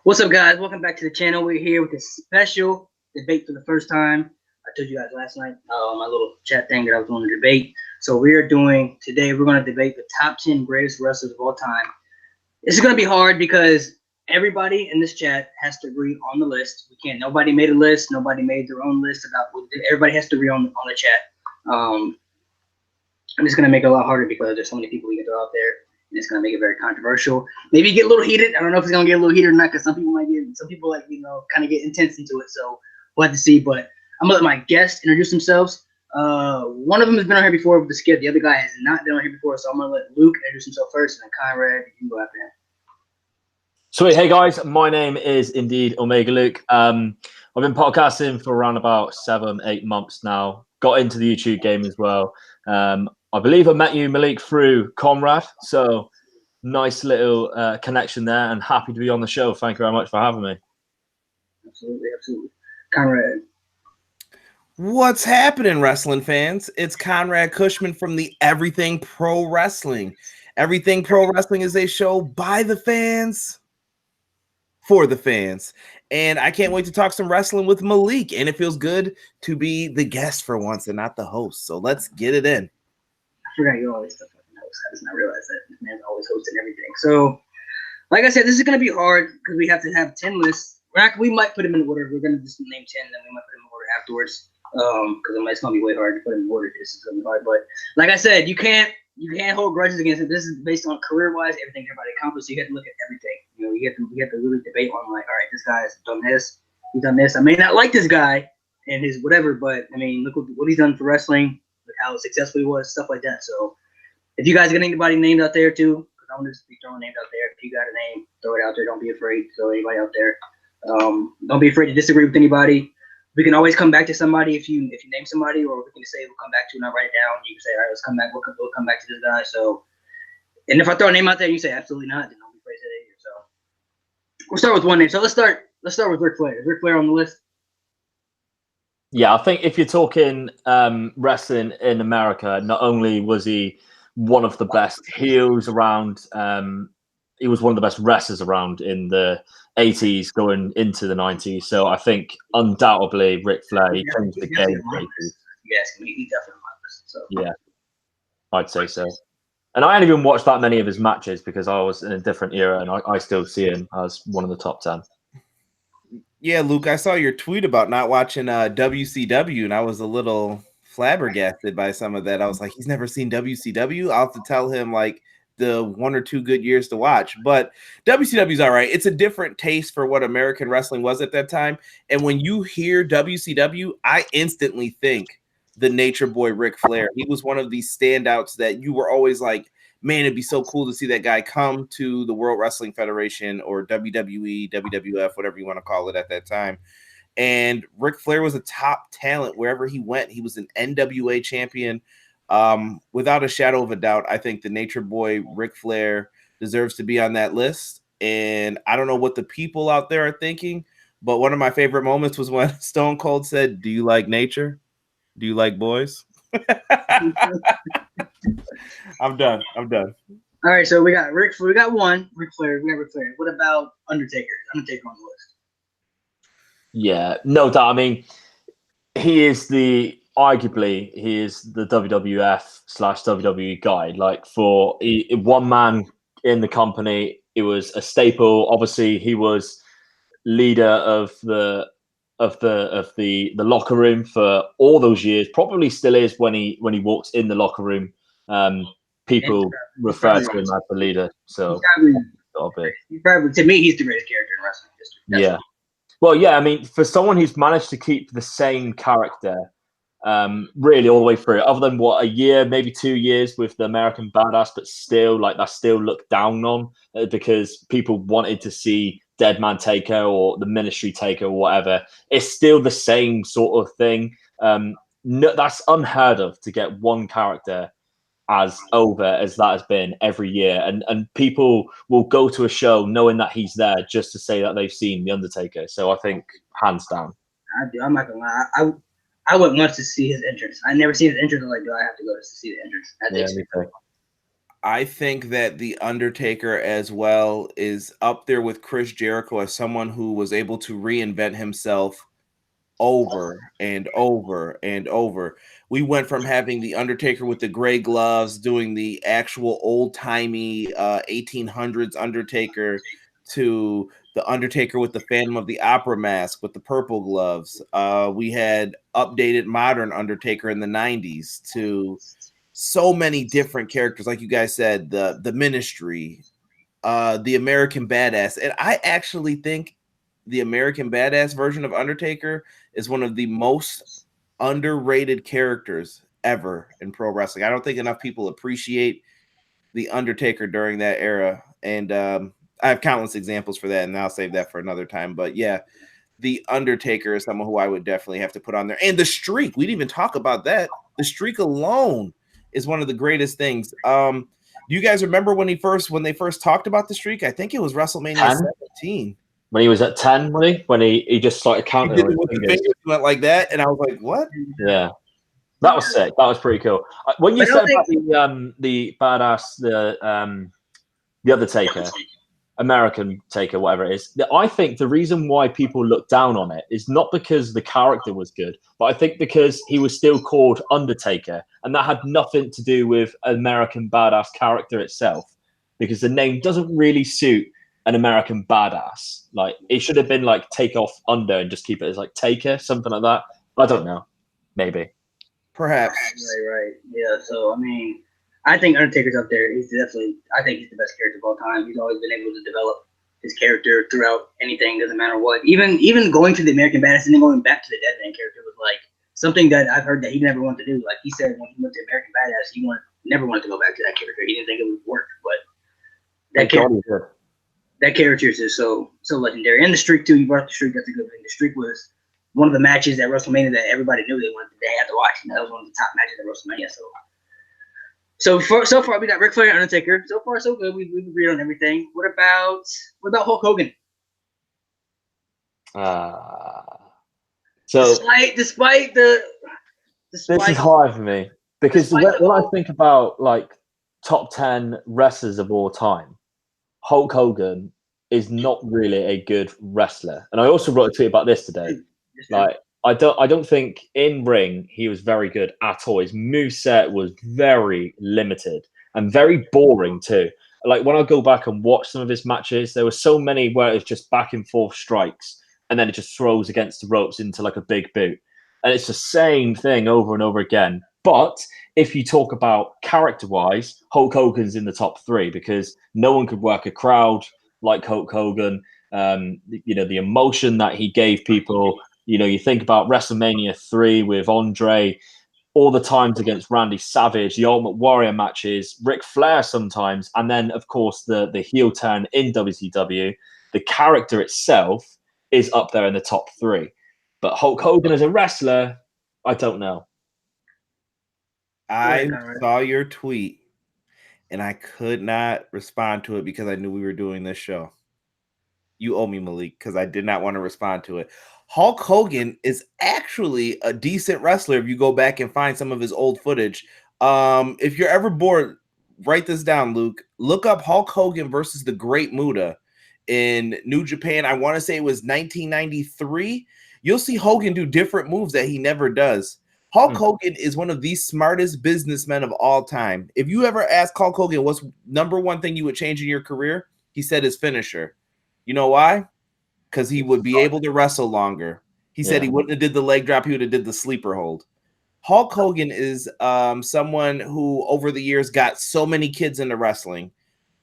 What's up, guys? Welcome back to the channel. We're here with a special debate for the first time. I told you guys last night on my little chat thing that I was doing a debate. So we're going to debate the top 10 greatest wrestlers of all time. This is going to be hard because everybody in this chat has to agree on the list. Nobody made a list. Nobody made their own list everybody has to agree on the chat. And it's going to make it a lot harder because there's so many people we can throw out there. And it's going to make it very controversial. Maybe get a little heated. I don't know if it's going to get a little heated or not because some people kind of get intense into it. So we'll have to see. But I'm going to let my guests introduce themselves. One of them has been on here before with the skip. The other guy has not been on here before. So I'm going to let Luke introduce himself first. And then Conrad, you can go after him. Sweet. Hey, guys. My name is indeed Omega Luke. I've been podcasting for around about 7-8 months now. Got into the YouTube game as well. I believe I met you, Malik, through Conrad. So nice little connection there, and happy to be on the show. Thank you very much for having me. Absolutely. Conrad. What's happening, wrestling fans? It's Conrad Cushman from the Everything Pro Wrestling. Everything Pro Wrestling is a show by the fans, for the fans. And I can't wait to talk some wrestling with Malik. And it feels good to be the guest for once and not the host. So let's get it in. I forgot you always the fucking host. I just not realize that this man's always hosting everything. So, like I said, this is going to be hard because we have to have 10 lists. We might put them in order. We're going to just name 10, then we might put them in order afterwards because it's going to be way hard to put them in order. This is going to be hard. But like I said, you can't hold grudges against it. This is based on career-wise, everything everybody accomplished. So you have to look at everything. You know, you have to really debate on, like, all right, this guy's done this, he's done this. I may not like this guy and his whatever, but I mean, look what he's done for wrestling, look how successful he was, stuff like that. So if you guys got anybody named out there too, because I'm just be throwing names out there. If you got a name, throw it out there. Don't be afraid. Throw anybody out there. Don't be afraid to disagree with anybody. We can always come back to somebody if you name somebody, or we can say we'll come back to and I'll write it down. You can say, all right, let's come back. We'll come back to this guy. So, and if I throw a name out there and you say absolutely not, then don't be afraid to say it either. So we'll start with one name. So let's start with Ric Flair. Is Ric Flair on the list? Yeah, I think if you're talking wrestling in America, not only was he one of the best heels around, he was one of the best wrestlers around in the 80s going into the 90s. So I think undoubtedly Ric Flair, he changed the game. Yes, he definitely was. So yeah, I'd say so. And I hadn't even watched that many of his matches because I was in a different era, and I still see him as one of the top 10. Yeah, Luke, I saw your tweet about not watching WCW, and I was a little flabbergasted by some of that. I was like, he's never seen WCW? I'll have to tell him, like, the 1 or 2 good years to watch. But WCW's all right. It's a different taste for what American wrestling was at that time. And when you hear WCW, I instantly think the Nature Boy Ric Flair. He was one of these standouts that you were always like, man, it'd be so cool to see that guy come to the World Wrestling Federation or WWE, WWF, whatever you want to call it at that time. And Ric Flair was a top talent wherever he went. He was an NWA champion. Without a shadow of a doubt, I think the Nature Boy Ric Flair deserves to be on that list. And I don't know what the people out there are thinking, but one of my favorite moments was when Stone Cold said, "Do you like nature? Do you like boys?" I'm done. All right, so we got Ric Flair. We got Ric Flair. What about Undertaker? Undertaker on the list. Yeah, no doubt. I mean, he is arguably the WWF/WWE guy. Like, for one man in the company, it was a staple. Obviously, he was leader of the locker room for all those years. Probably still is when he walks in the locker room. People refer to him as the leader. So probably, to me, he's the greatest character in wrestling history. Yeah. Well, yeah. I mean, for someone who's managed to keep the same character really all the way through, other than a year, maybe 2 years with the American Badass, but still, like, that's still looked down on because people wanted to see Dead Man Taker or the Ministry Taker or whatever. It's still the same sort of thing. No, that's unheard of to get one character as over as that has been every year, and people will go to a show knowing that he's there just to say that they've seen The Undertaker. So I think hands down. I do. I'm not gonna lie. I went once to see his entrance. I never seen his entrance. I'm like, do I have to go to see the entrance? I think that The Undertaker as well is up there with Chris Jericho as someone who was able to reinvent himself over and over and over. We went from having The Undertaker with the gray gloves doing the actual old-timey 1800s Undertaker to The Undertaker with the Phantom of the Opera mask with the purple gloves. We had updated modern Undertaker in the 90s to so many different characters, like you guys said, the Ministry, the American Badass. And I actually think the American Badass version of Undertaker is one of the most underrated characters ever in pro wrestling. I don't think enough people appreciate the Undertaker during that era. And I have countless examples for that, and I'll save that for another time. But yeah, the Undertaker is someone who I would definitely have to put on there. And the streak, we didn't even talk about that. The streak alone is one of the greatest things. Do you guys remember when they first talked about the streak? I think it was WrestleMania 17. When he was at 10, when he just started counting. He did it with the fingers, went like that, and I was like, "What?" Yeah, that was sick. That was pretty cool. When you said about the badass, the Undertaker, American Taker, whatever it is, I think the reason why people look down on it is not because the character was good, but I think because he was still called Undertaker, and that had nothing to do with American Badass character itself, because the name doesn't really suit an American Badass. Like, it should have been like take off Under and just keep it as like Taker, something like that. I don't know. Maybe. Perhaps. Right. Yeah. So I mean, I think Undertaker's up there. I think he's the best character of all time. He's always been able to develop his character throughout anything, doesn't matter what. Even going to the American Badass and then going back to the Deadman character was like something that I've heard that he never wanted to do. Like he said, when he went to American Badass, he never wanted to go back to that character. He didn't think it would work, but that character is just so legendary. And the streak too. You brought up the streak. That's a good thing. The streak was one of the matches at WrestleMania that everybody knew they had to watch. And that was one of the top matches at WrestleMania. So far we got Ric Flair and Undertaker. So far so good. We've agreed on everything. What about Hulk Hogan? Despite this is hard for me because when I think about like top 10 wrestlers of all time, Hulk Hogan is not really a good wrestler. And I also wrote a tweet about this today. Like, I don't think in ring he was very good at all. His moveset was very limited and very boring too. Like, when I go back and watch some of his matches, there were so many where it's just back and forth strikes and then it just throws against the ropes into like a big boot. And it's the same thing over and over again. But if you talk about character-wise, Hulk Hogan's in the top 3 because no one could work a crowd like Hulk Hogan. The emotion that he gave people. You think about WrestleMania 3 with Andre, all the times against Randy Savage, the Ultimate Warrior matches, Ric Flair sometimes, and then, of course, the heel turn in WCW. The character itself is up there in the top 3. But Hulk Hogan as a wrestler, I don't know. I saw your tweet, and I could not respond to it because I knew we were doing this show. You owe me, Malik, because I did not want to respond to it. Hulk Hogan is actually a decent wrestler if you go back and find some of his old footage. If you're ever bored, write this down, Luke. Look up Hulk Hogan versus the Great Muta in New Japan. I want to say it was 1993. You'll see Hogan do different moves that he never does. Hulk Hogan is one of the smartest businessmen of all time. If you ever ask Hulk Hogan what's number one thing you would change in your career, he said his finisher. You know why? Because he would be able to wrestle longer. He said he wouldn't have did the leg drop. He would have did the sleeper hold. Hulk Hogan is someone who over the years got so many kids into wrestling.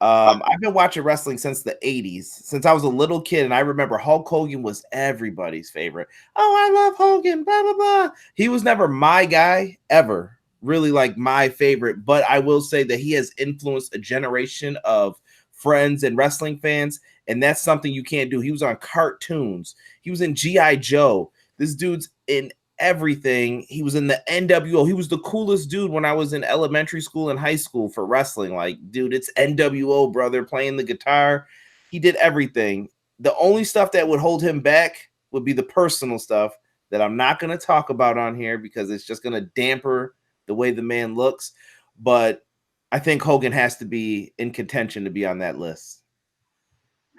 I've been watching wrestling since the 80s, since I was a little kid, and I remember Hulk Hogan was everybody's favorite. Oh, I love Hogan, blah, blah, blah. He was never my guy, ever, really like my favorite, but I will say that he has influenced a generation of friends and wrestling fans, and that's something you can't do. He was on cartoons. He was in G.I. Joe. This dude's in everything. He was in the NWO. He was the coolest dude when I was in elementary school and high school for wrestling. Like, dude, it's NWO, brother, playing the guitar. He did everything. The only stuff that would hold him back would be the personal stuff that I'm not going to talk about on here because it's just going to damper the way the man looks. But I think Hogan has to be in contention to be on that list.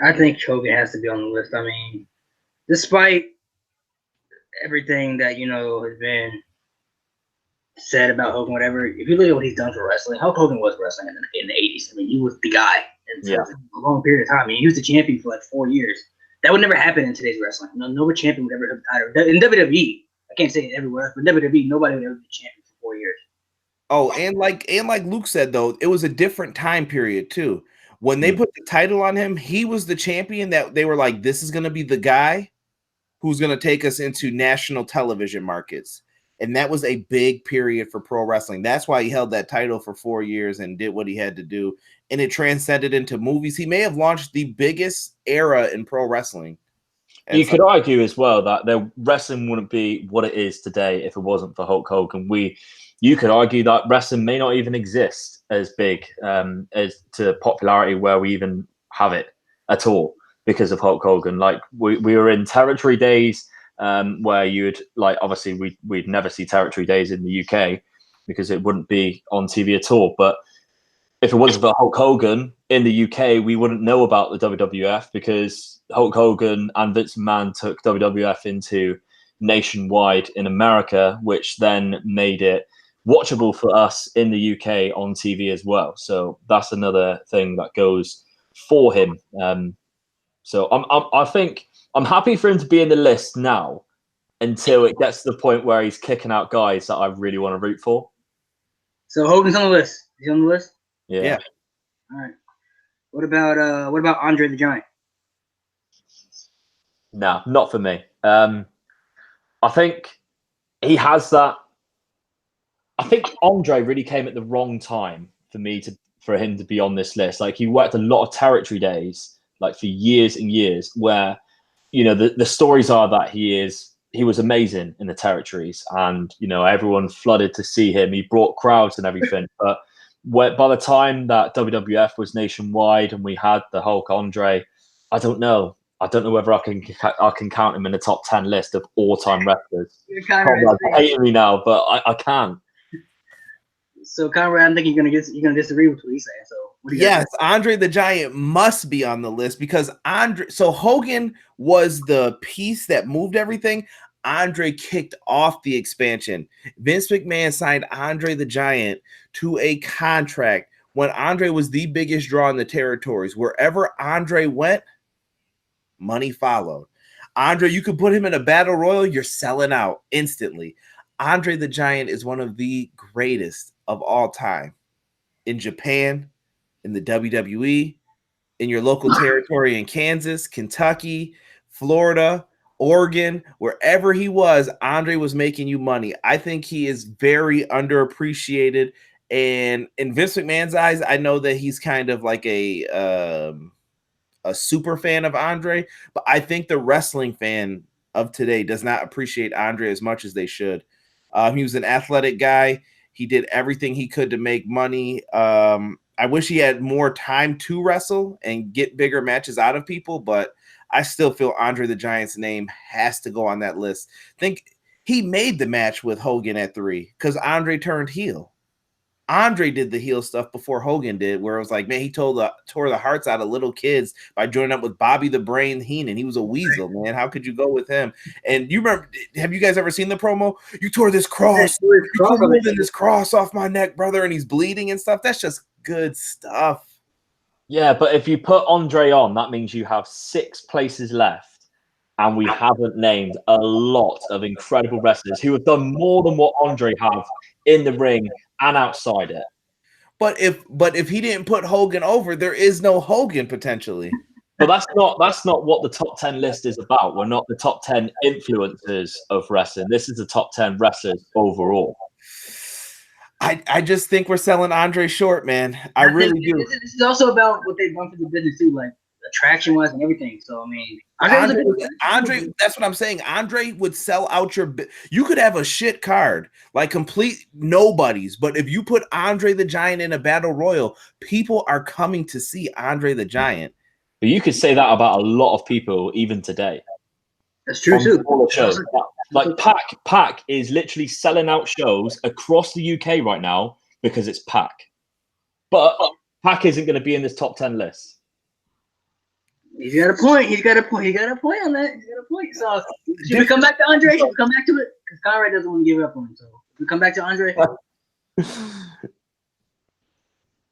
I think Hogan has to be on the list. I mean, despite everything that has been said about Hogan, whatever, if you look at what he's done for wrestling, Hulk Hogan was wrestling in the 80s. I mean, he was the guy for a long period of time. I mean, he was the champion for like 4 years. That would never happen in today's wrestling. No champion would ever have the title. In WWE, I can't say it everywhere else, but WWE, nobody would ever be champion for 4 years. Oh, and like Luke said, though, it was a different time period too. When they put the title on him, he was the champion that they were like, this is going to be the guy who's going to take us into national television markets. And that was a big period for pro wrestling. That's why he held that title for 4 years and did what he had to do. And it transcended into movies. He may have launched the biggest era in pro wrestling. You could argue as well that the wrestling wouldn't be what it is today if it wasn't for Hulk Hogan. You could argue that wrestling may not even exist as big as to popularity where we even have it at all because of Hulk Hogan. Like we were in territory days where you'd like, obviously we'd never see territory days in the UK because it wouldn't be on TV at all. But if it wasn't for Hulk Hogan in the UK, we wouldn't know about the WWF because Hulk Hogan and Vince McMahon took WWF into nationwide in America, which then made it watchable for us in the UK on TV as well. So that's another thing that goes for him. So I think I'm happy for him to be in the list now until it gets to the point where he's kicking out guys that I really want to root for. So Hogan's on the list. Is he on the list? Yeah. All right. What about Andre the Giant? No, not for me. I think he has that. I think Andre really came at the wrong time for him to be on this list. Like he worked a lot of territory days, like for years and years, where the stories are that he was amazing in the territories, and everyone flooded to see him. He brought crowds and everything. But by the time that WWF was nationwide and we had the Hulk Andre, I don't know whether I can count him in the top 10 list of all-time wrestlers. You're Conrad hating me now, but I can. So Conrad, I think you're gonna disagree with what he's saying. So yes, Andre the Giant must be on the list because Hogan was the piece that moved everything. Andre kicked off the expansion. Vince McMahon signed Andre the Giant to a contract when Andre was the biggest draw in the territories. Wherever Andre went, money followed. Andre, you could put him in a battle royal, you're selling out instantly. Andre the Giant is one of the greatest of all time in Japan, in the WWE, in your local territory in Kansas, Kentucky, Florida, Oregon, wherever he was, Andre was making you money. I think he is very underappreciated. And in Vince McMahon's eyes, I know that he's kind of like a super fan of Andre, but I think the wrestling fan of today does not appreciate Andre as much as they should. He was an athletic guy. He did everything he could to make money. I wish he had more time to wrestle and get bigger matches out of people, but I still feel Andre the Giant's name has to go on that list. Think he made the match with Hogan at 3 because Andre turned heel. Andre did the heel stuff before Hogan did, where it was like, man, he tore the hearts out of little kids by joining up with Bobby the Brain Heenan. He was a weasel, man. How could you go with him? And you remember, have you guys ever seen the promo? You tore this cross. You tore this cross off my neck, brother, and he's bleeding and stuff. That's just good stuff. Yeah, but if you put Andre on, that means you have 6 places left, and we haven't named a lot of incredible wrestlers who have done more than what Andre have in the ring and outside it. But if he didn't put Hogan over, there is no Hogan potentially. But that's not what the top 10 list is about. We're not the top 10 influencers of wrestling. This is the top 10 wrestlers overall. I just think we're selling Andre short, man. I really do. This is also about what they've done for the business too, like attraction wise and everything. So I mean, Andre, that's what I'm saying. Andre would sell out you could have a shit card, like complete nobodies, but if you put Andre the Giant in a battle royal, people are coming to see Andre the Giant. But you could say that about a lot of people even today. That's true too. Shows. Like Pac is literally selling out shows across the UK right now because it's Pac. But Pac isn't going to be in this top 10 list. He's got a point. He's got a point. He got a point on that. He's got a point. So should we come back to Andre? Should we come back to it? Because Conrad doesn't want to give up on him. So we come back to Andre.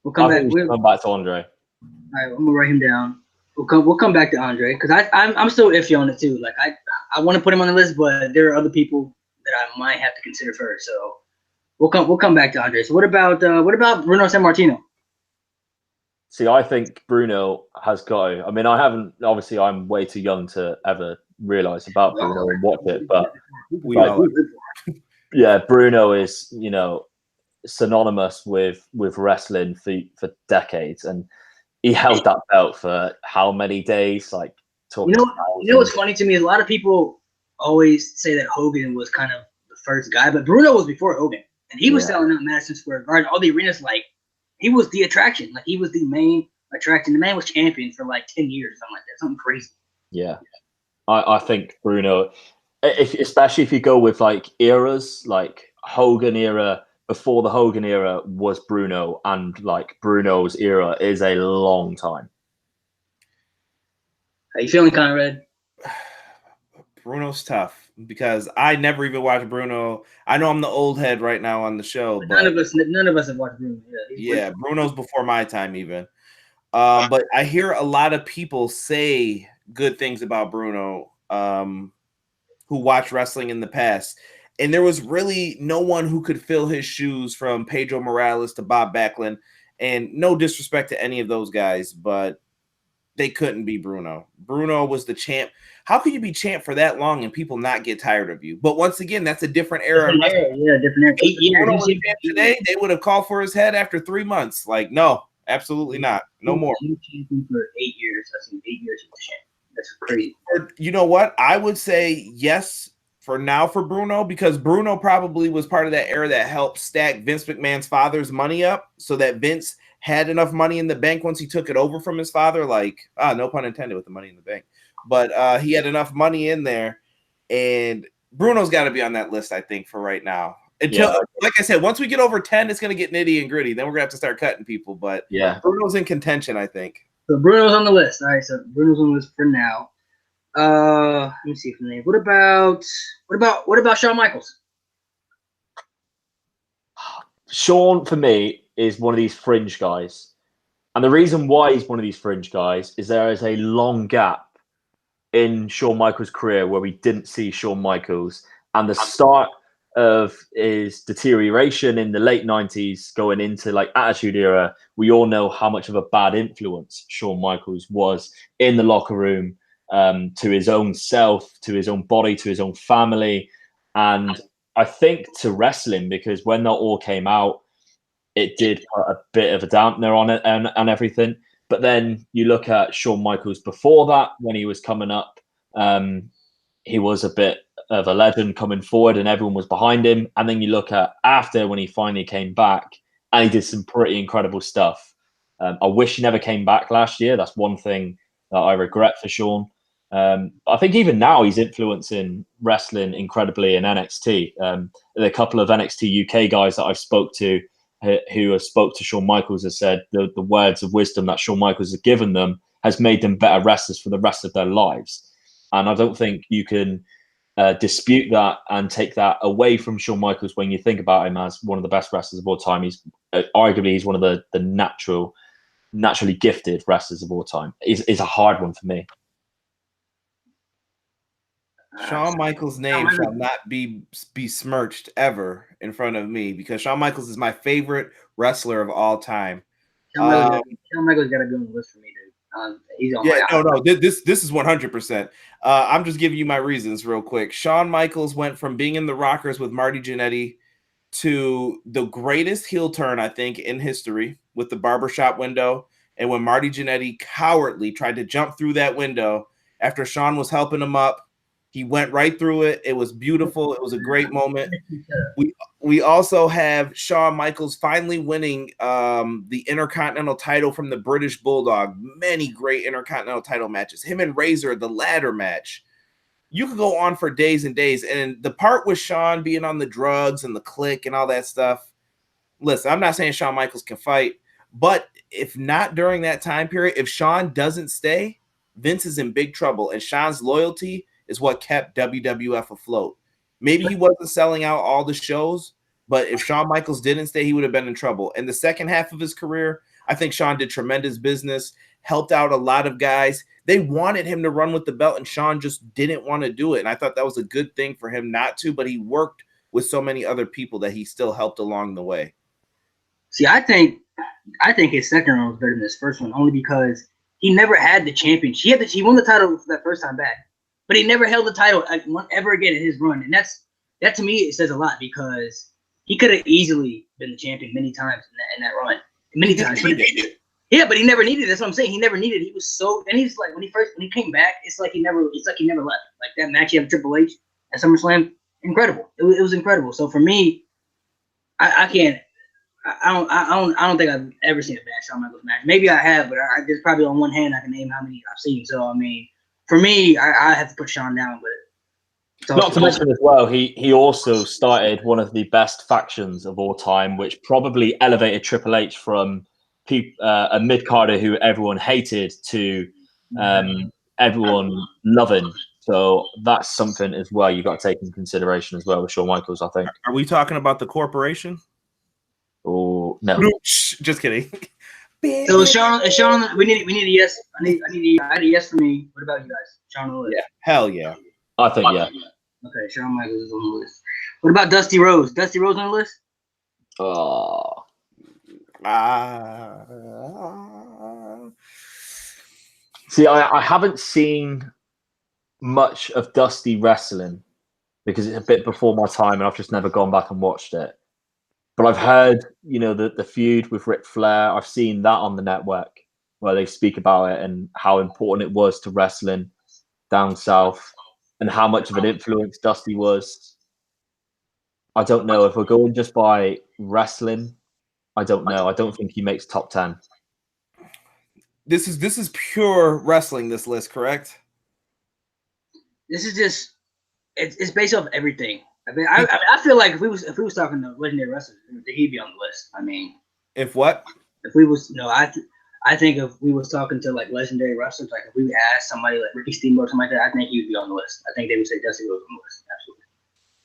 We'll come back. We'll come back to Andre. All right, I'm gonna write him down. We'll come back to Andre because I'm still iffy on it too. Like I want to put him on the list, but there are other people that I might have to consider first. So we'll come back to Andre. So what about Bruno Sammartino? See, I think Bruno has got to. I mean, I haven't. Obviously, I'm way too young to ever realize about Bruno and watch it. But yeah, Bruno is synonymous with wrestling for decades, and he held that belt for how many days? Like, you know what's funny to me is a lot of people always say that Hogan was kind of the first guy, but Bruno was before Hogan, and he was selling out Madison Square Garden, all the arenas. Like, he was the attraction. Like, he was the main attraction. The man was champion for like 10 years, something like that, something crazy. Yeah, I think Bruno, especially if you go with like eras, like Hogan era. Before the Hogan era was Bruno, and like Bruno's era is a long time. How you feeling, Conrad? Bruno's tough because I never even watched Bruno. I know I'm the old head right now on the show, but none of us have watched Bruno. Yeah, Bruno's before my time even. But I hear a lot of people say good things about Bruno who watched wrestling in the past. And there was really no one who could fill his shoes, from Pedro Morales to Bob Backlund. And no disrespect to any of those guys, but they couldn't be Bruno. Bruno was the champ. How could you be champ for that long and people not get tired of you? But once again, that's a different era. Different era. 8 years. Bruno was champ today, they would have called for his head after 3 months. Like, no, absolutely not. No more. He was champion for 8 years. That's 8 years he was champ. That's crazy. You know what? I would say yes for now for Bruno, because Bruno probably was part of that era that helped stack Vince McMahon's father's money up so that Vince had enough money in the bank once he took it over from his father. Like, no pun intended with the money in the bank. But he had enough money in there, and Bruno's got to be on that list, I think, for right now. Until, like I said, once we get over 10, it's going to get nitty and gritty. Then we're going to have to start cutting people. But Bruno's in contention, I think. So Bruno's on the list. All right, so Bruno's on the list for now. Let me see from there. What about Shawn Michaels? Shawn, for me, is one of these fringe guys. And the reason why he's one of these fringe guys is there is a long gap in Shawn Michaels' career where we didn't see Shawn Michaels. And the start of his deterioration in the late 90s going into like Attitude Era, we all know how much of a bad influence Shawn Michaels was in the locker room, to his own self, to his own body, to his own family. And I think to wrestling, because when that all came out, it did put a bit of a dampener on it and everything. But then you look at Shawn Michaels before that, when he was coming up, he was a bit of a legend coming forward and everyone was behind him. And then you look at after, when he finally came back, and he did some pretty incredible stuff. I wish he never came back last year. That's one thing that I regret for Shawn. I think even now he's influencing wrestling incredibly in NXT. A couple of NXT UK guys that I've spoke to who have spoke to Shawn Michaels have said the words of wisdom that Shawn Michaels has given them has made them better wrestlers for the rest of their lives. And I don't think you can dispute that and take that away from Shawn Michaels when you think about him as one of the best wrestlers of all time. He's arguably he's one of the naturally gifted wrestlers of all time. Is a hard one for me. Shawn Michaels' name shall not be besmirched ever in front of me, because Shawn Michaels is my favorite wrestler of all time. Shawn Michaels got to be on the list for me, dude. He's on no. This is 100%. I'm just giving you my reasons real quick. Shawn Michaels went from being in the Rockers with Marty Jannetty to the greatest heel turn, I think, in history with the barbershop window. And when Marty Jannetty cowardly tried to jump through that window after Shawn was helping him up, he went right through it. It was beautiful. It was a great moment. We also have Shawn Michaels finally winning the Intercontinental title from the British Bulldog. Many great Intercontinental title matches. Him and Razor, the ladder match. You could go on for days and days. And the part with Shawn being on the drugs and the click and all that stuff. Listen, I'm not saying Shawn Michaels can fight, But if not during that time period, if Shawn doesn't stay, Vince is in big trouble. And Shawn's loyalty is what kept WWF afloat. Maybe he wasn't selling out all the shows, but if Shawn Michaels didn't stay, he would have been in trouble. In the second half of his career, I think Shawn did tremendous business, helped out a lot of guys. They wanted him to run with the belt, and Shawn just didn't want to do it. And I thought that was a good thing for him not to, but he worked with so many other people that he still helped along the way. See, I think his second run was better than his first one, only because he never had the championship. He won the title that first time back, but he never held the title ever again in his run. And that to me, it says a lot, because he could have easily been the champion many times in that run. Many times. Yeah, but he never needed it. That's what I'm saying. He never needed it. He was so, and he's like, when he came back, it's like he never left. Like that match he had with Triple H at SummerSlam, incredible. It was incredible. So for me, I don't think I've ever seen a bad Shawn Michaels match. Maybe I have, but I just probably on one hand I can name how many I've seen. So I mean, for me, I have to put Shawn down. But not to mention as well, he also started one of the best factions of all time, which probably elevated Triple H from a mid-carder who everyone hated to everyone loving. So that's something as well you got to take in consideration as well with Shawn Michaels, I think. Are we talking about the corporation? Oh no, just kidding. So Shawn, we need a yes. I need a yes for me. What about you guys? Shawn on the list. Yeah, hell yeah. I think yeah. Okay, Shawn Michaels is on the list. What about Dusty Rhodes? Dusty Rhodes on the list? Oh. See, I haven't seen much of Dusty wrestling because it's a bit before my time and I've just never gone back and watched it. But I've heard, the feud with Ric Flair. I've seen that on the network where they speak about it and how important it was to wrestling down south and how much of an influence Dusty was. I don't know if we're going just by wrestling. I don't know. I don't think he makes top 10. This is pure wrestling, this list, correct? This is just it's based off everything. I mean, I feel like if we was talking to legendary wrestlers, he'd be on the list. I mean, if what? If we was I think if we was talking to like legendary wrestlers, like if we asked somebody like Ricky Steamboat or something like that, I think he would be on the list. I think they would say Dusty Rhodes on the list. Absolutely.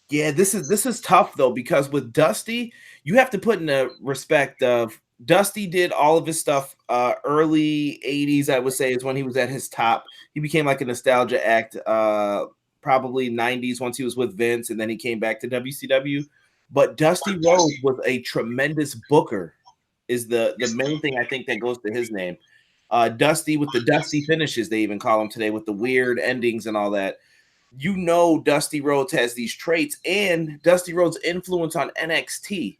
Yeah, this is tough though, because with Dusty, you have to put in the respect of Dusty did all of his stuff early 80s, I would say, is when he was at his top. He became like a nostalgia act probably 90s once he was with Vince, and then he came back to WCW. But Dusty Rhodes was a tremendous booker, is the main thing I think that goes to his name. Dusty with the Dusty finishes, they even call him today, with the weird endings and all that. Dusty Rhodes has these traits, and Dusty Rhodes' influence on NXT.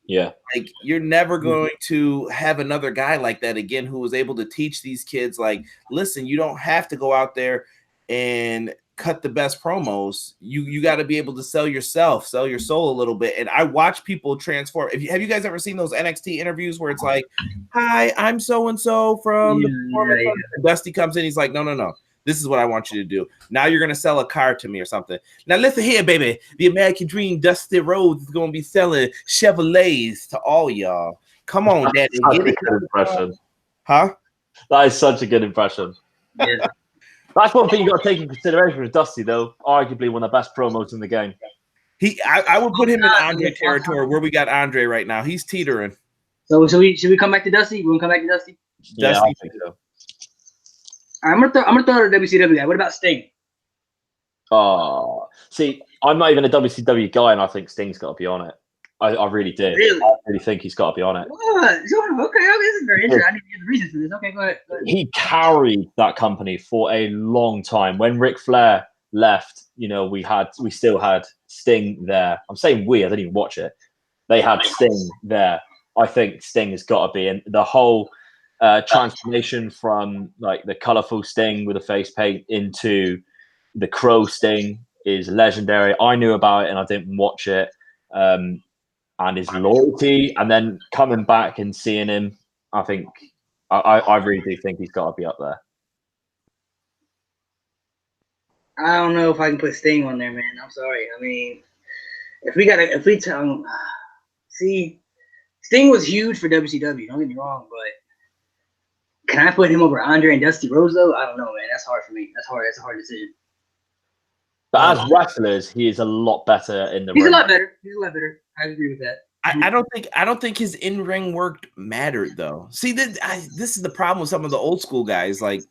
Yeah. Like, you're never going to have another guy like that again who was able to teach these kids, like, listen, you don't have to go out there and cut the best promos. You got to be able to sell yourself, sell your soul a little bit. And I watch people transform. Have you guys ever seen those NXT interviews where it's like, hi, I'm so-and-so from the performance? And Dusty comes in, he's like, no. This is what I want you to do. Now you're going to sell a car to me or something. Now listen here, baby. The American Dream, Dusty Rhodes, is going to be selling Chevrolets to all y'all. Come on, Daddy. That's a good impression. Huh? That is such a good impression. Yeah. That's one thing you got to take in consideration with Dusty, though. Arguably one of the best promos in the game. I would put him in Andre territory where we got Andre right now. He's teetering. So should we come back to Dusty? We want to come back to Dusty? Yeah, Dusty. I think so. I'm gonna throw out a WCW guy. What about Sting? Oh, see, I'm not even a WCW guy, and I think Sting's got to be on it. I really do. Really? I really think he's got to be on it. What? Okay, this is very interesting. I need to get the reasons for this. Okay, go ahead. He carried that company for a long time. When Ric Flair left, we still had Sting there. I'm saying we. I didn't even watch it. They had Sting there. I think Sting has got to be in the whole. Transformation from like the colorful Sting with the face paint into the Crow Sting is legendary. I knew about it and I didn't watch it. And his loyalty, and then coming back and seeing him, I think I really do think he's got to be up there. I don't know if I can put Sting on there, man. I'm sorry. I mean, see, Sting was huge for WCW. Don't get me wrong, but can I put him over Andre and Dusty Rose though? I don't know, man. That's hard for me. That's hard. That's a hard decision. But as wrestlers, he is a lot better in the He's ring. a lot better. He's a lot better. I agree with that. I don't think his in-ring work mattered though. See, this is the problem with some of the old school guys. Like,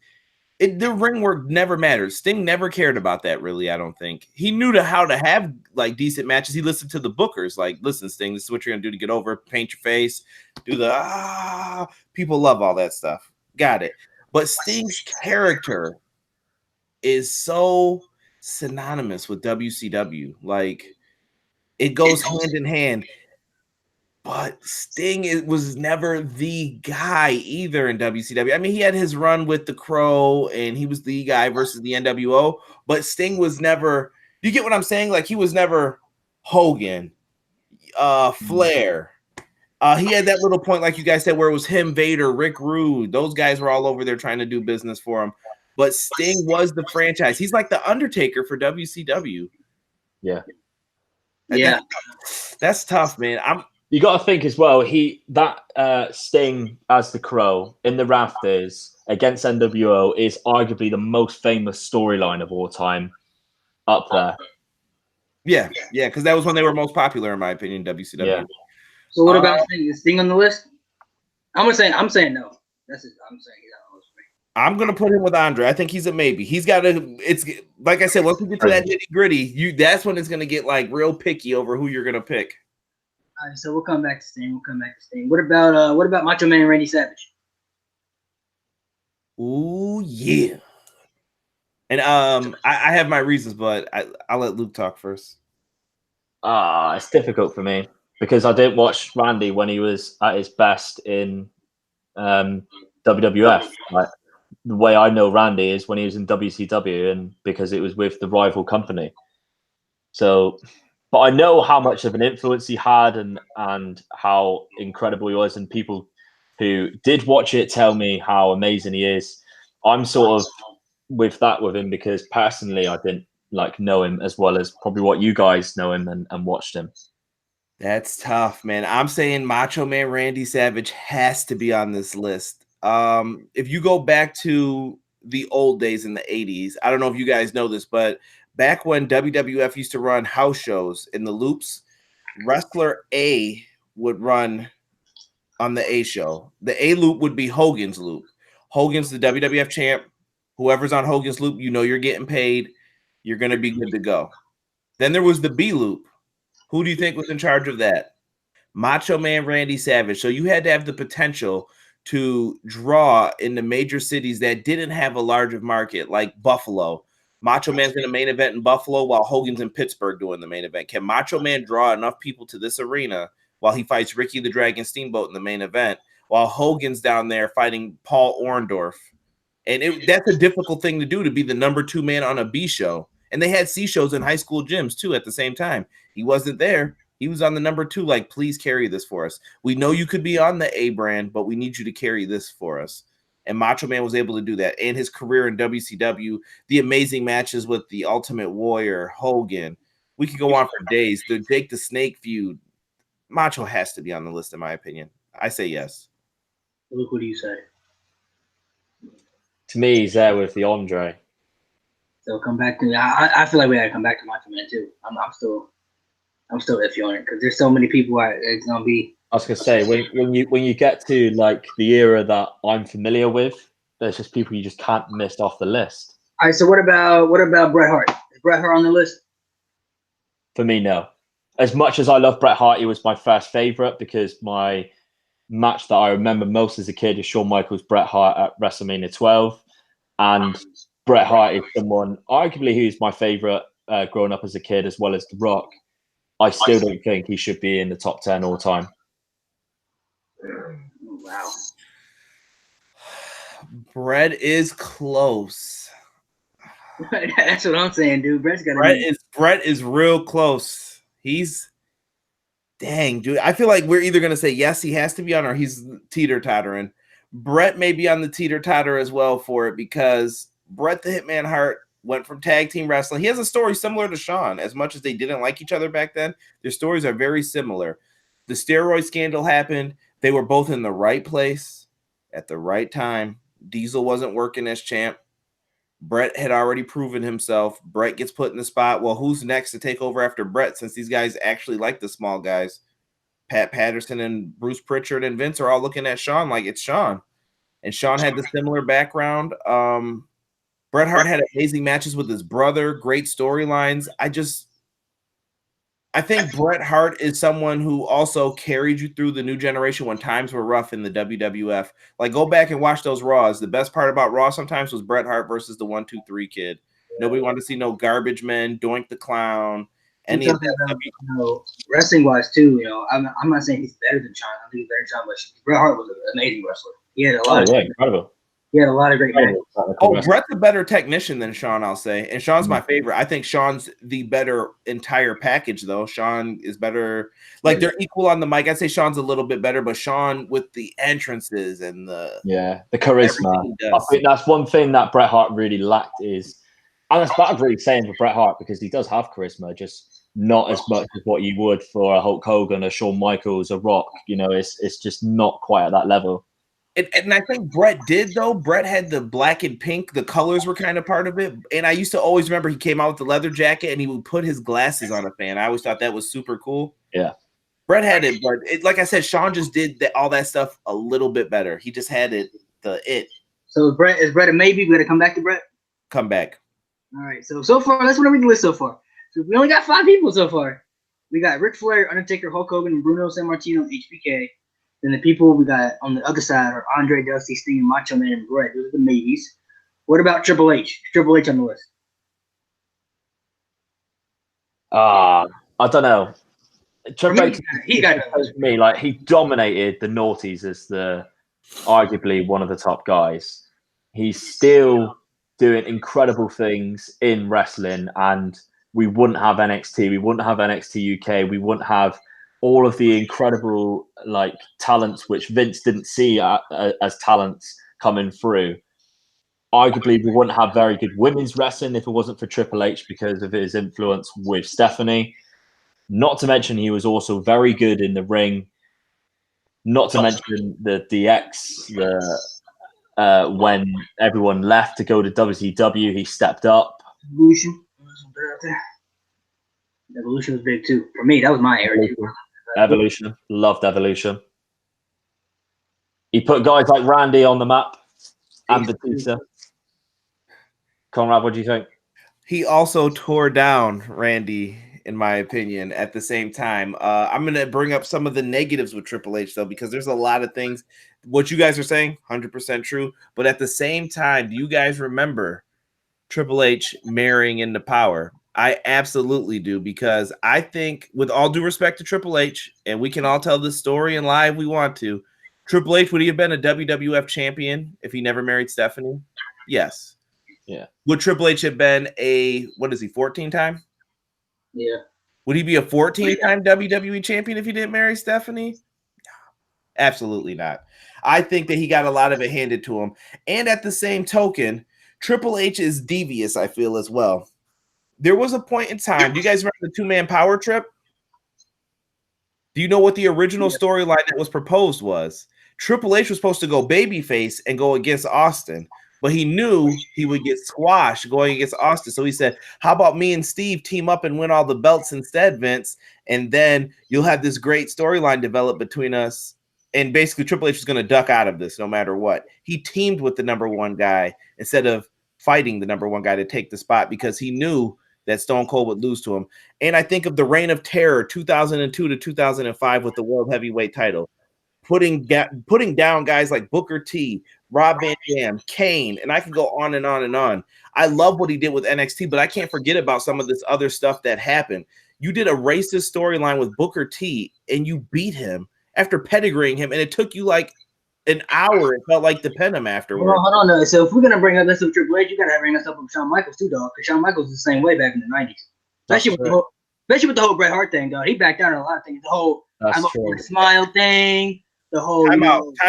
their ring work never mattered. Sting never cared about that, really. I don't think he knew how to have like decent matches. He listened to the bookers. Like, listen, Sting, this is what you're gonna do to get over. Paint your face. Do the People love all that stuff. Got it. But Sting's character is so synonymous with WCW. Like, it goes hand in hand. But Sting was never the guy either in WCW. I mean, he had his run with the Crow, and he was the guy versus the NWO. But Sting was never. You get what I'm saying? Like, he was never Hogan, Flair. He had that little point, like you guys said, where it was him, Vader, Rick Rude. Those guys were all over there trying to do business for him. But Sting was the franchise. He's like the Undertaker for WCW. Yeah. Yeah. That's tough, man. You got to think as well. Sting as the Crow in the rafters against NWO is arguably the most famous storyline of all time. Up there. Yeah, because that was when they were most popular, in my opinion. WCW. Yeah. So what about Sting? Is Sting on the list? I'm saying no. That's it. I'm saying he's not on the list for me. I'm gonna put him with Andre. I think he's a maybe. He's got to. It's like I said. Once we get to that nitty gritty, that's when it's gonna get like real picky over who you're gonna pick. All right, so we'll come back to Sting. What about Macho Man Randy Savage? Ooh, yeah. And I have my reasons, but I'll let Luke talk first. It's difficult for me because I didn't watch Randy when he was at his best in WWF. Like, the way I know Randy is when he was in WCW, and because it was with the rival company. So, but I know how much of an influence he had and how incredible he was, and people who did watch it tell me how amazing he is. I'm sort of with him because personally I didn't know him as well as probably what you guys know him and watched him. That's tough, man. I'm saying Macho Man Randy Savage has to be on this list. If you go back to the old days in the 80s, I don't know if you guys know this, but back when WWF used to run house shows in the loops, Wrestler A would run on the A show. The A loop would be Hogan's loop. Hogan's the WWF champ. Whoever's on Hogan's loop, you're getting paid. You're going to be good to go. Then there was the B loop. Who do you think was in charge of that? Macho Man Randy Savage. So you had to have the potential to draw in the major cities that didn't have a large market, like Buffalo. Macho Man's in the main event in Buffalo while Hogan's in Pittsburgh doing the main event. Can Macho Man draw enough people to this arena while he fights Ricky the Dragon Steamboat in the main event, while Hogan's down there fighting Paul Orndorff? And that's a difficult thing to do, to be the number 2 man on a B show. And they had C shows in high school gyms too at the same time. He wasn't there. He was on the number 2, like, please carry this for us. We know you could be on the A brand, but we need you to carry this for us. And Macho Man was able to do that. And his career in WCW, the amazing matches with the Ultimate Warrior, Hogan. We could go on for days. The Jake the Snake feud. Macho has to be on the list, in my opinion. I say yes. Luke, what do you say? To me, he's there with the Andre. So come back to me. I feel like we gotta come back to Macho Man too. I'm still iffy on it because there's so many people. It's gonna be. I was gonna say when you get to like the era that I'm familiar with, there's just people you just can't miss off the list. All right. So what about Bret Hart? Is Bret Hart on the list? For me, no. As much as I love Bret Hart, he was my first favorite because my match that I remember most as a kid is Shawn Michaels Bret Hart at WrestleMania 12, and Bret Hart is someone arguably who's my favorite growing up as a kid, as well as The Rock. I still don't think he should be in the top 10 all time. Wow. Bret is close. That's what I'm saying, dude. Bret is real close. He's dang, dude. I feel like we're either gonna say yes, he has to be on, or he's teeter-tottering. Bret may be on the teeter-totter as well for it because Bret the Hitman Hart went from tag team wrestling. He has a story similar to Shawn. As much as they didn't like each other back then, their stories are very similar. The steroid scandal happened. They were both in the right place at the right time. Diesel wasn't working as champ. Brett had already proven himself. Brett gets put in the spot. Well, who's next to take over after Brett, since these guys actually like the small guys? Pat Patterson and Bruce Pritchard and Vince are all looking at Shawn like it's Shawn. And Shawn had the similar background. Bret Hart had amazing matches with his brother, great storylines. I think Bret Hart is someone who also carried you through the new generation when times were rough in the WWF. Like, go back and watch those Raws. The best part about Raw sometimes was Bret Hart versus the 1, 2, 3 kid. Nobody wanted to see no garbage men, Doink the Clown, any of that stuff. You know, wrestling wise too, you know, I'm not saying he's better than Shawn. I think he's better than Shawn, but Bret Hart was an amazing wrestler. He had a lot. Incredible. He had a lot of great matches. Oh, Bret's a better technician than Shawn, I'll say. And Shawn's my favorite. I think Shawn's the better entire package, though. Shawn is better. Like, they're equal on the mic. I'd say Shawn's a little bit better, but Shawn with the entrances and the charisma. I think that's one thing that Bret Hart really lacked is, and that's bad really saying for Bret Hart because he does have charisma, just not as much as what you would for a Hulk Hogan, a Shawn Michaels, a Rock. You know, it's just not quite at that level. And I think Bret did, though. Bret had the black and pink. The colors were kind of part of it. And I used to always remember he came out with the leather jacket and he would put his glasses on a fan. I always thought that was super cool. Yeah. Bret had it, but like I said, Shawn just did all that stuff a little bit better. He just had it. So is Bret a maybe? We got to come back to Bret? Come back. All right. So far, let's read the list so far. So we only got 5 people so far. We got Ric Flair, Undertaker, Hulk Hogan, Bruno Sammartino, HBK. Then the people we got on the other side are Andre, Dusty, Sting, Macho Man, and Bret. Those are the maybes. What about Triple H? Triple H on the list. I don't know. Triple H, he got me like he dominated the noughties as the arguably one of the top guys. He's still doing incredible things in wrestling, and we wouldn't have NXT. We wouldn't have NXT UK. We wouldn't have all of the incredible like talents which Vince didn't see as talents coming through. Arguably, we wouldn't have very good women's wrestling if it wasn't for Triple H because of his influence with Stephanie. Not to mention, he was also very good in the ring. Not to mention the DX, when everyone left to go to WCW, he stepped up. Evolution was big too. For me, that was my era too. Evolution. Loved Evolution. He put guys like Randy on the map and Batista. Conrad, what do you think? He also tore down Randy, in my opinion, at the same time. I'm going to bring up some of the negatives with Triple H, though, because there's a lot of things. What you guys are saying, 100% true. But at the same time, do you guys remember Triple H marrying into power? I absolutely do, because I think, with all due respect to Triple H, and we can all tell this story and lie if we want to, Triple H, would he have been a WWF champion if he never married Stephanie? Yes. Yeah. Would Triple H have been a, 14-time? Yeah. Would he be a 14-time WWE champion if he didn't marry Stephanie? No, absolutely not. I think that he got a lot of it handed to him. And at the same token, Triple H is devious, I feel, as well. There was a point in time. Do you guys remember the 2-man power trip? Do you know what the original storyline that was proposed was? Triple H was supposed to go babyface and go against Austin, but he knew he would get squashed going against Austin. So he said, how about me and Steve team up and win all the belts instead, Vince? And then you'll have this great storyline develop between us. And basically Triple H was going to duck out of this no matter what. He teamed with the number 1 guy instead of fighting the number 1 guy to take the spot because he knew that Stone Cold would lose to him. And I think of the Reign of Terror, 2002 to 2005 with the World Heavyweight title, putting down guys like Booker T, Rob Van Dam, Kane, and I can go on and on and on. I love what he did with NXT, but I can't forget about some of this other stuff that happened. You did a racist storyline with Booker T, and you beat him after pedigreeing him, and it took you like an hour. It felt like to pen him afterwards. Hold on, no. So if we're gonna bring up this with Triple H, you gotta bring us up with Shawn Michaels too, dog. Because Shawn Michaels was the same way back in the '90s, especially with the whole Bret Hart thing, dog. He backed down on a lot of things. The whole "I'm a smile" thing, the whole Time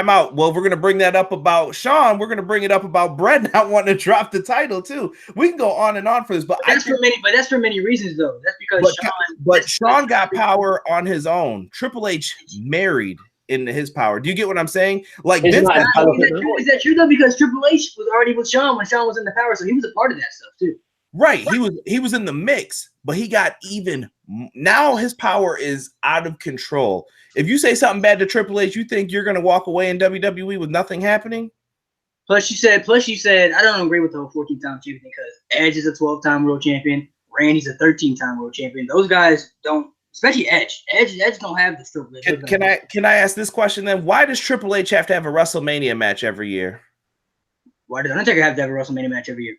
out. Well, we're gonna bring that up about Sean. We're gonna bring it up about Brett not wanting to drop the title too. We can go on and on for this, but that's for many reasons though. That's because Sean got power on his own. Triple H married into his power. Do you get what I'm saying? Like Vince, is that true though? Because Triple H was already with Sean when Sean was in the power, so he was a part of that stuff too. Right. He was in the mix, but he got even. Now his power is out of control. If you say something bad to Triple H, you think you're going to walk away in WWE with nothing happening? Plus you said, I don't agree with the whole 14-time champion because Edge is a 12-time world champion. Randy's a 13-time world champion. Those guys don't, especially Edge. Edge don't have the Triple H. Can I ask this question then? Why does Triple H have to have a WrestleMania match every year? Why does Undertaker have to have a WrestleMania match every year?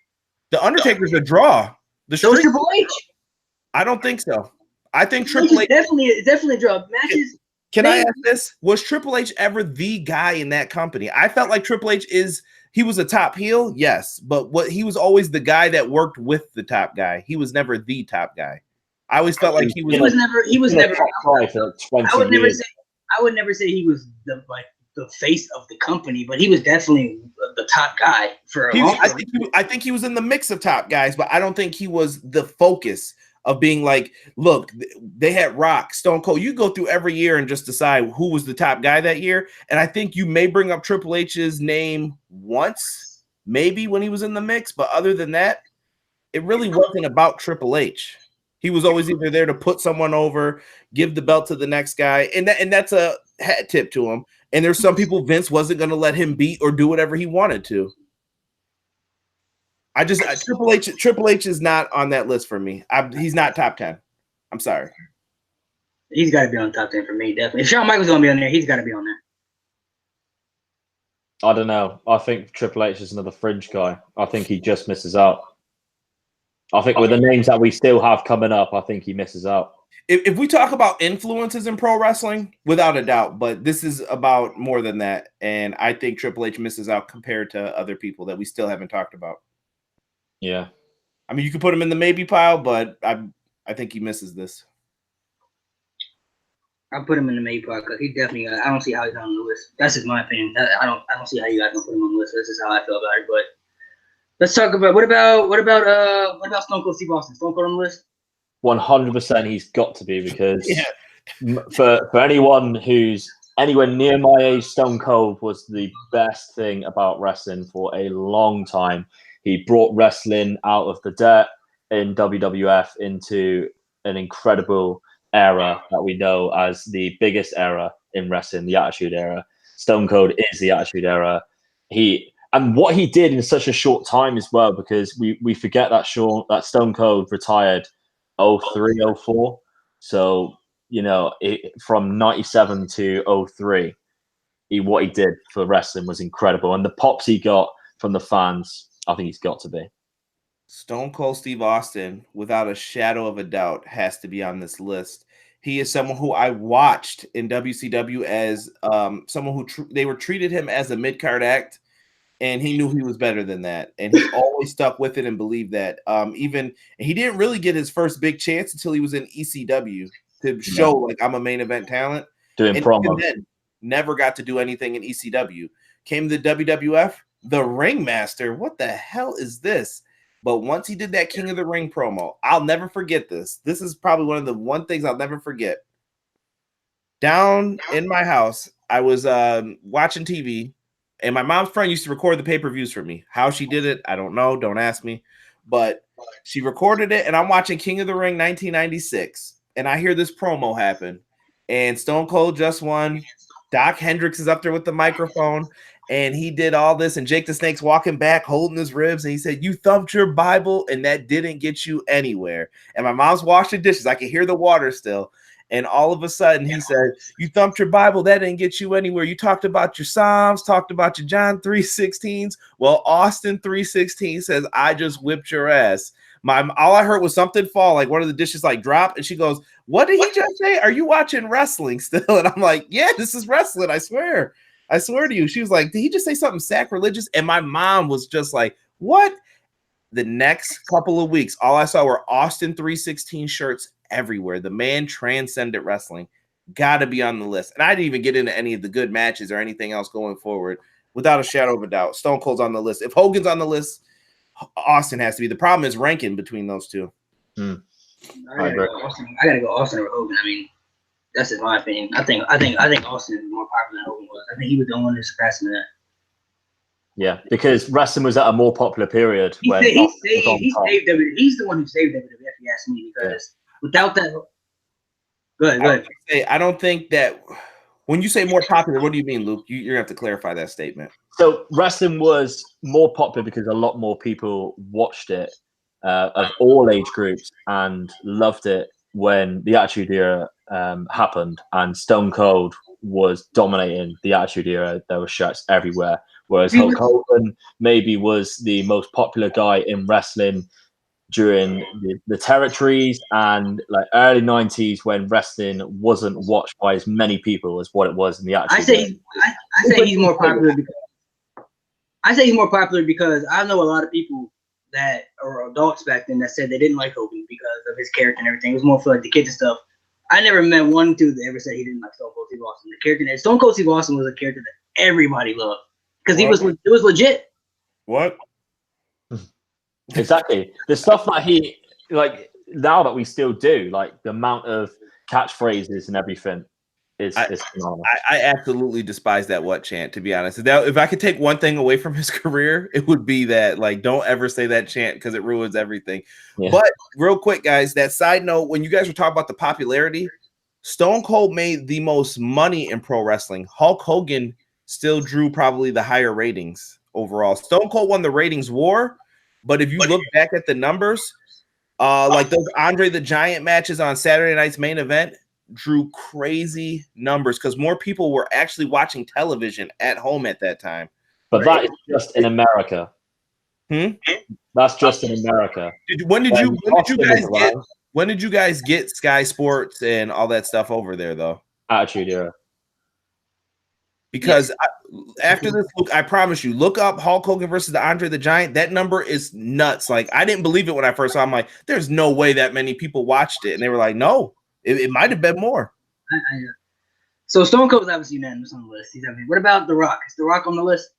The Undertaker's a draw. So is Triple H. I don't think so. I think Triple H definitely a draw. Matches. Can I ask this? Was Triple H ever the guy in that company? I felt like Triple H he was a top heel, yes, but he was always the guy that worked with the top guy. He was never the top guy. I always felt like he was never top five for 20 years. I would never say he was the face of the company, but he was definitely the top guy for a long time. I think he was in the mix of top guys, but I don't think he was the focus of being like, look, they had Rock, Stone Cold. You go through every year and just decide who was the top guy that year. And I think you may bring up Triple H's name once, maybe when he was in the mix. But other than that, it really wasn't about Triple H. He was always either there to put someone over, give the belt to the next guy. And that's a hat tip to him. And there's some people Vince wasn't going to let him beat or do whatever he wanted to. Triple H is not on that list for me. He's not top 10. I'm sorry. He's got to be on top 10 for me, definitely. If Shawn Michaels going to be on there, he's got to be on there. I don't know. I think Triple H is another fringe guy. I think he just misses out. I think with the names that we still have coming up, I think he misses out. If we talk about influences in pro wrestling, without a doubt, but this is about more than that. And I think Triple H misses out compared to other people that we still haven't talked about. Yeah. I mean, you could put him in the maybe pile, but I think he misses this. I put him in the maybe pile because he definitely. I don't see how he's on the list. That's just my opinion. I don't see how you guys can put him on the list. This is how I feel about it. But let's talk about what about Stone Cold Steve Austin? Stone Cold on the list? 100%, he's got to be because for anyone who's anywhere near my age, Stone Cold was the best thing about wrestling for a long time. He brought wrestling out of the dirt in WWF into an incredible era that we know as the biggest era in wrestling, the Attitude Era. Stone Cold is the Attitude Era. And what he did in such a short time as well, because we forget that Stone Cold retired 03, 04. So, from 97 to 03, what he did for wrestling was incredible. And the pops he got from the fans, I think he's got to be. Stone Cold Steve Austin, without a shadow of a doubt, has to be on this list. He is someone who I watched in WCW as someone who they were treated him as a mid-card act, and he knew he was better than that. And he always stuck with it and believed that. He didn't really get his first big chance until he was in ECW to show, like, I'm a main event talent. Doing promos. Then never got to do anything in ECW. Came to WWF. The Ringmaster, what the hell is this? But once he did that King of the Ring promo, I'll never forget this. This is probably one of the things I'll never forget. Down in my house, I was watching TV, and my mom's friend used to record the pay-per-views for me. How she did it, I don't know. Don't ask me. But she recorded it, and I'm watching King of the Ring 1996, and I hear this promo happen, and Stone Cold just won. Doc Hendricks is up there with the microphone, and he did all this, and Jake the Snake's walking back, holding his ribs, and he said, "You thumped your Bible, and that didn't get you anywhere." And my mom's washing dishes. I can hear the water still. And all of a sudden, he said, "You thumped your Bible, that didn't get you anywhere. You talked about your Psalms, talked about your John 3:16s. Well, Austin 3:16 says, I just whipped your ass." All I heard was something fall, like one of the dishes like drop, and she goes, "What did he just say? Are you watching wrestling still?" And I'm like, "Yeah, this is wrestling, I swear. I swear to you." She was like, "Did he just say something sacrilegious?" And my mom was just like, "What?" The next couple of weeks, all I saw were Austin 3:16 shirts everywhere. The man transcended wrestling. got to be on the list. And I didn't even get into any of the good matches or anything else going forward. Without a shadow of a doubt, Stone Cold's on the list. If Hogan's on the list, Austin has to be. The problem is ranking between those two. I gotta go Austin or Hogan. I mean, that's in my opinion. I think Austin is more popular than Hogan was. I think he was the one who surpassed him in that. Yeah, because wrestling was at a more popular period. He saved WWE. He's the one who saved WWE, if you ask me, because without that. Go ahead. I don't think that when you say more popular, what do you mean, Luke? You're gonna have to clarify that statement. So wrestling was more popular because a lot more people watched it of all age groups and loved it when the Attitude Era happened, and Stone Cold was dominating the Attitude Era. There were shirts everywhere, whereas Hulk Hogan maybe was the most popular guy in wrestling during the territories and like early 90s when wrestling wasn't watched by as many people as what it was in the Attitude Era. I say he's more popular because I know a lot of people that are adults back then that said they didn't like Hogan because of his character and everything. It was more for like the kids and stuff. I never met one dude that ever said he didn't like Stone Cold Steve Austin. The character that Stone Cold Steve Austin was a character that everybody loved because it was legit. What? Exactly. The stuff that he like now that we still do, like the amount of catchphrases and everything is phenomenal. I absolutely despise that "what" chant, to be honest. If I could take one thing away from his career, it would be that, like, don't ever say that chant because it ruins everything. Yeah. But real quick, guys, that side note, when you guys were talking about the popularity, Stone Cold made the most money in pro wrestling. Hulk Hogan still drew probably the higher ratings overall. Stone Cold won the ratings war, but if you look back at the numbers, like those Andre the Giant matches on Saturday Night's Main Event drew crazy numbers because more people were actually watching television at home at that time. But that is just in America. That's just in America. When did you guys get Sky Sports and all that stuff over there, though? Attitude Era. Because after this, Luke, I promise you, look up Hulk Hogan versus the Andre the Giant. That number is nuts. Like, I didn't believe it when I first saw it. I'm like, there's no way that many people watched it. And they were like, no, it might have been more. So Stone Cold is obviously unanimous on the list. What about The Rock? Is The Rock on the list?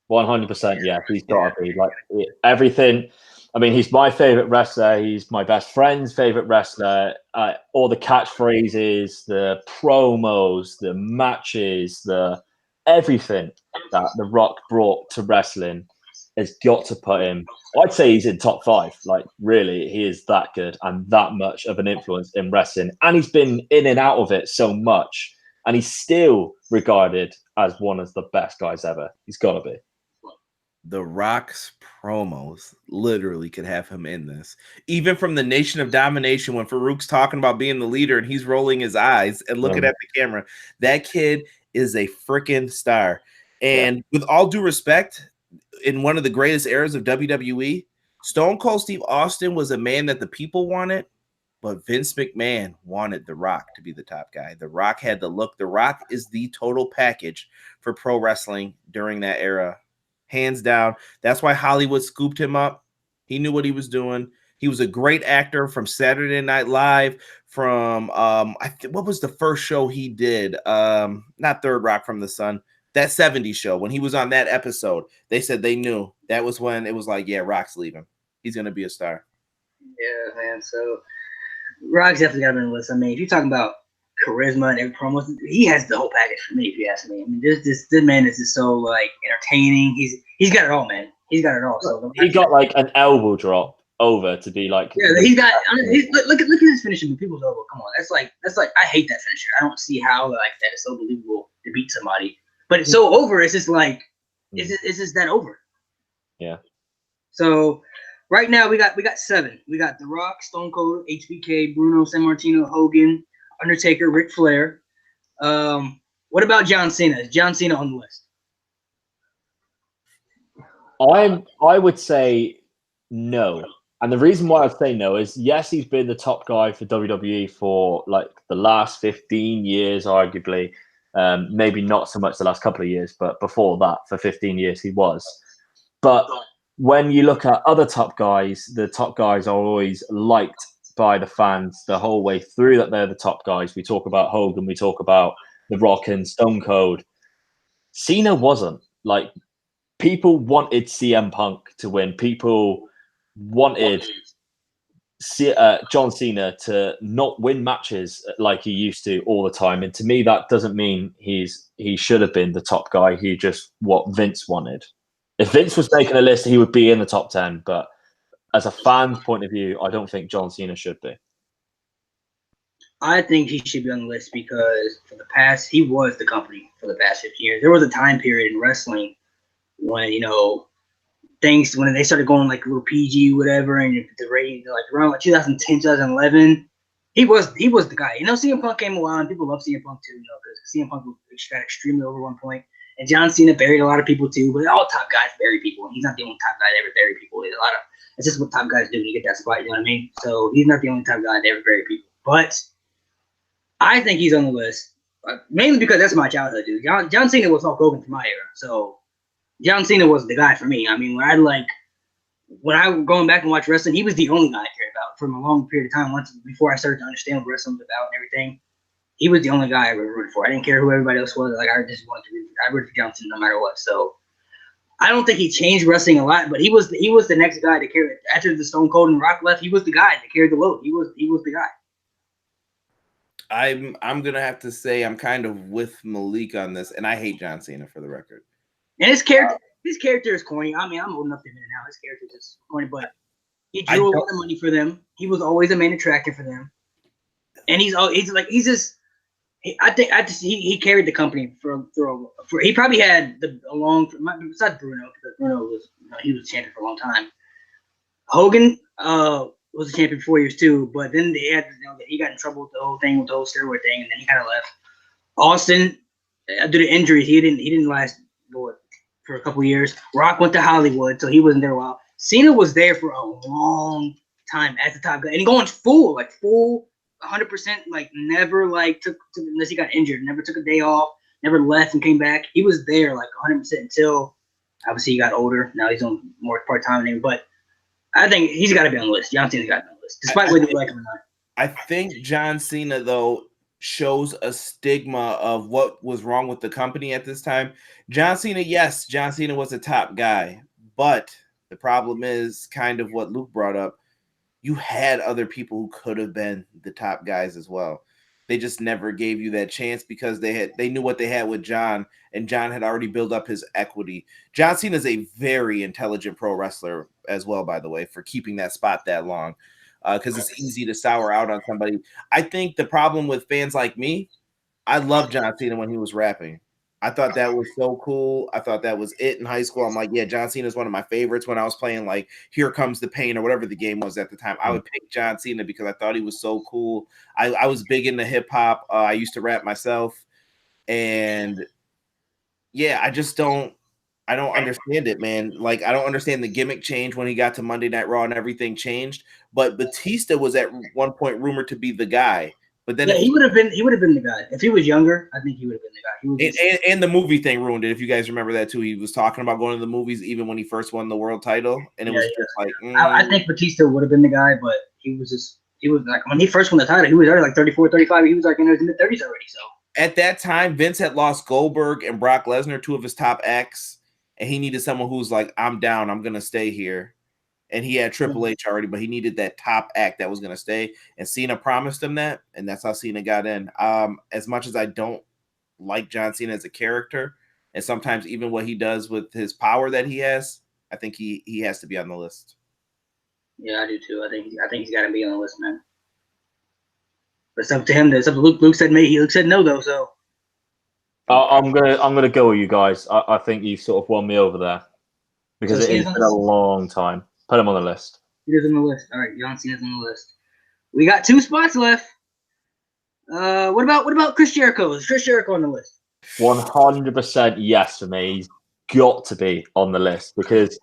100%. Yeah, he's got to be. Like, everything. I mean, he's my favorite wrestler. He's my best friend's favorite wrestler. All the catchphrases, the promos, the matches, everything that The Rock brought to wrestling has got to put him. I'd say he's in top 5. Like, really, he is that good and that much of an influence in wrestling. And he's been in and out of it so much. And he's still regarded as one of the best guys ever. He's got to be. The Rock's promos literally could have him in this. Even from the Nation of Domination, when Farouk's talking about being the leader and he's rolling his eyes and looking at the camera, that kid is a freaking star. And with all due respect, in one of the greatest eras of WWE, Stone Cold Steve Austin was a man that the people wanted, but Vince McMahon wanted The Rock to be the top guy. The Rock had the look. The Rock is the total package for pro wrestling during that era. Hands down. That's why Hollywood scooped him up. He knew what he was doing. He was a great actor from Saturday Night Live, from what was the first show he did? Not Third Rock from the Sun. That 70s show. When he was on that episode, they said they knew. That was when it was like, yeah, Rock's leaving. He's going to be a star. Yeah, man. So Rock's definitely got to be on the list. I mean, if you're talking about charisma and every promo, he has the whole package for me, if you ask me. I mean, this man is just so, like, entertaining. He's got it all, man. He's got it all. So he got like an elbow drop over to be like, he's got. Look at his finishing with people's elbow. Come on, that's like I hate that finisher. I don't see how like that is so believable to beat somebody, but it's so over. It's just like it's just that over. Yeah. So right now we got 7. We got The Rock, Stone Cold, HBK, Bruno Sammartino, Hogan, Undertaker, Ric Flair. What about John Cena? Is John Cena on the list? I would say no. And the reason why I'd say no is, yes, he's been the top guy for WWE for like the last 15 years, arguably. Maybe not so much the last couple of years, but before that, for 15 years, he was. But when you look at other top guys, the top guys are always liked by the fans the whole way through that they're the top guys. We talk about Hogan, we talk about The Rock and Stone Cold. Cena wasn't. Like, people wanted CM Punk to win. People wanted John Cena to not win matches like he used to all the time. And to me, that doesn't mean he should have been the top guy. He just what Vince wanted. If Vince was making a list, he would be in the top 10. But as a fan's point of view, I don't think John Cena should be. I think he should be on the list because for the past, he was the company for the past 15 years. There was a time period in wrestling when, things, when they started going like a little PG, whatever, and the rating, like around like 2010, 2011, he was the guy. CM Punk came around, and people love CM Punk too, because CM Punk got extremely over one point. And John Cena buried a lot of people too, but all top guys bury people, and he's not the only top guy to ever bury people. It's just what top guys do when you get that spot, you know what I mean? So he's not the only top guy to ever bury people. But I think he's on the list, mainly because that's my childhood, dude. John Cena was Hulk Hogan for my era, so John Cena was the guy for me. I mean, when I going back and watch wrestling, he was the only guy I cared about for a long period of time. Before I started to understand what wrestling was about and everything, he was the only guy I ever rooted for. I didn't care who everybody else was. Like, I just wanted to I rooted for John Cena no matter what. So I don't think he changed wrestling a lot, but he was the next guy to carry it. After the Stone Cold and Rock left, he was the guy that carried the load. He was the guy. I'm gonna have to say I'm kind of with Malik on this, and I hate John Cena for the record. And his character is corny. I mean, I'm old enough to admit it now. His character is just corny, but he drew a lot of money for them. He was always the main attractor for them, and he carried the company for he probably had a long, besides Bruno, because Bruno was he was champion for a long time. Hogan was a champion for 4 years too, but then they had he got in trouble with the whole thing with the whole steroid thing, and then he kind of left. Austin, due to injuries, he didn't last for a couple years. Rock went to Hollywood, so he wasn't there a while. Cena was there for a long time as the top guy, and going full 100%, like never took unless he got injured, never took a day off, never left and came back. He was there 100% until obviously he got older. Now he's on more part-time name, but I think he's got to be on the list. John Cena's got to be on the list, despite whether you like him or not. I think John Cena, though, shows a stigma of what was wrong with the company at this time. John Cena was a top guy, but the problem is kind of what Luke brought up. You had other people who could have been the top guys as well. They just never gave you that chance because they knew what they had with John, and John had already built up his equity. John Cena is a very intelligent pro wrestler as well, by the way, for keeping that spot that long, because it's easy to sour out on somebody. I think the problem with fans like me, I loved John Cena when he was rapping. I thought that was so cool. I thought that was it in high school. I'm like, yeah, John Cena is one of my favorites. When I was playing Here Comes the Pain or whatever the game was at the time, I would pick John Cena because I thought he was so cool. I was big into hip hop. I used to rap myself, and yeah, I don't understand it, man. I don't understand the gimmick change when he got to Monday Night Raw and everything changed. But Batista was at one point rumored to be the guy. But then he would have been the guy. If he was younger, I think he would have been the guy. And the movie thing ruined it. If you guys remember that too, he was talking about going to the movies even when he first won the world title, and it was just I think Batista would have been the guy, but he was when he first won the title, he was already 34, 35. He was in his mid-30s already. So at that time, Vince had lost Goldberg and Brock Lesnar, two of his top acts, and he needed someone who's I'm down, I'm gonna stay here. And he had Triple H already, but he needed that top act that was going to stay. And Cena promised him that, and that's how Cena got in. As much as I don't like John Cena as a character, and sometimes even what he does with his power that he has, I think he has to be on the list. Yeah, I do too. I think he's got to be on the list, man. But it's up to him. It's up to Luke. Luke said no though. So I'm gonna go with you guys. I think you sort of won me over there because it's been a long time. Put him on the list. He is on the list. All right, John Cena's on the list. We got 2 spots left. What about Chris Jericho? Is Chris Jericho on the list? 100% yes for me. He's got to be on the list because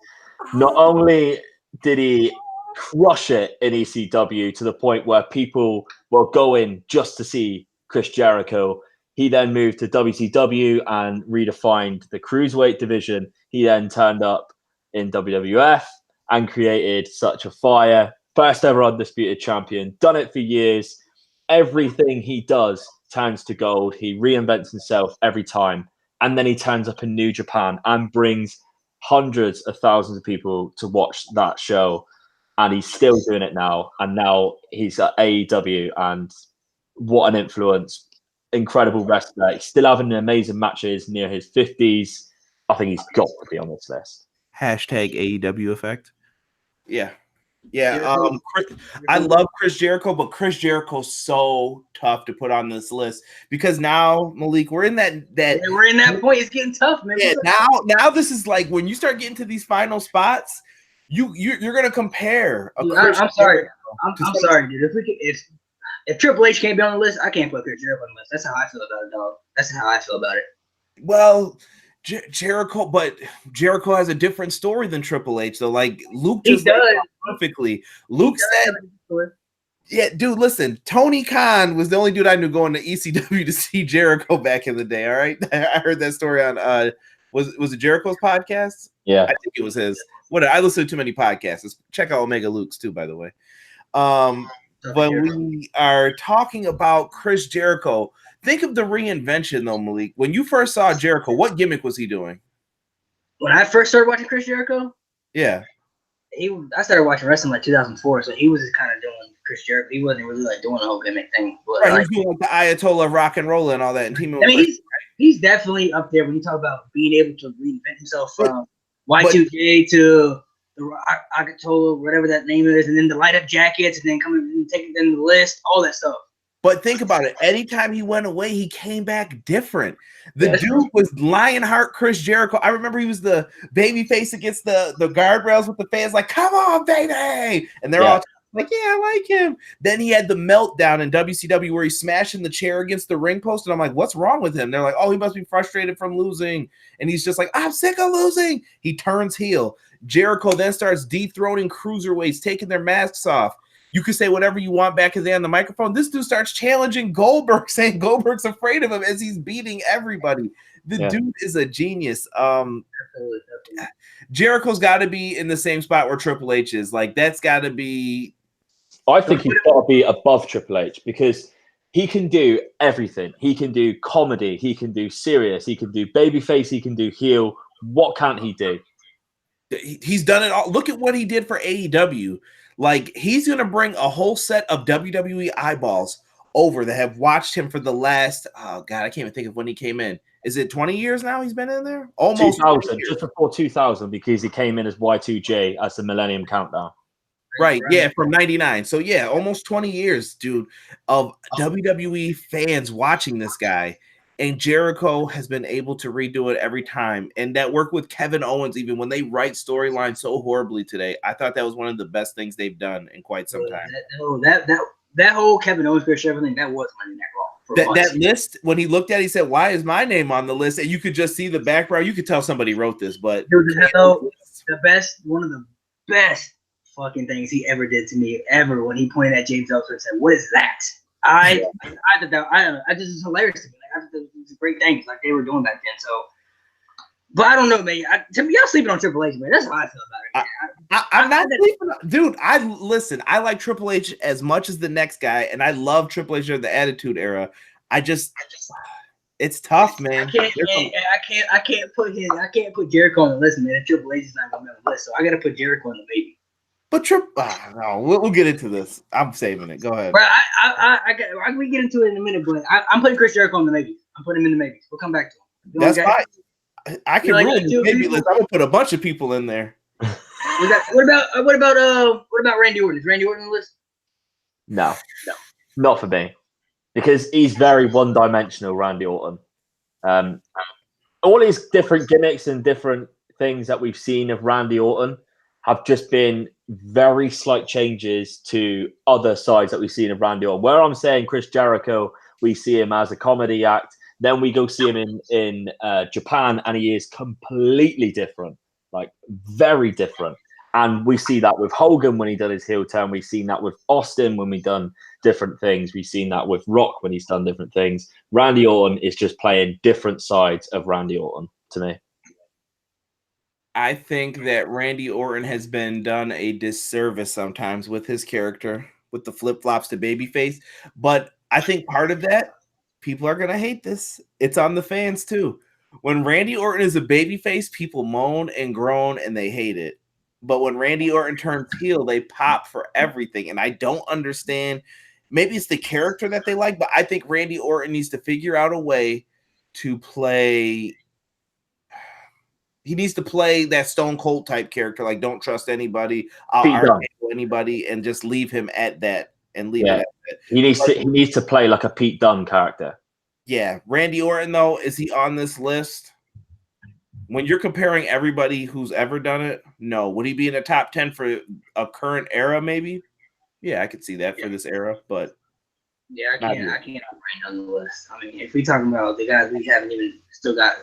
not only did he crush it in ECW to the point where people were going just to see Chris Jericho, he then moved to WCW and redefined the cruiserweight division. He then turned up in WWF and created such a fire, first ever undisputed champion, done it for years. Everything he does turns to gold. He reinvents himself every time. And then he turns up in New Japan and brings hundreds of thousands of people to watch that show. And he's still doing it now. And now he's at AEW, and what an influence. Incredible wrestler. He's still having amazing matches near his 50s. I think he's got to be on this list. Hashtag AEW effect. Yeah. Yeah. I love Chris Jericho, but Chris Jericho's so tough to put on this list because now, Malik, we're in that we're in that point. It's getting tough, man. Yeah, now this is like when you start getting to these final spots, you're gonna compare. I'm sorry. I'm sorry, dude. If Triple H can't be on the list, I can't put Chris Jericho on the list. That's how I feel about it, dog. That's how I feel about it. Well, Jericho has a different story than Triple H, though. Like Luke just does perfectly. Luke said, "Yeah, dude, listen. Tony Khan was the only dude I knew going to ECW to see Jericho back in the day. All right, I heard that story on was it Jericho's podcast? Yeah, I think it was his. I listen to too many podcasts. Check out Omega Luke's too, by the way. But we are talking about Chris Jericho. Think of the reinvention, though, Malik. When you first saw Jericho, what gimmick was he doing? When I first started watching Chris Jericho, yeah, I started watching wrestling like 2004, so he was just kind of doing Chris Jericho. He wasn't really like doing the whole gimmick thing. But, right, he was doing like the Ayatollah of rock and roll and all that. And teaming. I mean, he's definitely up there when you talk about being able to reinvent himself from Y2J to the Ayatollah, whatever that name is, and then the light up jackets, and then coming and taking them the list, all that stuff. But think about it. Anytime he went away, he came back different. The dude was Lionheart Chris Jericho. I remember he was the baby face against the guardrails with the fans like, come on, baby. And they're all like, yeah, I like him. Then he had the meltdown in WCW where he's smashing the chair against the ring post. And I'm like, what's wrong with him? They're like, oh, he must be frustrated from losing. And he's just like, I'm sick of losing. He turns heel. Jericho then starts dethroning cruiserweights, taking their masks off. You could say whatever you want back there on the microphone. This dude starts challenging Goldberg, saying Goldberg's afraid of him as he's beating everybody. The dude is a genius. Jericho's got to be in the same spot where Triple H is. Like, that's got to be... I think he's got to be above Triple H because he can do everything. He can do comedy. He can do serious. He can do babyface. He can do heel. What can't he do? He's done it all. Look at what he did for AEW. Like, he's going to bring a whole set of WWE eyeballs over that have watched him for the last, oh, God, I can't even think of when he came in. Is it 20 years now he's been in there? Almost 2000, just before 2000, because he came in as Y2J as the Millennium Countdown. Right, yeah, from 99. So, yeah, almost 20 years, dude, of WWE fans watching this guy. And Jericho has been able to redo it every time. And that work with Kevin Owens, even when they write storylines so horribly today, I thought that was one of the best things they've done in quite some time. That whole Kevin Owens, Chris Jericho thing, that was Monday Night Raw. That list, when he looked at it, he said, why is my name on the list? And you could just see the background. You could tell somebody wrote this, but one of the best fucking things he ever did to me ever when he pointed at James Ellsworth and said, what is that? I thought that I just was hilarious to me. Like, I thought that was great things like they were doing back then. So, but I don't know, man. Y'all sleeping on Triple H, man. That's how I feel about it. I'm not sleeping, dude. I like Triple H as much as the next guy, and I love Triple H during the Attitude Era. It's tough, man. I can't put Jericho on the list, man. If Triple H is not gonna be on the list, so I gotta put Jericho on the baby. But no, we'll get into this. I'm saving it. Go ahead. Bro, we get into it in a minute, but I'm putting Chris Jericho on the maybes. I'm putting him in the maybes. We'll come back to him. That's fine. I can ruin the maybe list. I'm gonna put a bunch of people in there. What about Randy Orton? Is Randy Orton on the list? No, not for me, because he's very one-dimensional. Randy Orton. All his different gimmicks and different things that we've seen of Randy Orton have just been very slight changes to other sides that we've seen of Randy Orton. Where I'm saying Chris Jericho, we see him as a comedy act. Then we go see him in Japan, and he is completely different, like very different. And we see that with Hogan when he did his heel turn. We've seen that with Austin when we've done different things. We've seen that with Rock when he's done different things. Randy Orton is just playing different sides of Randy Orton to me. I think that Randy Orton has been done a disservice sometimes with his character, with the flip flops to babyface. But I think part of that, people are gonna hate this. It's on the fans too. When Randy Orton is a babyface, people moan and groan and they hate it. But when Randy Orton turns heel, they pop for everything. And I don't understand. Maybe it's the character that they like, but I think Randy Orton needs to figure out a way to play. He needs to play that Stone Cold type character, like don't trust anybody, I'll argue anybody, and just leave him at that and leave it at that. He needs to play like a Pete Dunne character. Yeah, Randy Orton though, is he on this list? When you're comparing everybody who's ever done it, no. Would he be in the top 10 for a current era? Maybe. Yeah, I could see that for this era, but yeah, I can't rank on the list. I mean, if we talking about the guys we haven't even still got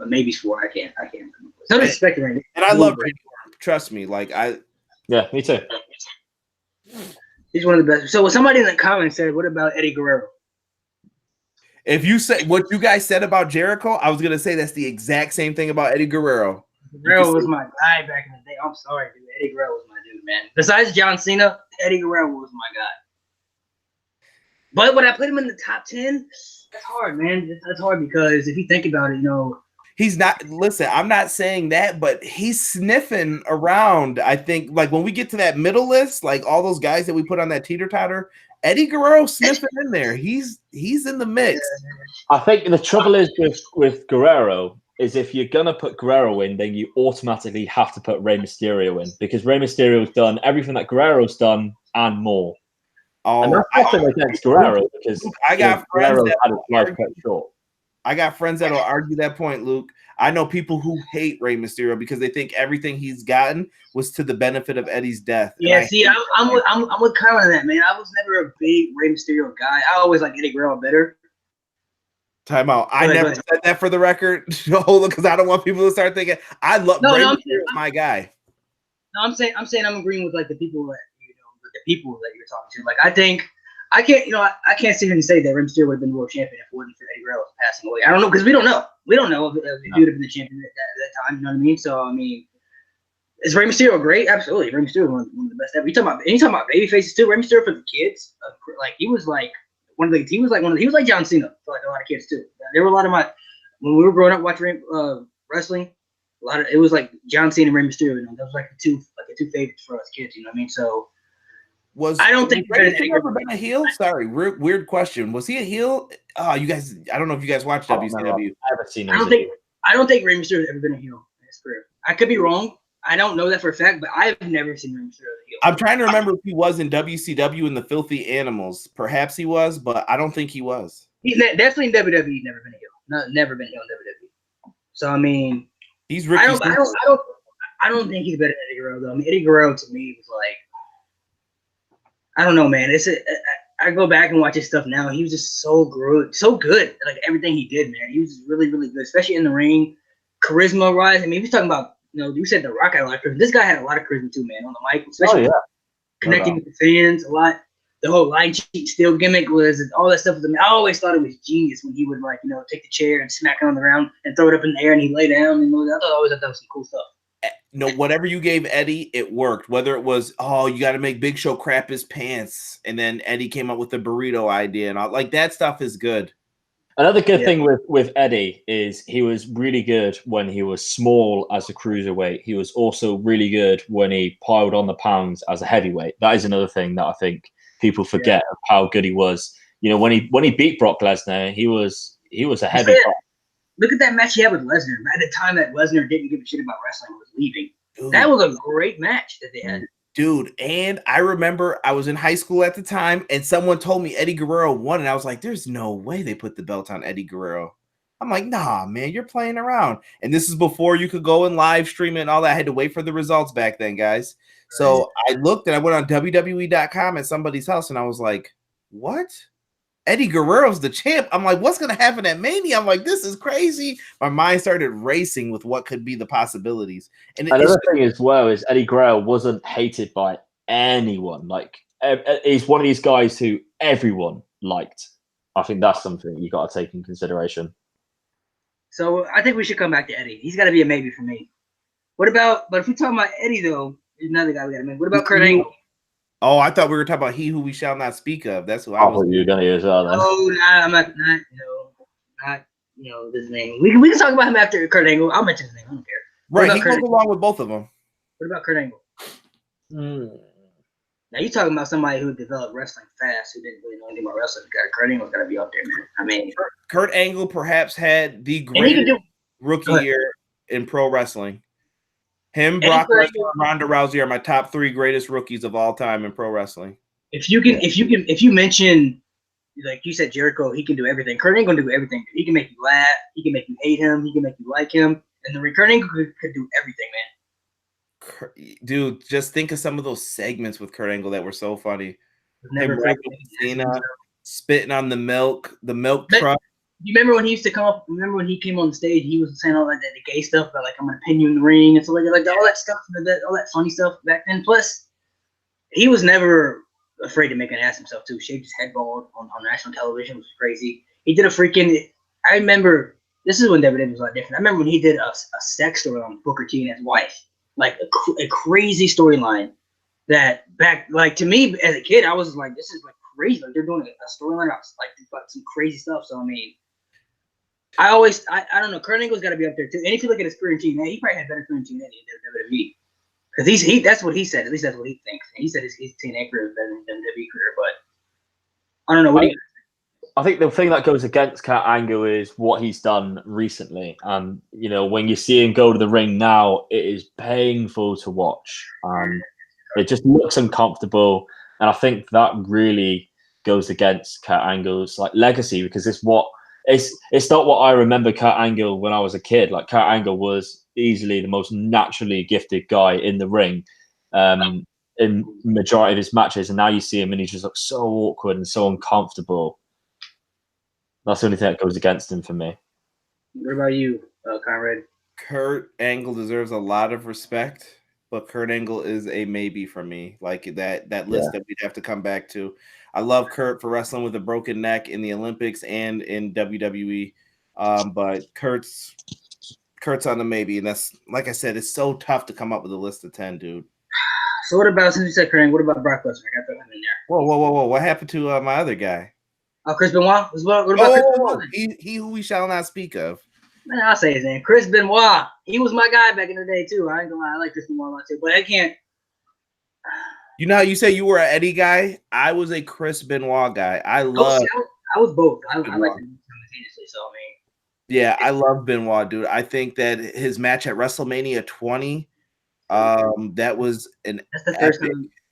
maybes for, I can't. No disrespect to Randy. And I love Randy Orton. Trust me, Yeah, me too. He's one of the best. So somebody in the comments said, "What about Eddie Guerrero?" If you say what you guys said about Jericho, I was gonna say that's the exact same thing about Eddie Guerrero. Guerrero was my guy back in the day. I'm sorry, dude. Eddie Guerrero was my dude, man. Besides John Cena, Eddie Guerrero was my guy. But when I put him in the top 10, that's hard, man. That's hard because if you think about it, he's not. Listen, I'm not saying that, but he's sniffing around. I think, like when we get to that middle list, like all those guys that we put on that teeter-totter, Eddie Guerrero sniffing in there. He's in the mix. I think the trouble is with Guerrero is if you're gonna put Guerrero in, then you automatically have to put Rey Mysterio in because Rey Mysterio's done everything that Guerrero's done and more. Oh, and that's nothing against Guerrero because I got friends that had his life cut short. I got friends that'll argue that point, Luke. I know people who hate Rey Mysterio because they think everything he's gotten was to the benefit of Eddie's death. Yeah, see, I'm with Kyle on that, man. I was never a big Rey Mysterio guy. I always like Eddie Guerrero better. Time out. I never said that for the record. Because I don't want people to start thinking I love Rey Mysterio is my guy. No, I'm saying I'm agreeing with like the people that the people that you're talking to. Like I can't sit here and say that Rey Mysterio would have been world champion if it wasn't for Eddie Guerrero passing away. I don't know because we don't know. We don't know if he would have been the champion at that time. You know what I mean? So I mean, is Rey Mysterio great? Absolutely. Rey Mysterio was one of the best ever. You talking about baby faces too? Rey Mysterio for the kids, like he was like he was like John Cena for like a lot of kids too. There were a lot of when we were growing up watching wrestling, it was like John Cena and Rey Mysterio. You know, that was like the two favorites for us kids. You know what I mean? So. I don't think Rey ever been a heel. Sorry, weird question. Was he a heel? You guys, I don't know if you guys watched WCW. No, I haven't seen him. I don't think Rey Mysterio has ever been a heel in his career. I could be wrong. I don't know that for a fact, but I've never seen Rey Mysterio as a heel. I'm trying to remember if he was in WCW in the Filthy Animals. Perhaps he was, but I don't think he was. He's definitely in WWE. He's never been a heel. Never been a heel in WWE. So I mean, he's Ricky. I don't think he's better than Eddie Guerrero though. I mean, Eddie Guerrero to me was like. I don't know, man. I go back and watch his stuff now. He was just so good. Like everything he did, man. He was really, really good, especially in the ring, charisma wise. I mean, if you're talking about, you said The Rock had a lot of charisma. This guy had a lot of charisma too, man, on the mic, especially connecting with the fans a lot. The whole line cheat steal gimmick was all that stuff. I always thought it was genius when he would take the chair and smack it on the ground and throw it up in the air and he'd lay down. And I always thought that was some cool stuff. No, whatever you gave Eddie, it worked. Whether it was, you got to make Big Show crap his pants, and then Eddie came up with the burrito idea, and all like that stuff is good. Another good thing with Eddie is he was really good when he was small as a cruiserweight. He was also really good when he piled on the pounds as a heavyweight. That is another thing that I think people forget of how good he was. When he beat Brock Lesnar, he was a heavy. Look at that match he had with Lesnar. At the time that Lesnar didn't give a shit about wrestling, was leaving. Dude, that was a great match that they had. Dude, and I remember I was in high school at the time, and someone told me Eddie Guerrero won, and I was like, there's no way they put the belt on Eddie Guerrero. I'm like, nah, man, you're playing around. And this is before you could go and live stream it and all that. I had to wait for the results back then, guys. Right. So I looked, and I went on WWE.com at somebody's house, and I was like, what? Eddie Guerrero's the champ. I'm like, what's going to happen at Mania? I'm like, this is crazy. My mind started racing with what could be the possibilities. And another thing as well is Eddie Guerrero wasn't hated by anyone. Like, he's one of these guys who everyone liked. I think that's something you got to take in consideration. So I think we should come back to Eddie. He's got to be a maybe for me. What about? But if we talk about Eddie though, there's another guy we got to mention. What about Kurt Angle? Oh, I thought we were talking about he who we shall not speak of. That's who I I was. thought you were going to use that then. Oh, nah, I'm not his name. We can talk about him after Kurt Angle. I'll mention his name. I don't care. Right, he goes along with both of them. What about Kurt Angle? Now you're talking about somebody who developed wrestling fast, who didn't really know anything about wrestling. Kurt Angle's got to be up there, man. I mean, Kurt Angle perhaps had the greatest rookie year in pro wrestling. Him, Brock Lesnar, and Ronda Rousey are my top 3 greatest rookies of all time in pro wrestling. If you mention, like you said, Jericho, he can do everything. Kurt Angle can do everything. He can make you laugh. He can make you hate him. He can make you like him. And the Kurt Angle could do everything, man. Dude, just think of some of those segments with Kurt Angle that were so funny. Cena spitting on the milk truck. You remember when he used to come up? Remember when he came on the stage? He was saying all that the gay stuff about like I'm gonna pin you in the ring and stuff like all that stuff, all that funny stuff back then. Plus, he was never afraid to make an ass himself too. Shaved his head bald on national television, which was crazy. He did a freaking. I remember this is when WWE was a lot different. I remember when he did a sex story on Booker T and his wife, like a crazy storyline. That back, like to me as a kid, I was like, this is like crazy. Like they're doing a storyline like some crazy stuff. So I mean. I don't know. Kurt Angle's got to be up there too. And if you look at his career in TNA, he probably had better career in TNA than WWE. Because that's what he said. At least that's what he thinks. And he said his TNA career is better than WWE career. But I don't know. I think the thing that goes against Kurt Angle is what he's done recently. And, when you see him go to the ring now, it is painful to watch. It just looks uncomfortable. And I think that really goes against Kurt Angle's legacy because it's not what I remember Kurt Angle when I was a kid. Like Kurt Angle was easily the most naturally gifted guy in the ring in majority of his matches. And now you see him and he just looks so awkward and so uncomfortable. That's the only thing that goes against him for me. What about you, Conrad? Kurt Angle deserves a lot of respect, but Kurt Angle is a maybe for me. Like that list that we'd have to come back to. I love Kurt for wrestling with a broken neck in the Olympics and in WWE, but Kurt's on the maybe, and that's like I said, it's so tough to come up with a list of 10, dude. So what about since you said Kurt Angle? What about Brock Lesnar? I got that one in there. Whoa! What happened to my other guy? Oh, Chris Benoit. What about Chris Benoit? He who we shall not speak of. Man, I'll say his name. Chris Benoit. He was my guy back in the day too. I ain't gonna lie, I like Chris Benoit a lot too, but I can't. You know how you say you were an Eddie guy? I was a Chris Benoit guy. I was both. I like them simultaneously, so I mean. Yeah, I love Benoit, dude. I think that his match at WrestleMania 20, that was an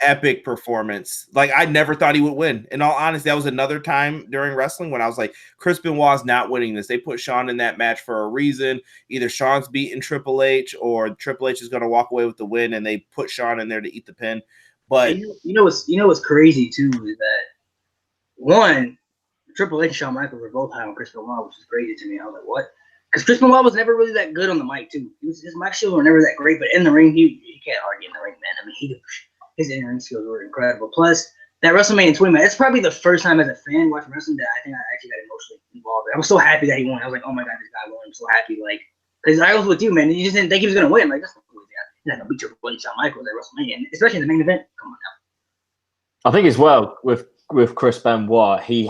epic performance. Like I never thought he would win. In all honesty, that was another time during wrestling when I was like, Chris Benoit's not winning this. They put Shawn in that match for a reason. Either Shawn's beating Triple H or Triple H is going to walk away with the win, and they put Shawn in there to eat the pin. But you know what's crazy too is that one, Triple H and Shawn Michaels were both high on Chris Benoit, which is crazy to me. I was like, what? Because Chris Benoit was never really that good on the mic too. His mic skills were never that great, but in the ring, he can't argue in the ring, man. I mean, his in-ring skills were incredible. Plus, that WrestleMania 20 match, it's probably the first time as a fan watching wrestling that I think I actually got emotionally involved. I was so happy that he won. I was like, oh my god, this guy won. I'm so happy, because I was with you, man. You just didn't think he was gonna win. Like that's not cool. He's not gonna beat Triple H, Shawn Michaels at WrestleMania, and especially in the main event. Come on now. I think as well with Chris Benoit, he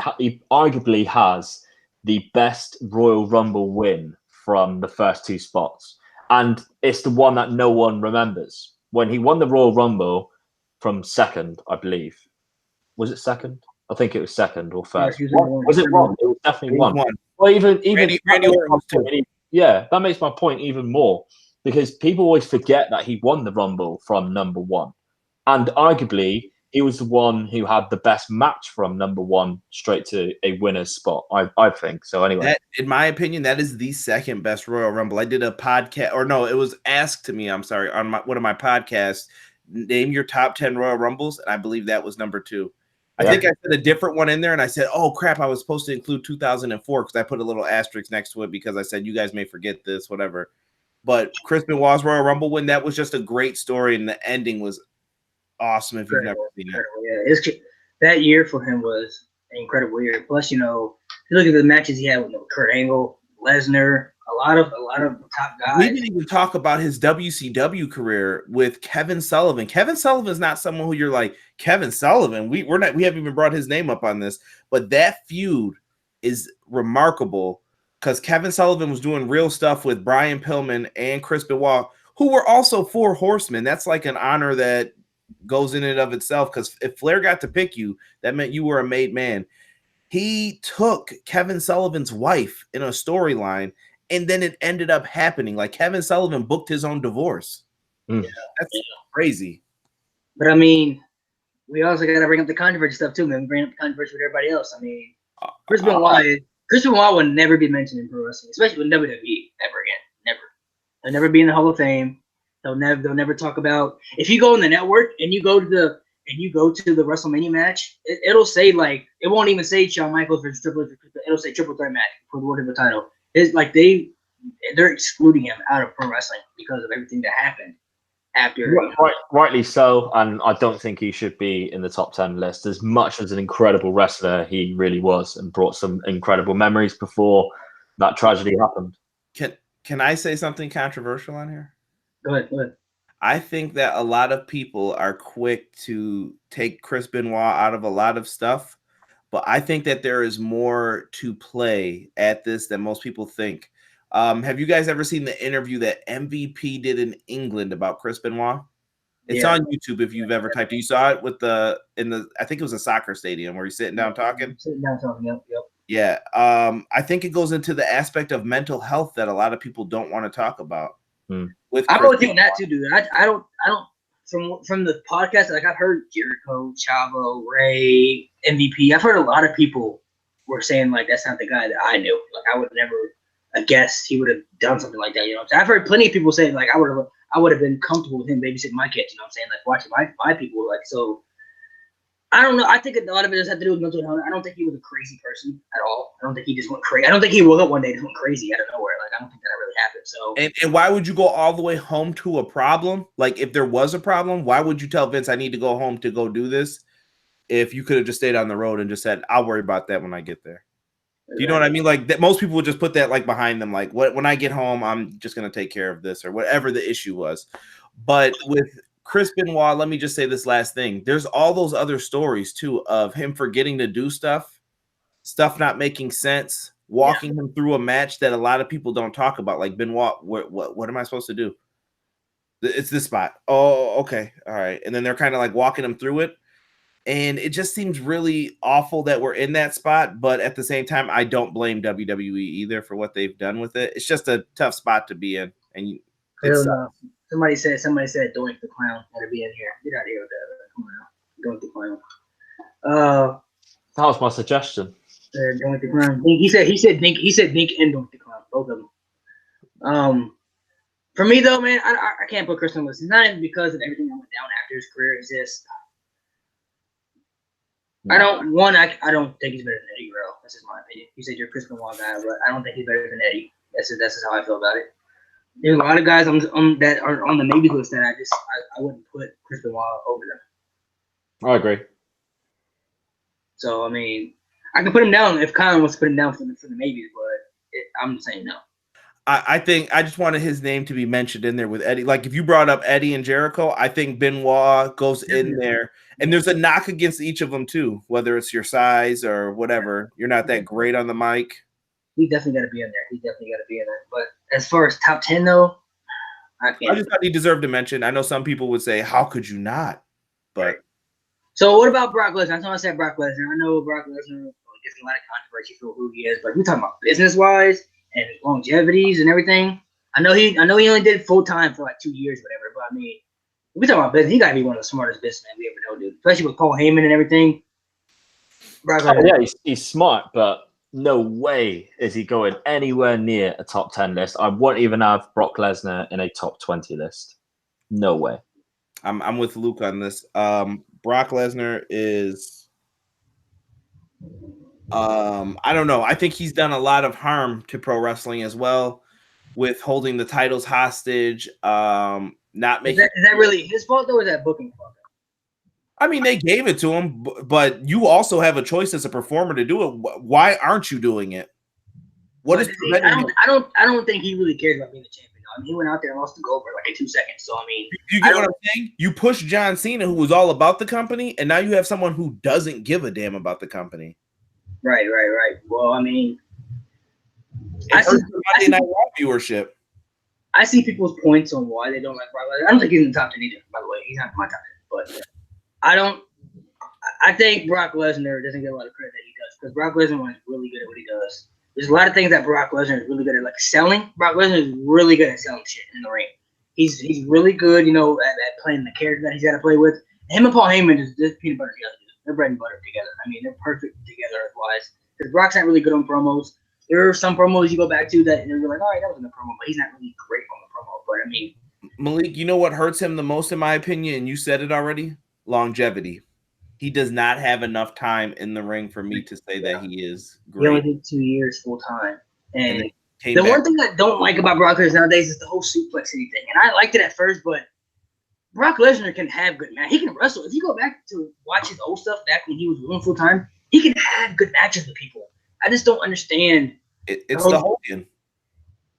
arguably has the best Royal Rumble win from the first 2 spots, and it's the one that no one remembers. When he won the Royal Rumble from second, I believe. Was it second? I think it was second or first. Was it wrong? It was definitely one. Well, even Randy Orton was too. Yeah, that makes my point even more because people always forget that he won the Rumble from number 1, and arguably he was the one who had the best match from number 1 straight to a winner's spot. I think so. Anyway, in my opinion, that is the second best Royal Rumble. I did a podcast, or no, it was asked to me. I'm sorry, on one of my podcasts. Name your top 10 Royal Rumbles, and I believe that was number 2. I think I said a different one in there, and I said, oh, crap, I was supposed to include 2004 because I put a little asterisk next to it because I said, you guys may forget this, whatever. But Chris Benoit's Royal Rumble win, that was just a great story, and the ending was awesome if you've never seen it. Yeah, that year for him was an incredible year. Plus, you look at the matches he had with Kurt Angle, Lesnar, A lot of top We guys. didn't even talk about his WCW career with Kevin Sullivan. Kevin Sullivan is not someone who you're like, Kevin Sullivan. We haven't even brought his name up on this, but that feud is remarkable because Kevin Sullivan was doing real stuff with Brian Pillman and Chris Benoit, who were also 4 horsemen. That's like an honor that goes in and of itself, because if Flair got to pick you, that meant you were a made man. He took Kevin Sullivan's wife in a storyline, and then it ended up happening. Like Kevin Sullivan booked his own divorce. Mm. That's crazy. But I mean, we also got to bring up the controversy stuff too, man. We bring up the controversy with everybody else. I mean, Chris Benoit would never be mentioned in pro wrestling, especially with WWE ever again. Never. He'll never be in the Hall of Fame. They'll never talk about. If you go on the network and you go to the WrestleMania match, it'll say like, it won't even say Shawn Michaels versus Triple H. It'll say triple threat match for the World Heavyweight title. It's like they're excluding him out of pro wrestling because of everything that happened after. Rightly so, and I don't think he should be in the top 10 list. As much as an incredible wrestler he really was, and brought some incredible memories before that tragedy happened. Can I say something controversial on here? Go ahead. I think that a lot of people are quick to take Chris Benoit out of a lot of stuff, but I think that there is more to play at this than most people think. Have you guys ever seen the interview that MVP did in England about Chris Benoit? It's on YouTube if you've ever typed it. You saw it with I think it was a soccer stadium where he's sitting down talking. Yep. Yeah. I think it goes into the aspect of mental health that a lot of people don't want to talk about. I would think that too, dude. I don't from the podcast, like I've heard Jericho, Chavo, Ray, MVP. I've heard a lot of people were saying like that's not the guy that I knew. Like I would never have guessed he would have done something like that. You know what I'm saying? I've heard plenty of people saying like I would have been comfortable with him babysitting my kids, you know what I'm saying? Like watching my people, like, so I don't know. I think a lot of it does have to do with mental health. I don't think he was a crazy person at all. I don't think he just went crazy. I don't think he woke up one day and just went crazy out of nowhere. Like I don't think that really happened. So and why would you go all the way home to a problem? Like if there was a problem, why would you tell Vince I need to go home to go do this? If you could have just stayed on the road and just said, I'll worry about that when I get there. Do you know what I mean? Like that, most people would just put that like behind them. Like when I get home, I'm just going to take care of this or whatever the issue was. But with Chris Benoit, let me just say this last thing. There's all those other stories too of him forgetting to do stuff not making sense, walking him through a match that a lot of people don't talk about. Like Benoit, what am I supposed to do? It's this spot. Oh, okay. All right. And then they're kind of like walking him through it. And it just seems really awful that we're in that spot. But at the same time, I don't blame WWE either for what they've done with it. It's just a tough spot to be in. And somebody said Doink the Clown had to be in here. Get out of here with that. Come on now. Doink the Clown. That was my suggestion. Doink the Clown. He said Dink and Doink the Clown. Both of them. For me though, man, I can't put Chris on the list. It's not even because of everything that went down after his career. It's just I don't think he's better than Eddie Guerrero. That's just my opinion. You said you're a Chris Benoit guy, but I don't think he's better than Eddie. That's just how I feel about it. There's a lot of guys that are on the maybe list that I wouldn't put Chris Benoit over them. I agree. So I mean, I can put him down if Colin wants to put him down for the maybes, but I'm saying no. I think I just wanted his name to be mentioned in there with Eddie. Like if you brought up Eddie and Jericho, I think Benoit goes in there. And there's a knock against each of them too, whether it's your size or whatever. You're not that great on the mic. He definitely got to be in there. But as far as top 10 though, I can't. I just thought he deserved a mention. I know some people would say, how could you not? But so what about Brock Lesnar? That's why I said Brock Lesnar. I know Brock Lesnar gets a lot of controversy for who he is, but we're talking about business-wise and longevities and everything. I know he only did full time for like 2 years, whatever. But I mean, if we talking about business, he gotta be one of the smartest businessmen we ever know, dude. Especially with Paul Heyman and everything. He's smart, but no way is he going anywhere near a top 10 list. I won't even have Brock Lesnar in a top 20 list. No way. I'm with Luke on this. Brock Lesnar is I don't know. I think he's done a lot of harm to pro wrestling as well with holding the titles hostage, not making. Is that really his fault though, or is that booking fault? I mean, they gave it to him, but you also have a choice as a performer to do it. Why aren't you doing it? What is preventing him? I don't think he really cares about being the champion. I mean, he went out there and lost to Goldberg like in 2 seconds. So I mean, You get what I'm saying? You push John Cena, who was all about the company, and now you have someone who doesn't give a damn about the company. Right. Well, I mean, I see Monday Night Raw viewership. I see people's points on why they don't like Brock Lesnar. I don't think he's in the top 10 either, by the way. He's not in my top 10. But I think Brock Lesnar doesn't get a lot of credit that he does because Brock Lesnar is really good at what he does. There's a lot of things that Brock Lesnar is really good at, like selling. Brock Lesnar is really good at selling shit in the ring. He's really good, at playing the character that he's got to play with. Him and Paul Heyman is just peanut butter together. They're bread and butter together. I mean, they're perfect together wise. Because Brock's not really good on promos. There are some promos you go back to that you're like, all right, that was a good promo, but he's not really great on the promo. But I mean, Malik, you know what hurts him the most, in my opinion, and you said it already? Longevity. He does not have enough time in the ring for me to say that he is great. He only did 2 years full time. And the one thing I don't like about Brock Lesnar nowadays is the whole suplexity thing. And I liked it at first, but Brock Lesnar can have good matches. He can wrestle. If you go back to watch his old stuff back when he was doing full time, he can have good matches with people. I just don't understand. It's the Hogan.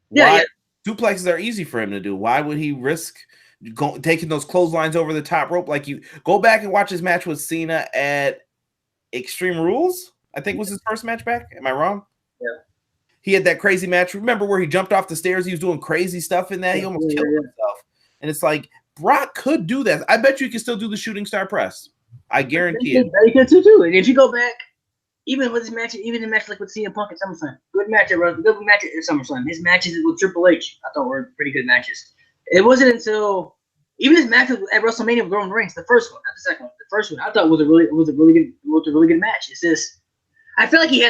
Yeah. Suplexes are easy for him to do. Why would he risk taking those clotheslines over the top rope? Like, you go back and watch his match with Cena at Extreme Rules. I think was his first match back. Am I wrong? Yeah. He had that crazy match. Remember where he jumped off the stairs? He was doing crazy stuff in that. He almost killed himself. And it's like, Brock could do that. I bet you can still do the shooting star press. I guarantee it. He could too. And if you go back, even with his match, even the match like with CM Punk at SummerSlam, good match at SummerSlam. His matches with Triple H, I thought were pretty good matches. It wasn't until even his match at WrestleMania with Roman Reigns, the first one, not the second one, the first one, I thought was a really good match. It's just, I feel like he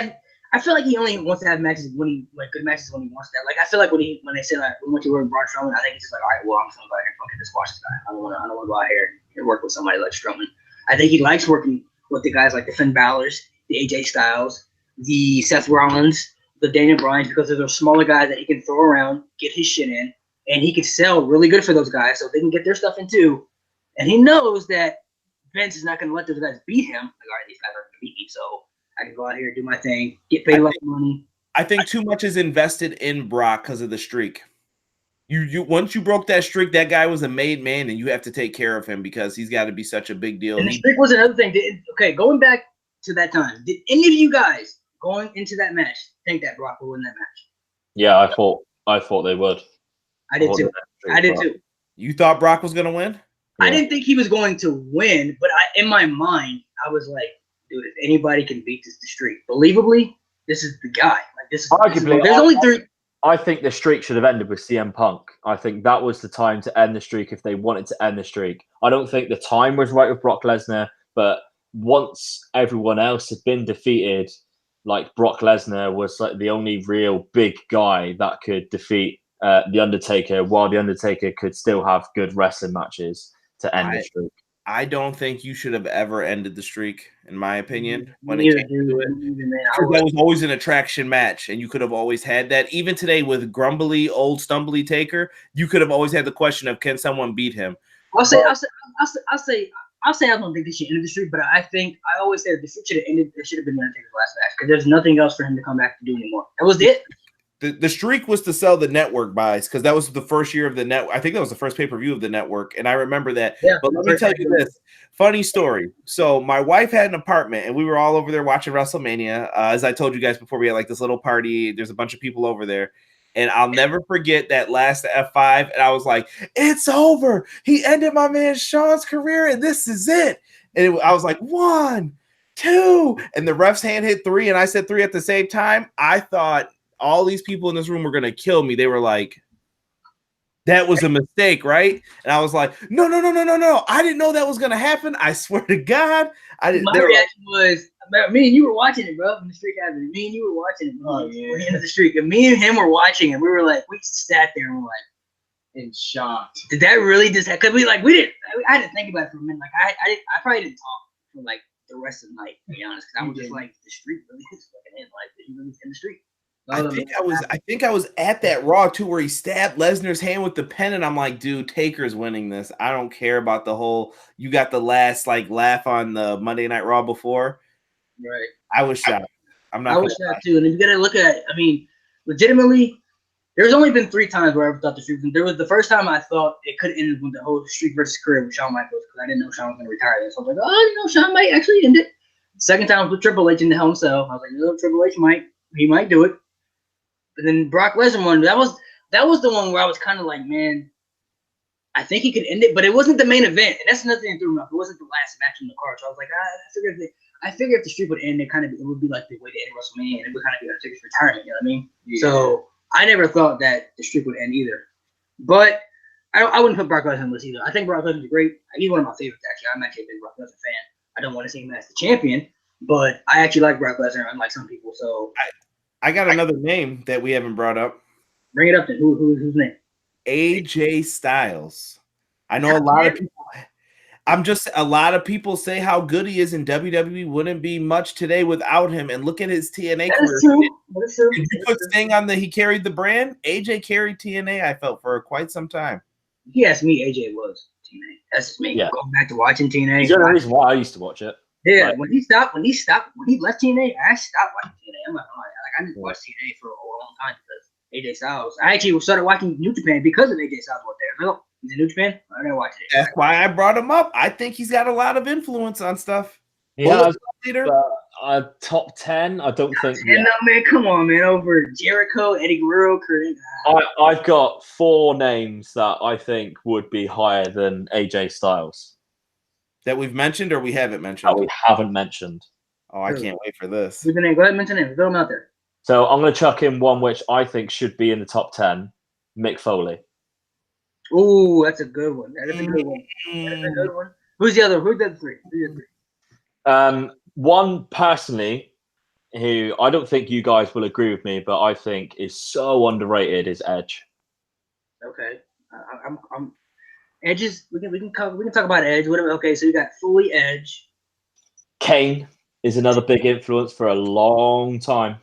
only wants to have matches when he good matches when he wants that. Like, I feel like when they say like we want to work with Braun Strowman, I think he's just like, all right, well, I'm just gonna go out here and fucking just watch this guy. I don't want to go out here and work with somebody like Strowman. I think he likes working with the guys like the Finn Balor's, the AJ Styles, the Seth Rollins, the Daniel Bryans, because they're smaller guys that he can throw around, get his shit in, and he can sell really good for those guys so they can get their stuff in too. And he knows that Vince is not going to let those guys beat him. Like, all right, these guys are going to beat me, so I can go out here and do my thing, get paid a lot of money. I think too much is invested in Brock because of the streak. You once you broke that streak, that guy was a made man, and you have to take care of him because he's got to be such a big deal. And the streak was another thing. Going back to that time, did any of you guys going into that match think that Brock would win that match? Yeah, I thought they would. I did too. You thought Brock was going to win? I didn't think he was going to win, but in my mind, I was like, dude, if anybody can beat the streak believably, this is the guy. Like, this is arguably. There's only three. I think the streak should have ended with CM Punk. I think that was the time to end the streak if they wanted to end the streak. I don't think the time was right with Brock Lesnar, but once everyone else had been defeated, like Brock Lesnar was like the only real big guy that could defeat The Undertaker, while The Undertaker could still have good wrestling matches to end the streak. I don't think you should have ever ended the streak, in my opinion. When Neither it came do to it. it, that was always an attraction match, and you could have always had that. Even today with grumbly, old, stumbly Taker, you could have always had the question of, can someone beat him? I'll say I don't think they should end the streak, but I always say the streak should have ended. It should have been Undertaker's last match because there's nothing else for him to come back to do anymore. That was it. The streak was to sell the network buys because that was the first year of the network. I think that was the first pay-per-view of the network, and I remember that. Yeah, but let me tell you this funny story. So my wife had an apartment, and we were all over there watching WrestleMania. As I told you guys before, we had like this little party. There's a bunch of people over there. And I'll never forget that last F5. And I was like, it's over. He ended my man Sean's career, and this is it. And I was like, 1, 2. And the ref's hand hit 3, and I said 3 at the same time. I thought all these people in this room were going to kill me. They were like, that was a mistake, right? And I was like, no. I didn't know that was going to happen. I swear to God. I didn't. My reaction was, me and you were watching it, bro, when the streak happened. Me and you were watching it. When the end of the streak. And me and him were watching it. We were like, we sat there and were like, in shock. Did that really just happen? Because I had to think about it for a minute. Like, I probably didn't talk for like the rest of the night, to be honest. Because I was just like, the streak really is fucking in. Like, did he really end the streak? I think I was at that Raw too, where he stabbed Lesnar's hand with the pen, and I'm like, dude, Taker's winning this. I don't care about the whole. You got the last like laugh on the Monday Night Raw before, right? I was shocked. I was shocked too, and if you gotta look at, legitimately, there's only been 3 times where I ever thought the streak. There was the first time I thought it could end with the whole Streak versus career with Shawn Michaels because I didn't know Shawn was going to retire. So I was like, oh, Shawn might actually end it. Second time was with Triple H in the Hell in a Cell. I was like, Triple H might do it. But then Brock Lesnar one, that was the one where I was kind of like, man, I think he could end it, but it wasn't the main event, and that's nothing that threw me off. It wasn't the last match in the card, so I was like, I figured if the streak would end, it would be like the way to end WrestleMania, and it would kind of be Undertaker's retirement. You know what I mean? Yeah. So I never thought that the streak would end either. But I wouldn't put Brock Lesnar on this either. I think Brock Lesnar is great. He's one of my favorites, actually. I'm actually a big Brock Lesnar fan. I don't want to see him as the champion, but I actually like Brock Lesnar, unlike some people. So I got another name that we haven't brought up. Bring it up then. Whose name? AJ Styles. I know a lot of people. A lot of people say how good he is in WWE. Wouldn't be much today without him. And look at his TNA career. That's true. Did you put staying on he carried the brand? AJ carried TNA, I felt, for quite some time. If you ask me, AJ was TNA. That's just me. Yeah. Going back to watching TNA. There's no reason why I used to watch it. Yeah, when he left TNA, I stopped watching TNA. I'm not gonna lie. Like I didn't watch TNA for a long time because AJ Styles. I actually started watching New Japan because of AJ Styles. What there? No, he's in New Japan. I gotta watch it. That's why I brought him up. I think he's got a lot of influence on stuff. Yeah, top 10. I don't think. No, man, come on, man. Over Jericho, Eddie Guerrero, Kurt. I've got 4 names that I think would be higher than AJ Styles. That we've mentioned or we haven't mentioned? That we haven't mentioned. Oh, I can't wait for this. Who's the name? Go ahead and mention him. Throw him out there. So I'm going to chuck in one which I think should be in the top 10. Mick Foley. Ooh, that's a good one. That's a good one. Who's the other? Who's the 3? One personally, who I don't think you guys will agree with me, but I think is so underrated is Edge. Okay, I'm Edge's. We can talk about Edge. Whatever. Okay, so you got Foley, Edge. Kane is another big influence for a long time.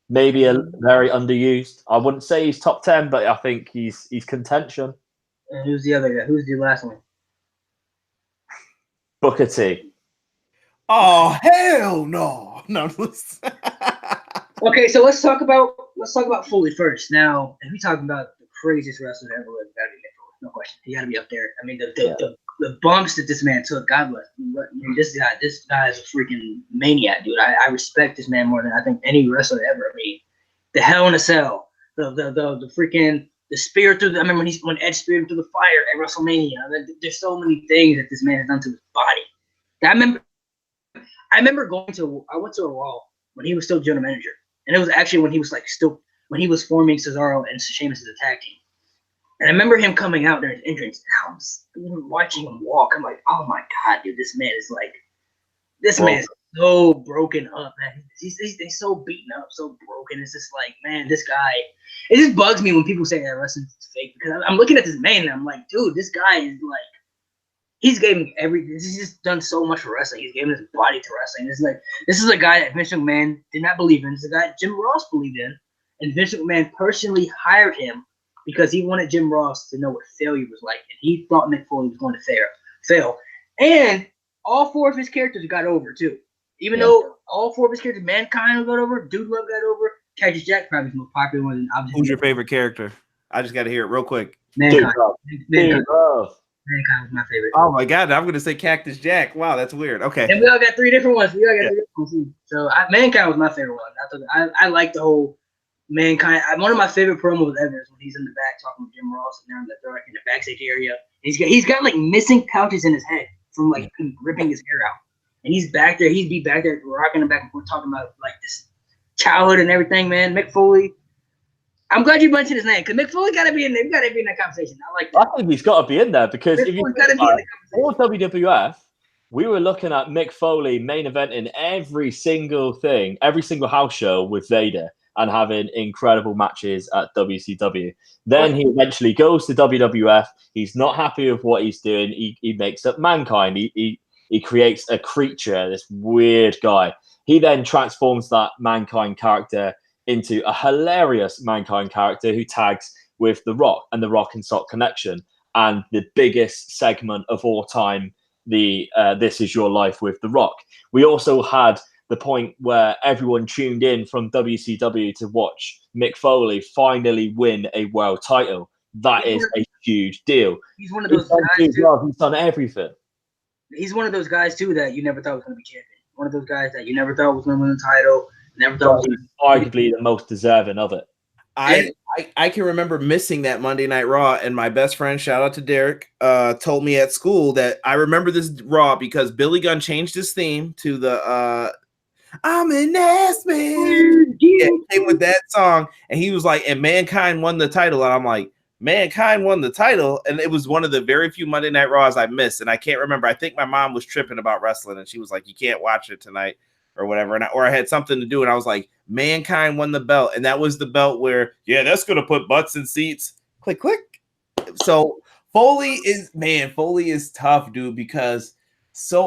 Maybe a very underused. I wouldn't say he's top 10, but I think he's contention. And who's the other guy? Who's the last one? Booker T. Oh hell no! No. Okay, so let's talk about Foley first. Now, if we talking about the craziest wrestler ever lived, gotta be Mick Foley, no question. He gotta be up there. I mean, the bumps that this man took, God bless. I mean, this guy is a freaking maniac, dude. I respect this man more than I think any wrestler ever. I mean, the Hell in a Cell, the freaking the spear through. I remember when Edge speared him through the fire at WrestleMania. There's so many things that this man has done to his body. I remember I went to a Raw when he was still general manager, and it was actually when he was when he was forming Cesaro and Sheamus as a tag team. And I remember him coming out during his entrance, and I was watching him walk. I'm like, oh my God, dude, this man is man is so broken up, man. He's so beaten up, so broken. It's just like, man, this guy. It just bugs me when people say that wrestling's fake because I'm looking at this man and I'm like, dude, this guy is like. He's given he's just done so much for wrestling. He's given his body to wrestling. This is a guy that Vince McMahon did not believe in. It's a guy that Jim Ross believed in. And Vince McMahon personally hired him because he wanted Jim Ross to know what failure was like. And he thought Mick Foley was going to fail. And all 4 of his characters got over, too. Even though all 4 of his characters, Mankind got over, Dude Love got over, Cactus Jack probably the most popular one. Who's your favorite character? I just got to hear it real quick. Mankind. Dude Love. Mankind was my favorite. Oh my God, I'm gonna say Cactus Jack. Wow, that's weird. Okay. And we all got 3 different ones. So Mankind was my favorite one. I like the whole Mankind. One of my favorite promos ever is when he's in the back talking with Jim Ross and they're in the backstage area. He's got like missing pouches in his head from like ripping his hair out. And he's back there. He'd be back there rocking him back and forth talking about like this childhood and everything, man. Mick Foley. I'm glad you mentioned his name because Mick Foley got to be in there. Got to be in that conversation. I like that. I think he's got to be in there because Mick if you Foley's gotta be in the for WWF, we were looking at Mick Foley main eventing every single thing, every single house show with Vader and having incredible matches at WCW. Then he eventually goes to WWF. He's not happy with what he's doing. He makes up Mankind. He creates a creature, this weird guy. He then transforms that Mankind character into a hilarious Mankind character who tags with The Rock and The Rock and Sock Connection, and the biggest segment of all time, the This Is Your Life with The Rock. We also had the point where everyone tuned in from WCW to watch Mick Foley finally win a world title. That is a huge deal. He's one of those guys too. He's done everything. He's one of those guys too that you never thought was going to be champion. One of those guys that you never thought was going to win the title. Never thought he's arguably the most deserving of it. I can remember missing that Monday Night Raw, and my best friend, shout out to Derek, told me at school that I remember this Raw because Billy Gunn changed his theme to the I'm an ass man. Yeah, he came with that song, and he was like, and Mankind won the title, and I'm like, Mankind won the title, and it was one of the very few Monday Night Raws I missed, and I can't remember. I think my mom was tripping about wrestling, and she was like, you can't watch it tonight or whatever, or I had something to do, and I was like, Mankind won the belt, and that was the belt where, yeah, that's gonna put butts in seats. Click, click. So Foley is tough, dude, because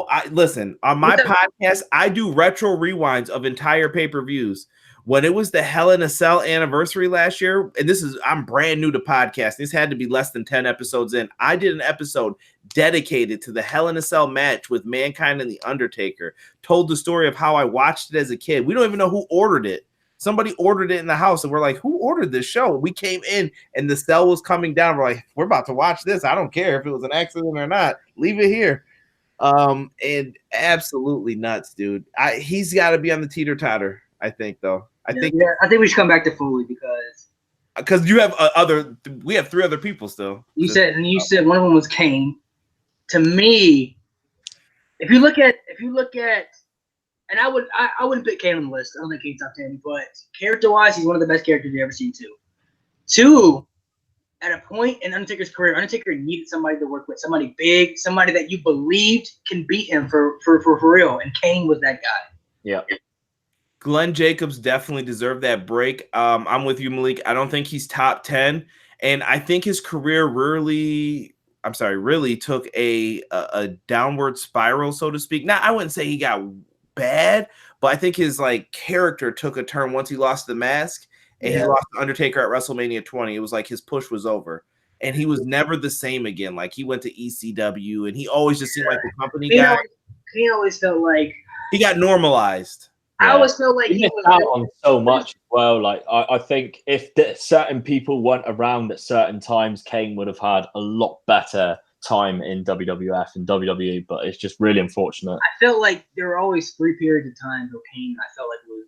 I listen on my podcast, I do retro rewinds of entire pay-per-views. When it was the Hell in a Cell anniversary last year, and I'm brand new to podcasting. This had to be less than 10 episodes in. I did an episode dedicated to the Hell in a Cell match with Mankind and The Undertaker. Told the story of how I watched it as a kid. We don't even know who ordered it. Somebody ordered it in the house, and we're like, who ordered this show? We came in, and the cell was coming down. We're like, we're about to watch this. I don't care if it was an accident or not. Leave it here. And absolutely nuts, dude. He's got to be on the teeter-totter, I think, though. I think we should come back to Foley because you have we have 3 other people still. You said one of them was Kane. To me, if you look at, and I wouldn't put Kane on the list. I don't think Kane's top 10, but character-wise, he's one of the best characters you've ever seen too. 2, at a point in Undertaker's career, Undertaker needed somebody to work with, somebody big, somebody that you believed can beat him for real, and Kane was that guy. Yeah. Glenn Jacobs definitely deserved that break. I'm with you, Malik. I don't think he's top 10. And I think his career really took a downward spiral, so to speak. Now, I wouldn't say he got bad, but I think his character took a turn once he lost the mask and he lost the Undertaker at WrestleMania 20. It was like his push was over. And he was never the same again. Like, he went to ECW, and he always just seemed like a company guy. He always felt like he got normalized. I always feel like he missed out on so much as well. Like, I think if certain people weren't around at certain times, Kane would have had a lot better time in WWF and WWE, but it's just really unfortunate. I felt like there were always 3 periods of time where Kane, I felt like, was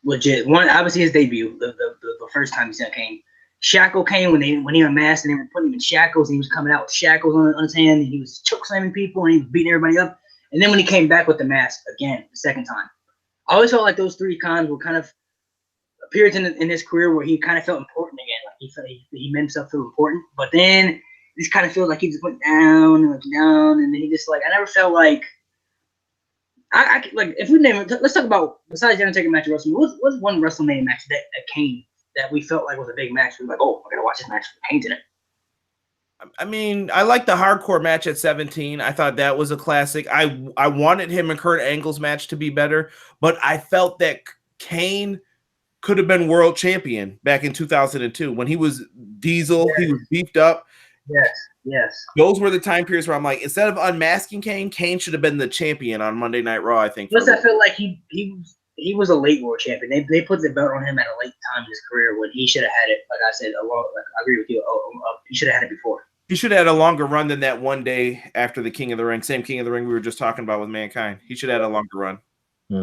legit. One, obviously his debut, the first time he saw Kane. Shackle Kane when he unmasked and they were putting him in shackles, and he was coming out with shackles on his hand, and he was choke slamming people, and he was beating everybody up. And then when he came back with the mask again, the second time, I always felt like those 3 times were kind of periods in his career where he kind of felt important again. Like he made himself feel important. But then this kind of feels like he just went down, and then he just I never felt like I like if we name it. Let's talk about besides the Undertaker match at WrestleMania. What's one WrestleMania match that Kane that we felt like was a big match? We were like, oh, I gotta watch this match with Kane's in it. I mean, I like the hardcore match at 17. I thought that was a classic. I wanted him and Kurt Angle's match to be better, but I felt that Kane could have been world champion back in 2002 when he was Diesel. Yes. He was beefed up. Yes. Those were the time periods where I'm like, instead of unmasking Kane should have been the champion on Monday Night Raw, I think. Plus, I feel like he was a late world champion. They put the belt on him at a late time in his career when he should have had it. Like I said, I agree with you. He should have had it before. He should have had a longer run than that one day after the King of the Ring. Same King of the Ring we were just talking about with Mankind. He should have had a longer run.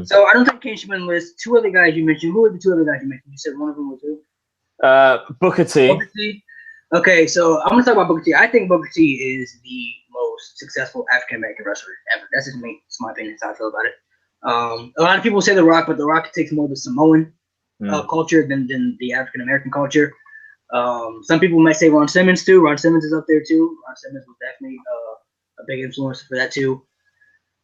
So I don't think Kane should be on the list. 2 other guys you mentioned. Who were the 2 other guys you mentioned? You said one of them was who? Booker T. Booker T. Okay, so I'm going to talk about Booker T. I think Booker T is the most successful African-American wrestler ever. That's just me. It's my opinion. That's how I feel about it. A lot of people say The Rock, but The Rock takes more of the Samoan culture than the African-American culture. Some people might say Ron Simmons too. Ron Simmons is up there too. Ron Simmons was definitely a big influence for that too.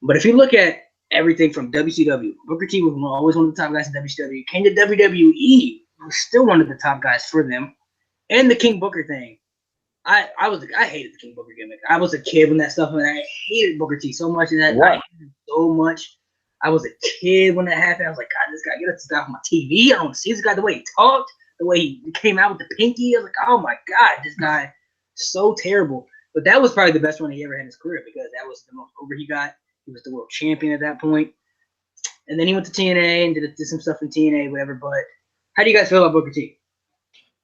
But if you look at everything from WCW, Booker T was always one of the top guys in WCW. Came to WWE, was still one of the top guys for them. And the King Booker thing, I hated the King Booker gimmick. I was a kid when that stuff went. I hated Booker T so much, and I hated him so much. I was a kid when that happened. I was like, God, get this guy off my TV. I don't want to see this guy, the way he talked, the way he came out with the pinky. I was like, oh my God, this guy is so terrible. But that was probably the best one he ever had in his career because that was the most over he got. He was the world champion at that point. and then he went to TNA and did some stuff in TNA, whatever. But how do you guys feel about Booker T?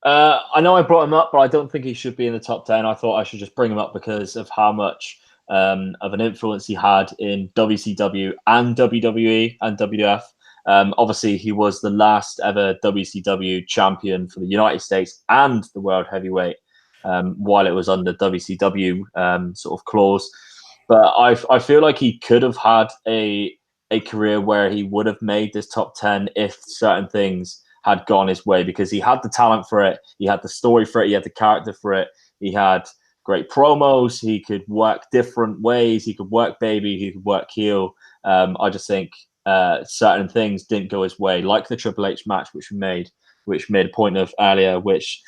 I know I brought him up, but I don't think he should be in the top 10. I thought I should just bring him up because of how much of an influence he had in WCW and WWE and WWF. Obviously, he was the last ever WCW champion for the United States and the World Heavyweight while it was under WCW sort of clause. But I feel like he could have had a career where he would have made this top 10 if certain things had gone his way, because he had the talent for it, he had the story for it, he had the character for it, he had great promos, he could work different ways, he could work baby, he could work heel. I just think certain things didn't go his way, like the Triple H match, which made a point of earlier, which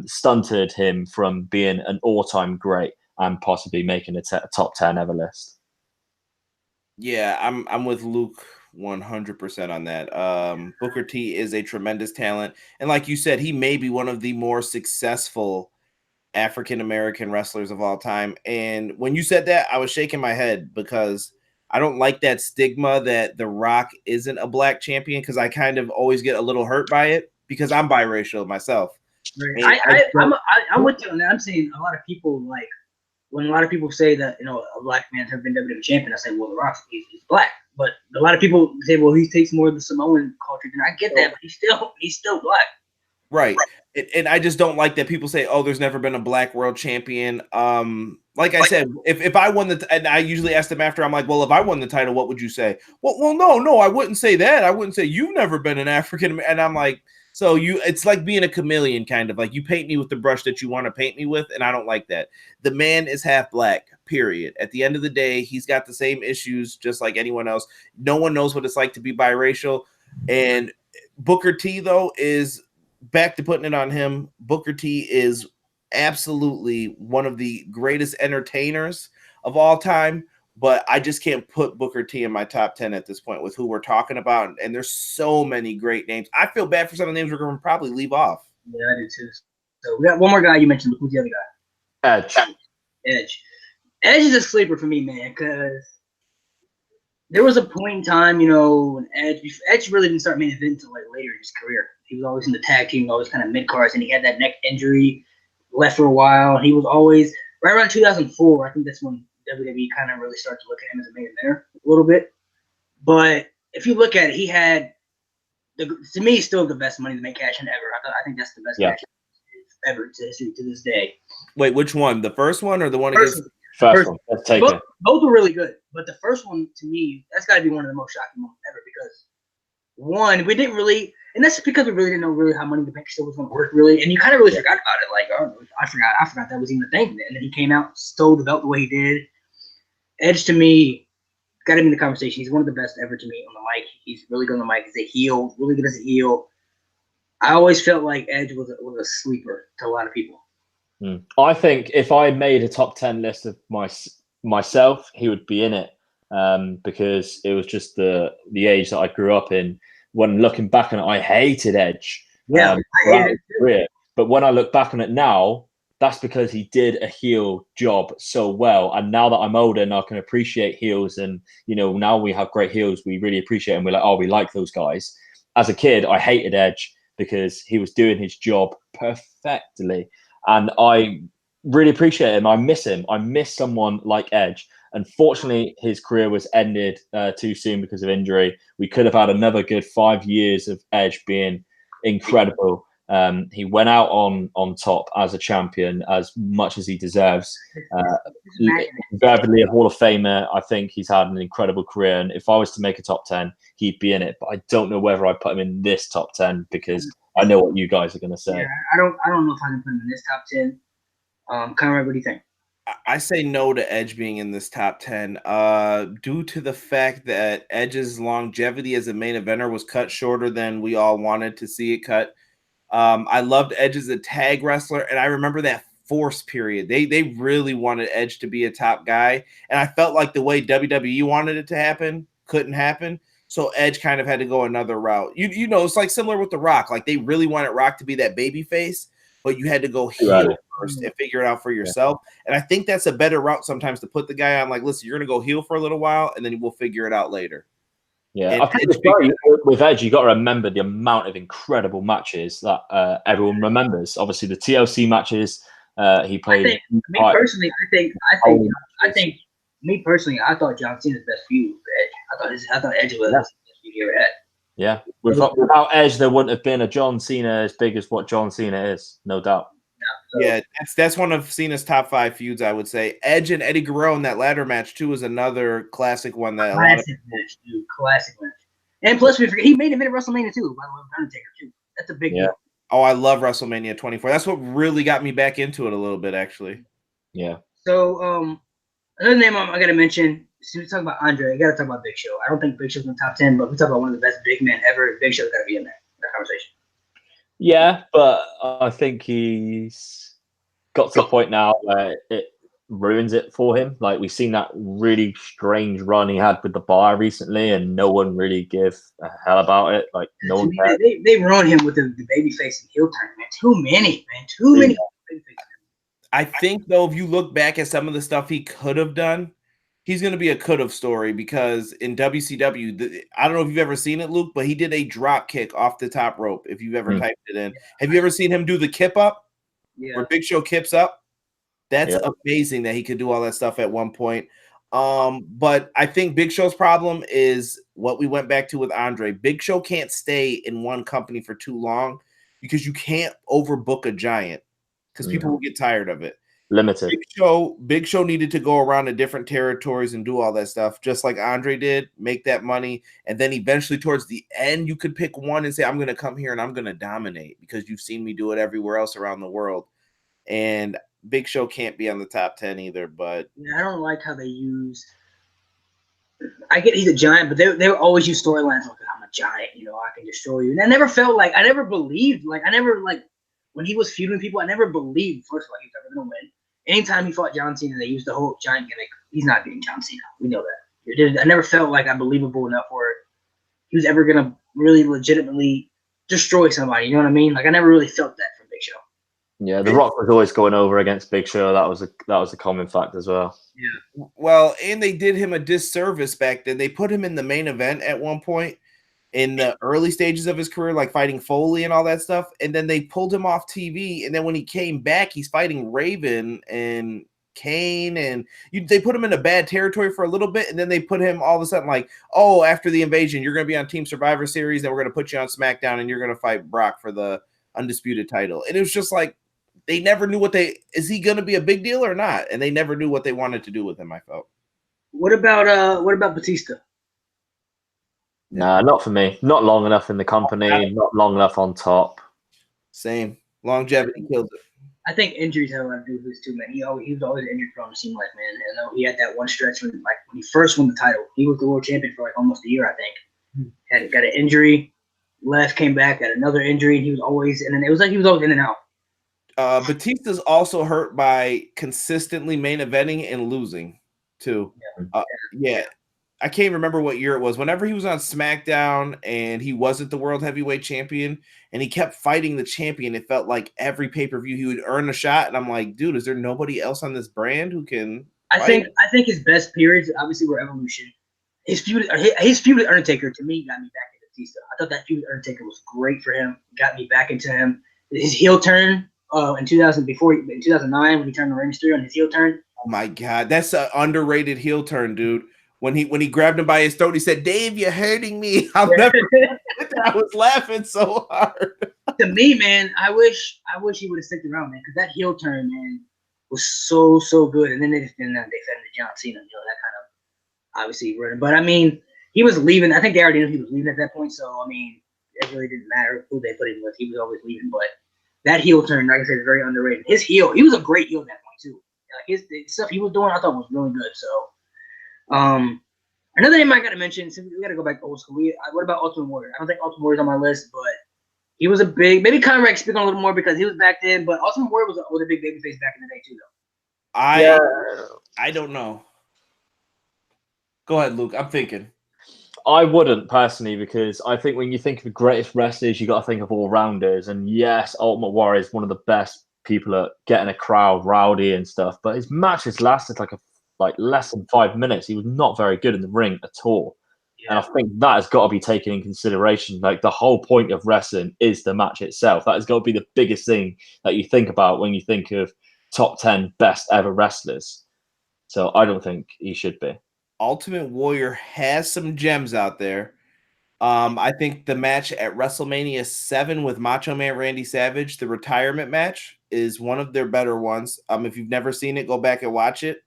stunted him from being an all-time great and possibly making a top 10 ever list. Yeah, I'm with Luke 100% on that. Booker T is a tremendous talent, and like you said, he may be one of the more successful African American wrestlers of all time. And when you said that, I was shaking my head because I don't like that stigma that The Rock isn't a black champion, because I kind of always get a little hurt by it because I'm biracial myself. Right. I'm with you on that. I'm saying a lot of people, like, when a lot of people say that, a black man has been WWE champion, I say, well, The Rock, he's black. But a lot of people say, well, he takes more of the Samoan culture. And I get that, but he's still black. Right. And I just don't like that people say, oh, there's never been a black world champion. Like I said, if I won and I usually ask them after, I'm like, well, if I won the title, what would you say? Well, no, I wouldn't say that. I wouldn't say you've never been an African. And I'm like, so it's like being a chameleon, kind of like you paint me with the brush that you want to paint me with. And I don't like that. The man is half black, period. At the end of the day, he's got the same issues just like anyone else. No one knows what it's like to be biracial. And Booker T, though, is back to putting it on him. Booker T is absolutely one of the greatest entertainers of all time. But I just can't put Booker T in my top 10 at this point with who we're talking about. And there's so many great names. I feel bad for some of the names we're going to probably leave off. Yeah, I do too. So we got one more guy you mentioned. Who's the other guy? Edge. Edge is a sleeper for me, man, because there was a point in time, when Edge really didn't start main event until like later in his career. He was always in the tag team, always kind of mid-cards, and he had that neck injury, left for a while. He was always, right around 2004, I think that's when WWE kind of really started to look at him as a main eventer a little bit. But if you look at it, he had, to me, still the best Money in the Bank cash in ever. I think that's the best cash ever to this day. Wait, which one? The first one or the one against? First one. Let's take it. Both were really good, but the first one, to me, that's got to be one of the most shocking moments ever, because one, we didn't really, and that's because we really didn't know really how Money in the Bank still was going to work, really, and you kind of really forgot about it. Like, oh, I forgot that was even a thing. And then he came out, stole the belt the way he did. Edge, to me, got him in the conversation. He's one of the best ever to me on the mic. He's really good on the mic. He's a heel, really good as a heel. I always felt like Edge was a sleeper to a lot of people. I think if I made a top 10 list of myself, he would be in it, because it was just the age that I grew up in. When looking back on it, I hated Edge. Yeah, but when I look back on it now, that's because he did a heel job so well. And now that I'm older and I can appreciate heels, and now we have great heels, we really appreciate them. We're like, oh, we like those guys. As a kid, I hated Edge because he was doing his job perfectly. And I really appreciate him. I miss him. I miss someone like Edge. Unfortunately, his career was ended too soon because of injury. We could have had another good 5 years of Edge being incredible. He went out on top as a champion, as much as he deserves. Verbally a Hall of Famer. I think he's had an incredible career. And if I was to make a top 10, he'd be in it. But I don't know whether I'd put him in this top 10 because I know what you guys are going to say. Yeah, I don't know if I can put him in this top 10. Conrad, what do you think? I say no to Edge being in this top 10 due to the fact that Edge's longevity as a main eventer was cut shorter than we all wanted to see it cut. I loved Edge as a tag wrestler, and I remember that Force period. They really wanted Edge to be a top guy, and I felt like the way WWE wanted it to happen couldn't happen. So Edge kind of had to go another route. It's like similar with The Rock. Like they really wanted Rock to be that baby face, but you had to go heel first and figure it out for yourself. Yeah. And I think that's a better route sometimes to put the guy on. Like, listen, you're going to go heel for a little while, and then we'll figure it out later. Yeah, And I think Edge as well, with Edge, you got to remember the amount of incredible matches that everyone remembers. Obviously, the TLC matches he I played. think me personally, me personally, I thought John Cena's best feud with Edge. I thought Edge was the best feud he ever had. Yeah, without Edge, there wouldn't have been a John Cena as big as what John Cena is, no doubt. So, yeah, that's one of Cena's top 5 feuds, I would say. Edge and Eddie Guerrero in that ladder match too is another classic one that classic match, dude. Classic match. And plus, we forget he made it at WrestleMania too. By the way, with Undertaker too. That's a big deal. Oh, I love WrestleMania 24. That's what really got me back into it a little bit, actually. Yeah. So, another name I got to mention. Since we talk about Andre, I got to talk about Big Show. I don't think Big Show's in the top 10, but we talk about one of the best big men ever. Big Show's got to be in that conversation. Yeah, but I think he's got to the point now where it ruins it for him. Like, we've seen that really strange run he had with the Bar recently, and no one really give a hell about it. Like, no one cares. They ruined him with the babyface and heel turn, man. Too many. Babyface. I think, though, if you look back at some of the stuff he could have done, he's going to be a could-have story because in WCW, I don't know if you've ever seen it, Luke, but he did a drop kick off the top rope, if you've ever typed it in. Have you ever seen him do the kip up? Yeah. Where Big Show kips up? That's amazing that he could do all that stuff at one point. But I think Big Show's problem is what we went back to with Andre. Big Show can't stay in one company for too long because you can't overbook a giant because people will get tired of it. Limited. Big Show needed to go around to different territories and do all that stuff, just like Andre did, make that money. And then eventually towards the end, you could pick one and say, I'm going to come here and I'm going to dominate because you've seen me do it everywhere else around the world. And Big Show can't be on the top 10 either, but I don't like how they use. I get he's a giant, but they would always use storylines like I'm a giant, I can destroy you. And I never believed, when he was feuding people, I never believed first of all he was ever gonna win. Anytime he fought John Cena, they used the whole giant gimmick. He's not beating John Cena. We know that. I never felt like I'm believable enough where he was ever gonna really legitimately destroy somebody. You know what I mean? Like I never really felt that from Big Show. Yeah, The Rock was always going over against Big Show. That was a common fact as well. Yeah. Well, and they did him a disservice back then. They put him in the main event at one point in the early stages of his career, like fighting Foley and all that stuff. And then they pulled him off TV. And then when he came back, he's fighting Raven and Kane. And they put him in a bad territory for a little bit. And then they put him all of a sudden like, oh, after the invasion, you're going to be on Team Survivor Series. Then we're going to put you on SmackDown and you're going to fight Brock for the undisputed title. And it was just like, they never knew is he going to be a big deal or not? And they never knew what they wanted to do with him, I felt. What about Batista? Nah, not for me. Not long enough in the company, not long enough on top. Same. Longevity kills it. I think injuries have a lot to do with this too, man. He was always injured prone, it seemed like, man. I know he had that one stretch when he first won the title. He was the world champion for almost a year, I think. Got an injury, left, came back, got another injury, and he was always in. And it was like he was always in and out. Batista's also hurt by consistently main eventing and losing too. Yeah. I can't remember what year it was. Whenever he was on SmackDown and he wasn't the world heavyweight champion and he kept fighting the champion, it felt like every pay-per-view he would earn a shot. And I'm like, dude, is there nobody else on this brand who can fight? I think his best periods obviously were Evolution. His feud with Undertaker to me got me back into Batista. I thought that feud with Undertaker was great for him. Got me back into him. His heel turn in 2009 when he turned the Rey Mysterio on his heel turn. Oh my God, that's an underrated heel turn, dude. When he grabbed him by his throat, he said, "Dave, you're hurting me." I was laughing so hard. To me, man, I wish he would have stuck around, man, because that heel turn, man, was so good. And then they fed him to John Cena, that kind of obviously ruined. But I mean, he was leaving. I think they already knew he was leaving at that point. So I mean, it really didn't matter who they put him with. He was always leaving. But that heel turn, like I said, is very underrated. His heel, he was a great heel at that point too. Like the stuff he was doing, I thought was really good. So. Another name I gotta mention, since we gotta go back to old school. What about Ultimate Warrior? I don't think Ultimate Warrior's on my list, but he was a big. Maybe Conrad can speak on a little more because he was back then. But Ultimate Warrior was a big babyface back in the day too, though. I don't know. Go ahead, Luke. I'm thinking. I wouldn't personally because I think when you think of the greatest wrestlers, you got to think of all rounders. And yes, Ultimate Warrior is one of the best people at getting a crowd rowdy and stuff. But his matches lasted like less than 5 minutes. He was not very good in the ring at all. And I think that has got to be taken in consideration. Like the whole point of wrestling is the match itself. That has got to be the biggest thing that you think about when you think of top 10 best ever wrestlers. So I don't think he should be. Ultimate Warrior has some gems out there. I think the match at WrestleMania 7 with Macho Man Randy Savage, the retirement match, is one of their better ones. If you've never seen it, go back and watch it.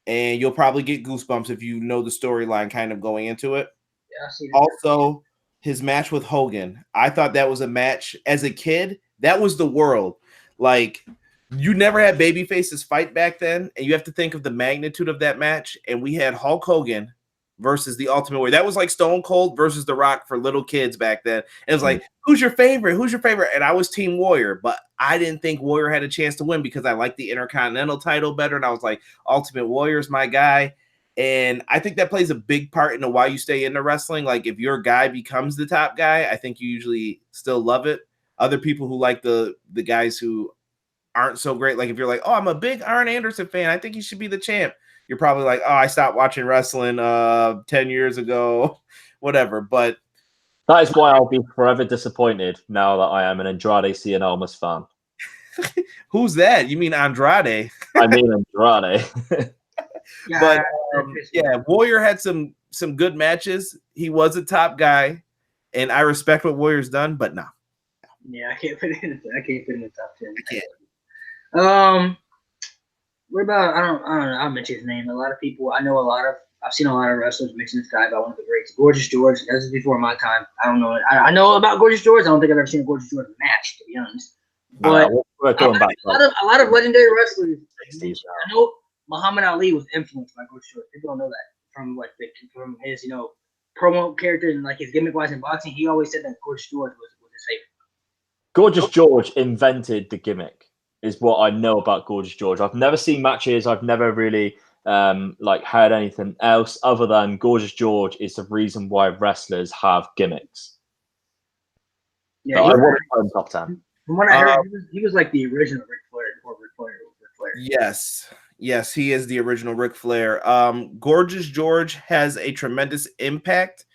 And you'll probably get goosebumps if you know the storyline kind of going into it. Yeah, I've seen it. Also, his match with Hogan. I thought that was a match. As a kid, that was the world. Like, you never had baby faces fight back then, and you have to think of the magnitude of that match. And we had Hulk Hogan versus the Ultimate Warrior. That was like Stone Cold versus The Rock for little kids back then. It was like, who's your favorite? Who's your favorite? And I was Team Warrior, but I didn't think Warrior had a chance to win because I liked the Intercontinental title better. And I was like, Ultimate Warrior's my guy. And I think that plays a big part into why you stay into wrestling. Like if your guy becomes the top guy, I think you usually still love it. Other people who like the guys who aren't so great, like if you're like, oh, I'm a big Arn Anderson fan, I think he should be the champ. You're probably like, oh, I stopped watching wrestling 10 years ago, whatever. But that is why I'll be forever disappointed now that I am an Andrade Cien Almas fan. Who's that? You mean Andrade? I mean Andrade. But yeah, Warrior had some good matches. He was a top guy, and I respect what Warrior's done, but no. Yeah, I can't put it in. I can't put it in the top 10. I can't. What about I don't know. I'll mention his name. A lot of people I know. I've seen a lot of wrestlers mention this guy about one of the greats, Gorgeous George. This is before my time. I don't know. I know about Gorgeous George. I don't think I've ever seen a Gorgeous George match, to be honest. But we're going back. A lot of legendary wrestlers. I know Muhammad Ali was influenced by Gorgeous George. People don't know that from his promo character and like his gimmick wise in boxing. He always said that Gorgeous George was his favorite. Gorgeous George invented the gimmick, is what I know about Gorgeous George. I've never seen matches. I've never really heard anything else other than Gorgeous George is the reason why wrestlers have gimmicks. Yeah, so I want to put him top 10. From what I heard, he was like the original Ric Flair before Ric Flair. Yes, he is the original Ric Flair. Gorgeous George has a tremendous impact.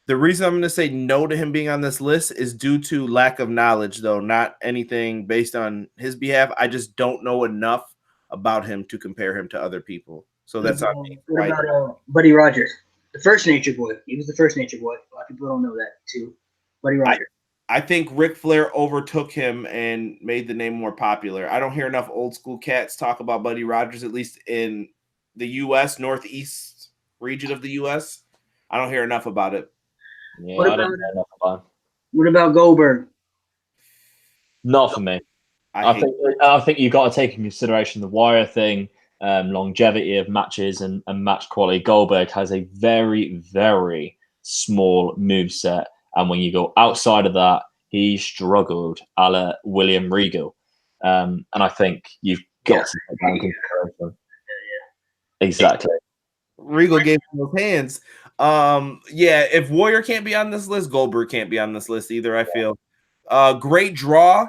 The reason I'm going to say no to him being on this list is due to lack of knowledge, though, not anything based on his behalf. I just don't know enough about him to compare him to other people. So that's on me. What about Buddy Rogers, the first Nature Boy? He was the first Nature Boy. A lot of people don't know that, too. Buddy Rogers. I think Ric Flair overtook him and made the name more popular. I don't hear enough old school cats talk about Buddy Rogers, at least in the U.S., Northeast region of the U.S. I don't hear enough about it. Yeah, I don't know enough about him. What about Goldberg? Not for me. I think you've got to take in consideration the Warrior thing, longevity of matches and match quality. Goldberg has a very, very small moveset. And when you go outside of that, he struggled a la William Regal. And I think you've got to take that into consideration. Exactly. Regal gave him those hands. If Warrior can't be on this list, Goldberg can't be on this list either, I feel. Great draw,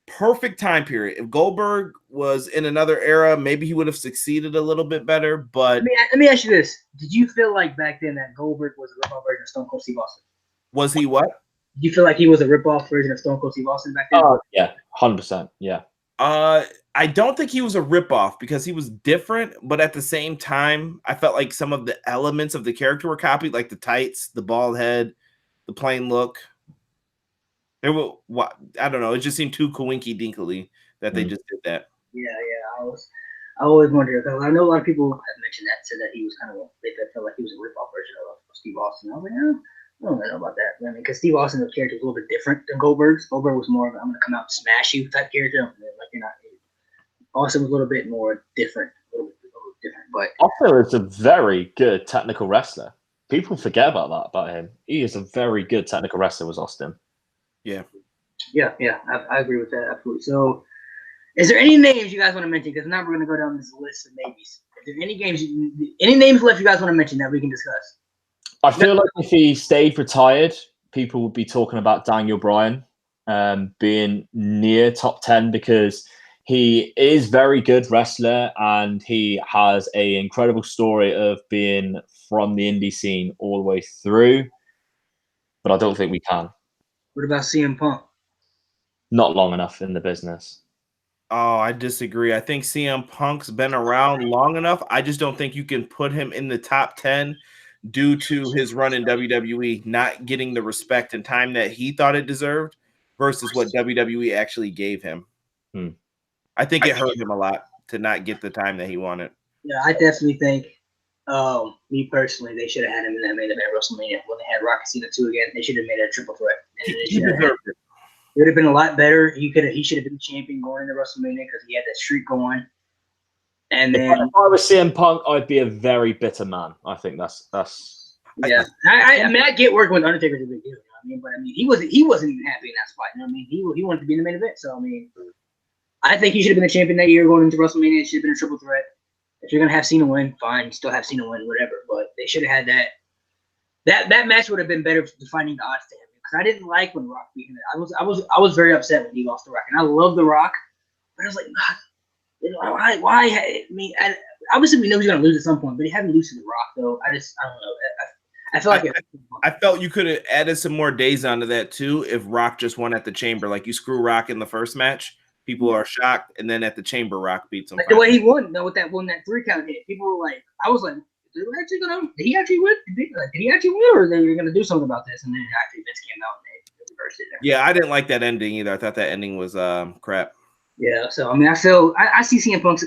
perfect time period. If Goldberg was in another era, maybe he would have succeeded a little bit better. But let me ask you this. Did you feel like back then that Goldberg was a ripoff version of Stone Cold Steve Austin? Was he what? Did you feel like he was a ripoff version of Stone Cold Steve Austin back then? Oh, yeah, 100%, yeah. I don't think he was a ripoff because he was different, but at the same time, I felt like some of the elements of the character were copied, like the tights, the bald head, the plain look. I don't know. It just seemed too coinky dinkly that they just did that. Yeah. I always wondered because I know a lot of people have mentioned that, said that he was they felt like he was a ripoff version of Steve Austin. I was like, I don't know about that. I mean, because Steve Austin's character was a little bit different than Goldberg's. Goldberg was more of I'm going to come out and smash you type character. Like you're not. Austin was a little bit more different, a little different. But Austin is a very good technical wrestler. People forget about that about him. He is a very good technical wrestler. Was Austin? Yeah. I agree with that absolutely. So, is there any names you guys want to mention? Because now we're going to go down this list of maybes. Is there any names left you guys want to mention that we can discuss? I feel like if he stayed retired, people would be talking about Daniel Bryan being near top 10 because He is very good wrestler, and he has a incredible story of being from the indie scene all the way through. But I don't think we can. What about CM Punk? Not long enough in the business. Oh, I disagree. I think CM Punk's been around long enough. I just don't think you can put him in the top 10 due to his run in WWE not getting the respect and time that he thought it deserved versus what WWE actually gave him. I think it hurt him a lot to not get the time that he wanted. Yeah, I definitely think, me personally, they should have had him in that main event WrestleMania when they had Rocky Cena 2 again. They should have made it a triple threat. He deserved it. It would have been a lot better. He should have been the champion going into WrestleMania because he had that streak going. And then if I was CM Punk, I'd be a very bitter man. I think that's yeah. I mean, I get working with Undertaker's a big deal. You know what I mean? But I mean, he wasn't even happy in that spot. You know what I mean? He wanted to be in the main event. So I mean, I think he should have been the champion that year going into WrestleMania. It should have been a triple threat. If you're gonna have Cena win, fine. You still have Cena win, whatever. But they should have had that. That match would have been better defining the odds to him. Because I didn't like when Rock beat him. I was very upset when he lost to Rock, and I love the Rock, but I was like, why? I mean, obviously we know he's gonna lose at some point, but he hadn't lose to the Rock though. I don't know. I feel like I felt you could have added some more days onto that too if Rock just won at the Chamber. Like you screw Rock in the first match, people are shocked, and then at the Chamber, Rock beats him. Like the way he won, though, with that 3 count hit, people were like, I was like, did he actually win? Did he actually win, or are they going to do something about this? And then actually Vince came out and they reversed it. Yeah, I didn't like that ending either. I thought that ending was crap. Yeah, so I mean, I see CM Punk's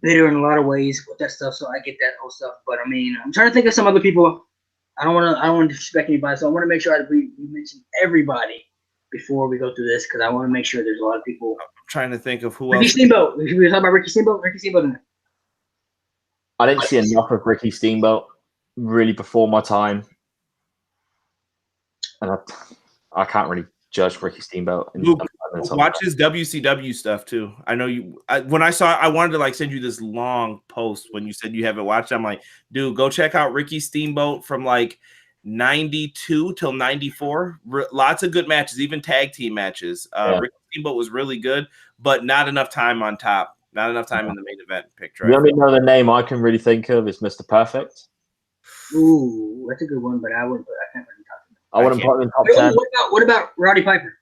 bitter in a lot of ways with that stuff, so I get that whole stuff. But I mean, I'm trying to think of some other people. I don't want to disrespect anybody, so I want to make sure we mention everybody before we go through this because I want to make sure there's a lot of people. I'm trying to think of who Ricky else. Steamboat. We were talking about Ricky Steamboat. Ricky Steamboat. I didn't see enough of Ricky Steamboat really before my time, and I can't really judge Ricky Steamboat. Luke, watch his WCW stuff too. I know you. When I saw it, I wanted to like send you this long post when you said you haven't watched it. I'm like, dude, go check out Ricky Steamboat from like 92 till 94. Lots of good matches, even tag team matches. Ricky Steamboat was really good, but not enough time on top. Not enough time in the main event picture. The only other name I can really think of is Mr. Perfect. Ooh, that's a good one, but I can't really talk about it. I wouldn't put him in top 10. What about Roddy Piper?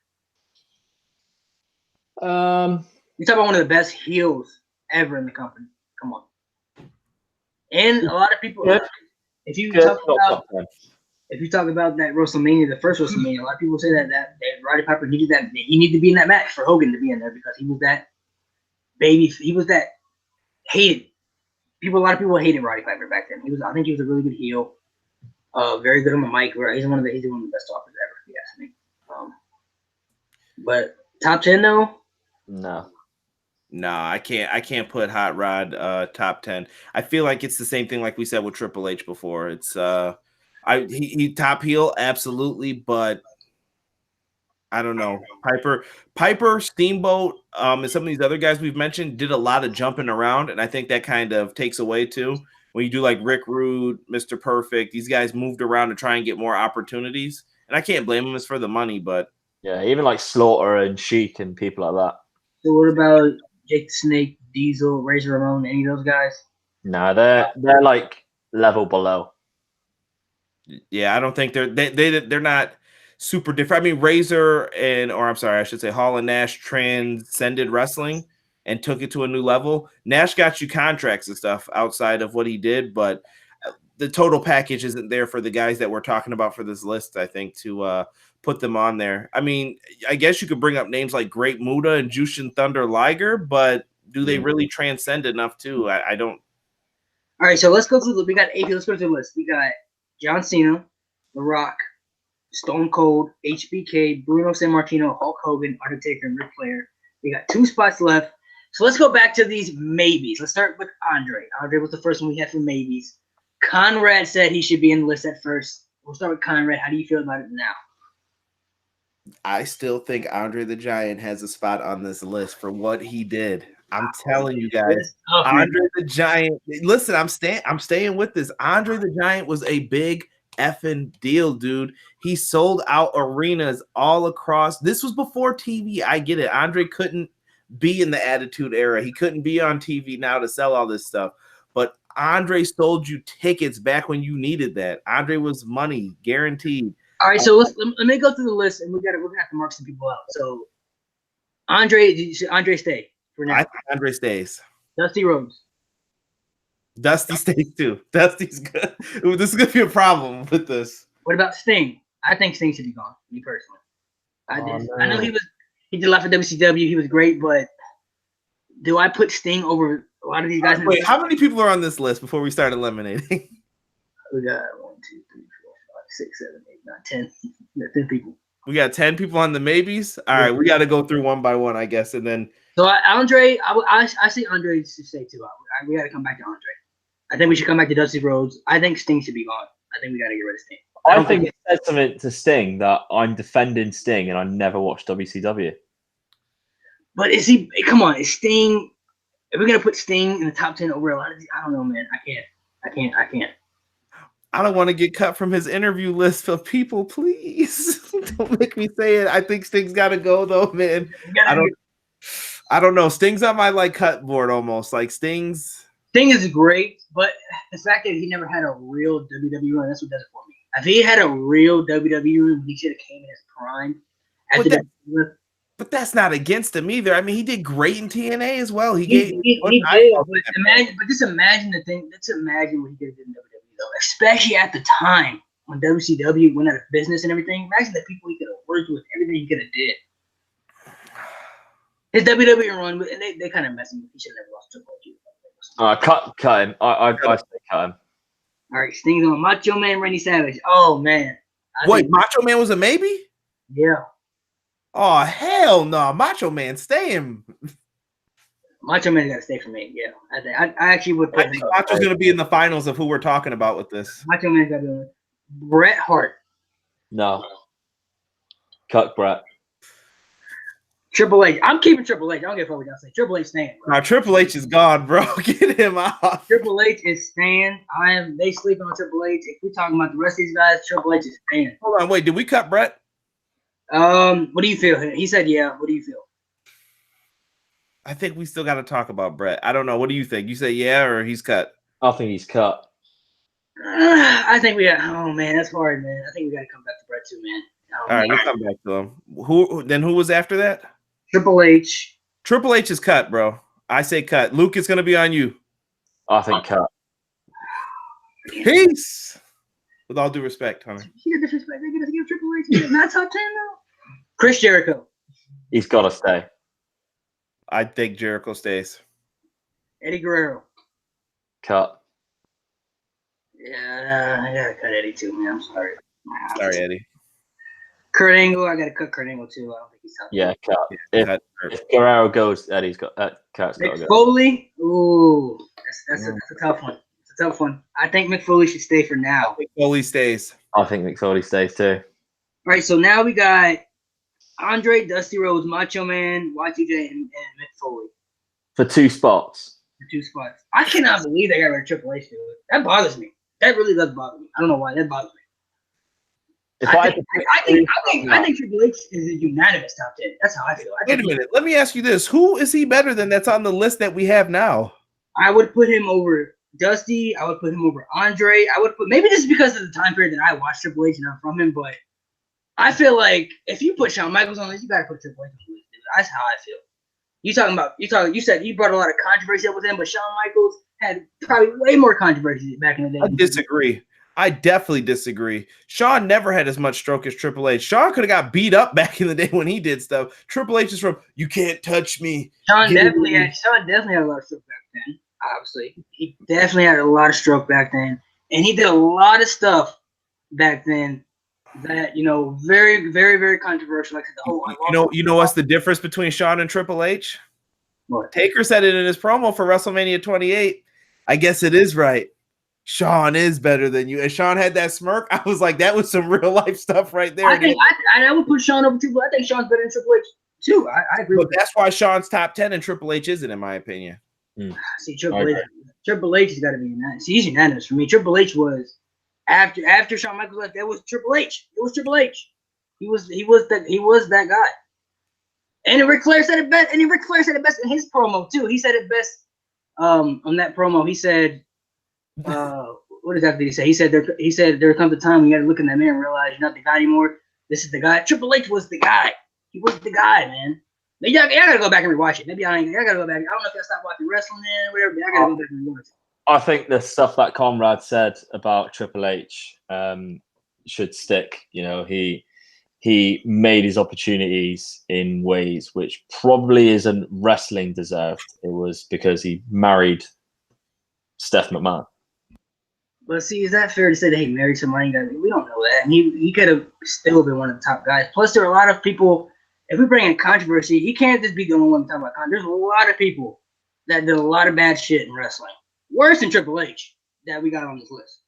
You talk about one of the best heels ever in the company. Come on. And a lot of people, if you talk about that WrestleMania, the first WrestleMania, a lot of people say that Roddy Piper needed that. He needed to be in that match for Hogan to be in there because he was that baby. He was that hated. A lot of people hated Roddy Piper back then. I think he was a really good heel. Very good on the mic. He's one of the best talkers ever, if you ask me. But top 10 though? No, I can't put Hot Rod top 10. I feel like it's the same thing like we said with Triple H before. It's he top heel, absolutely, but I don't know. Piper, Steamboat, and some of these other guys we've mentioned did a lot of jumping around, and I think that kind of takes away too. When you do like Rick Rude, Mr. Perfect, these guys moved around to try and get more opportunities. And I can't blame them, it's for the money, but yeah, even like Slaughter and Sheik and people like that. So what about Jake the Snake, Diesel, Razor Ramon, any of those guys? No, they're like level below. Yeah, I don't think they're not super different. I mean, Razor Hall and Nash transcended wrestling and took it to a new level. Nash got you contracts and stuff outside of what he did, but the total package isn't there for the guys that we're talking about for this list, I think, to put them on there. I mean, I guess you could bring up names like Great Muta and Jushin Thunder Liger, but do they really transcend enough too? I don't. All right, so let's go through we got 8. Let's go through the list. We got John Cena, The Rock, Stone Cold, HBK, Bruno Sammartino, Hulk Hogan, Undertaker, and Ric Flair. We got 2 spots left. So let's go back to these maybes. Let's start with Andre. Andre was the first one we had for maybes. Conrad said he should be in the list at first. We'll start with Conrad. How do you feel about it now? I still think Andre the Giant has a spot on this list for what he did. I'm telling you guys, Andre the Giant. Listen, I'm staying with this. Andre the Giant was a big effing deal, dude. He sold out arenas all across. This was before TV. I get it. Andre couldn't be in the Attitude Era. He couldn't be on TV now to sell all this stuff. But Andre sold you tickets back when you needed that. Andre was money guaranteed. All right, so let me go through the list, and we're gonna have to mark some people out. So Andre stay for now. I think Andre stays. Dusty Rhodes. Dusty stays too. Dusty's good. Ooh, this is gonna be a problem with this. What about Sting? I think Sting should be gone. Me personally. I know no. he did a lot for WCW. He was great, but do I put Sting over a lot of these guys? Wait, how many people are on this list before we start eliminating? We got 1, 2, 3, 4, 5, 6, 7, 8, 9, 10. We got 10 people. We got 10 people on the maybes. All right, we got to go through one by one, I guess, and then. So Andre, I see Andre should stay too. We got to come back to Andre. I think we should come back to Dusty Rhodes. I think Sting should be gone. I think we got to get rid of Sting. I think it says something to Sting that I'm defending Sting and I never watched WCW. But is he? Come on, is Sting? If we're gonna put Sting in the top 10 over a lot of these, I don't know, man. I can't. I don't want to get cut from his interview list for people, please. Don't make me say it. I think Sting's got to go though, man. I don't know. Sting's on my like cut board almost. Like Sting is great, but the fact that he never had a real WWE run, that's what does it for me. If he had a real WWE run, he should have came in his prime. But that's not against him either. I mean, he did great in TNA as well. He did. But just imagine the thing. Let's imagine what he did in WWE, though, especially at the time when WCW went out of business and everything. Imagine the people he could have worked with, everything he could have did. His WWE run, and they kind of messed him up. He should have never lost Triple H. Cut him. I say cut him. All right, Sting's on Macho Man, Randy Savage. Oh man. Wait, Macho Man was a maybe? Yeah. Oh hell no, Macho Man, stay him. Macho Man got to stay for me. Yeah, I actually would. I think Macho's going to be in the finals of who we're talking about with this. Macho Man got to be Bret Hart. No. Cut Bret. Triple H. I'm keeping Triple H. I don't give a fuck what y'all say. Triple H staying. Now Triple H is gone, bro. Get him out. Triple H is staying. They sleeping on Triple H. If we're talking about the rest of these guys, Triple H is staying. Hold on, wait. Did we cut Bret? What do you feel? He said, yeah. What do you feel? I think we still got to talk about Bret. I don't know. What do you think? You say yeah or he's cut? I think he's cut. I think we got. Oh man, that's hard, man. I think we got to come back to Bret too, man. All right, we'll come back to him. Who was after that? Triple H. Triple H is cut, bro. I say cut. Luke is going to be on you. I think cut. Peace. With all due respect, Hunter. You disrespect. They're going to give Triple H not top 10 though. Chris Jericho. He's got to stay. I think Jericho stays. Eddie Guerrero. Cut. Yeah, I gotta cut Eddie too, man. I'm sorry. Sorry, Eddie. Kurt Angle, I gotta cut Kurt Angle too. I don't think he's top 10. Yeah, cut. If Guerrero goes, Eddie's got Kurt's got to go. Foley, ooh, that's a tough one. It's a tough one. I think Mick Foley should stay for now. Mick Foley stays. I think Mick Foley stays too. All right, so now we got Andre, Dusty Rhodes, Macho Man, Y2J, and Mick Foley. For 2 spots. For 2 spots. I cannot believe they got rid of Triple H, dude. That bothers me. That really does bother me. I don't know why. That bothers me. I think Triple H is a unanimous top 10. That's how I feel. Wait a minute. Let me ask you this. Who is he better than that's on the list that we have now? I would put him over Dusty. I would put him over Andre. I would put, maybe this is because of the time period that I watched Triple H and I'm from him, but I feel like if you put Shawn Michaels on this, you gotta put Triple H on the list. That's how I feel. You said you brought a lot of controversy up with him, but Shawn Michaels had probably way more controversy back in the day. I disagree. I definitely disagree. Shawn never had as much stroke as Triple H. Shawn could have got beat up back in the day when he did stuff. Triple H is from, you can't touch me. Shawn definitely had a lot of stroke back then, obviously. He definitely had a lot of stroke back then. And he did a lot of stuff back then that, very, very, very controversial. Like the whole you know what's the difference between Shawn and Triple H? What? Taker said it in his promo for WrestleMania 28. I guess it is right. Shawn is better than you. And Shawn had that smirk. I was like, that was some real life stuff right there. I would put Shawn over Triple H. I think Shawn's better than Triple H too. I agree. But that's why Shawn's top 10 and Triple H isn't, in my opinion. See, Triple H has got to be unanimous. He's unanimous for me. Triple H was after Shawn Michaels left. That was Triple H. It was Triple H. He was that guy. And Ric Flair said it best. And Ric Flair said it best in his promo too. He said it best on that promo. He said, "What exactly did he say?" He said there comes a time when you got to look in that mirror and realize you're not the guy anymore. This is the guy. Triple H was the guy. He was the guy, man. Maybe I gotta go back and rewatch it. Maybe I gotta go back. I don't know if I stopped watching wrestling then or whatever. But I gotta go back and rewatch it. I think the stuff that Conrad said about Triple H should stick. You know, he made his opportunities in ways which probably isn't wrestling deserved. It was because he married Steph McMahon. But see, is that fair to say that he married somebody? We don't know that. And he could have still been one of the top guys. Plus, there are a lot of people. If we bring in controversy, he can't just be the only one talking about controversy. There's a lot of people that did a lot of bad shit in wrestling. Worse than Triple H that we got on this list.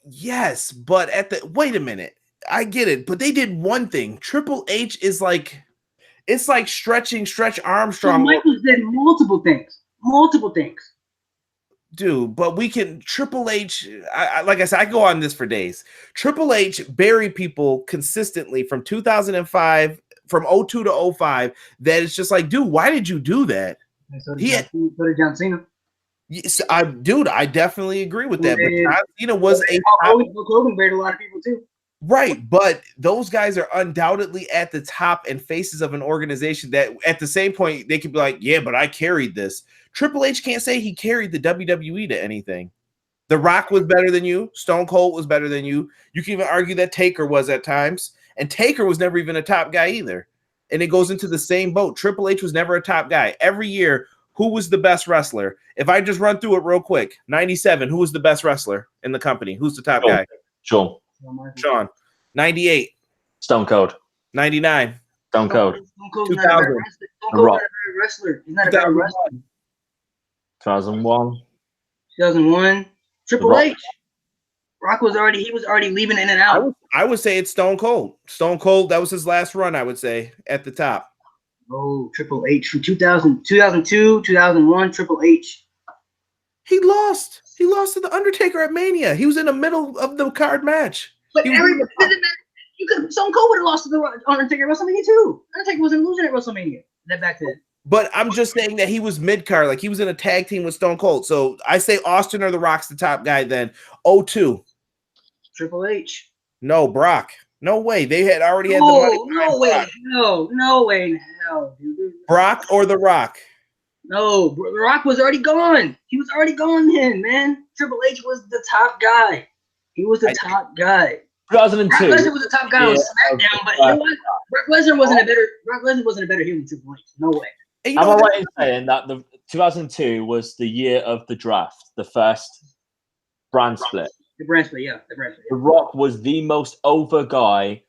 Yes, but wait a minute. I get it, but they did one thing. Triple H is like, it's like Stretch Armstrong. So Michaels did multiple things. Dude, but Triple H, like I said, I go on this for days. Triple H buried people consistently from 2005, from 02 to 05, that it's just like, dude, why did you do that? So did John Cena. Yes, I definitely agree with that. But John Cena was Hulk Hogan buried a lot of people too. Right, but those guys are undoubtedly at the top and faces of an organization that at the same point they could be like, yeah, but I carried this. Triple H can't say he carried the WWE to anything. The Rock was better than you. Stone Cold was better than you. You can even argue that Taker was at times. And Taker was never even a top guy either. And it goes into the same boat. Triple H was never a top guy. Every year, who was the best wrestler? If I just run through it real quick, 97, who was the best wrestler in the company? Who's the top guy? Sean. 98. Stone Cold. 99. Stone Cold. 2000. Stone Cold not a wrestler. He's not a bad wrestler. 2001. 2001. Triple H. Rock was already leaving in and out. I would say it's Stone Cold. Stone Cold, that was his last run, I would say, at the top. Oh, Triple H from 2000, 2002, 2001, Triple H. He lost. He lost to The Undertaker at Mania. He was in the middle of the card match. But Stone Cold would have lost to the Undertaker at WrestleMania too. Undertaker wasn't losing at WrestleMania. That back then. But I'm just saying that he was mid-card. Like, he was in a tag team with Stone Cold. So I say Austin or The Rock's the top guy then. 02. Triple H. No, Brock. No way. They had already had the money. No way. No way in hell, dude. Brock or The Rock? No, The Rock was already gone. He was already gone then, man. Triple H was the top guy. He was the top guy. 2002. Brock Lesnar was the top guy on SmackDown, but you know what? Brock Lesnar wasn't a better heel than Triple H. No way. Am I right in saying that the 2002 was the year of the draft, the first brand split? The brand split, yeah. The Rock was the most over guy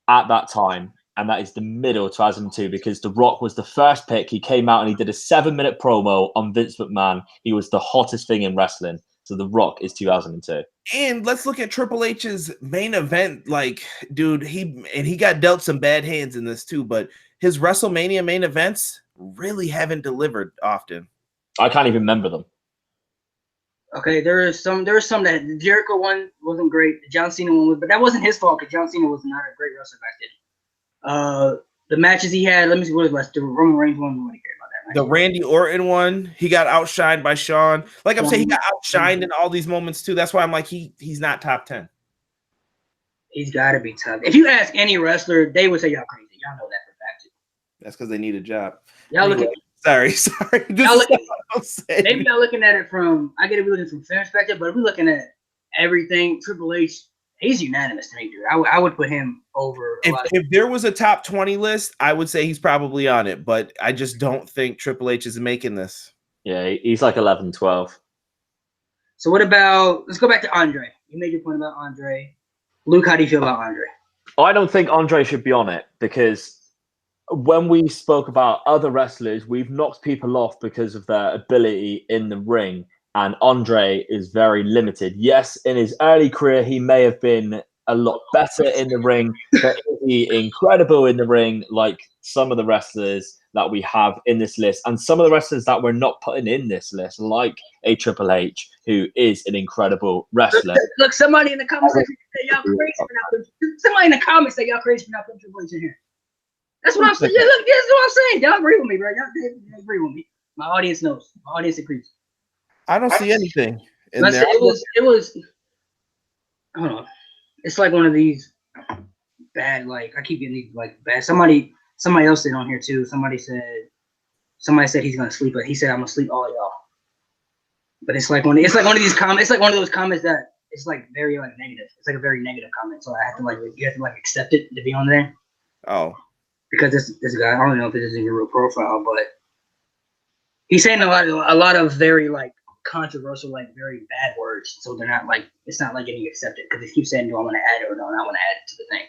at that time, and that is the middle of 2002 because The Rock was the first pick. He came out and he did a 7-minute promo on Vince McMahon. He was the hottest thing in wrestling. So The Rock is 2002. And let's look at Triple H's main event. Like, dude, he got dealt some bad hands in this too, but his WrestleMania main events really haven't delivered often. I can't even remember them. Okay, there are some that the Jericho one wasn't great. The John Cena one was, but that wasn't his fault because John Cena was not a great wrestler back then. The matches he had, let me see what was the Roman Reigns one. Nobody cared about that. The Randy Orton one, he got outshined by Shawn. Like I'm saying, he got outshined in all these moments too. That's why I'm like, he's not top 10. He's got to be top. If you ask any wrestler, they would say y'all crazy. Y'all know that for a fact too. That's because they need a job. Y'all look at. Sorry. Maybe y'all looking at it from. I get it. We're looking from fan perspective, but if we're looking at everything, Triple H, he's unanimous to me, dude. I would put him over. If there was a top 20 list, I would say he's probably on it, but I just don't think Triple H is making this. Yeah, he's like 11, 12. So what about? Let's go back to Andre. You made your point about Andre. Luke, how do you feel about Andre? I don't think Andre should be on it because when we spoke about other wrestlers, we've knocked people off because of their ability in the ring, and Andre is very limited. Yes, in his early career, he may have been a lot better in the ring, but is he incredible in the ring like some of the wrestlers that we have in this list, and some of the wrestlers that we're not putting in this list, like a Triple H, who is an incredible wrestler. Look, somebody in the comments section say y'all crazy for not putting. Somebody in the comments say y'all crazy for not putting Triple H in here. That's what I'm saying. Yeah, look, that's what I'm saying. Y'all agree with me, bro. Y'all agree with me. My audience knows. My audience agrees. I don't see anything in I there. said it was. Hold on. It's like one of these bad. Like I keep getting these like bad. Somebody else said on here too. Somebody said he's gonna sleep, but he said I'm gonna sleep all y'all. But it's like one of these comments. It's like one of those comments that it's like very like negative. It's like a very negative comment. So I have to like you have to like accept it to be on there. Oh, Because this guy, I don't know if this is in your real profile, but he's saying a lot of very like controversial, like very bad words. So they're not like it's not like getting accepted because he keeps saying, "Do I want to add it or no?" And I want to add it to the thing.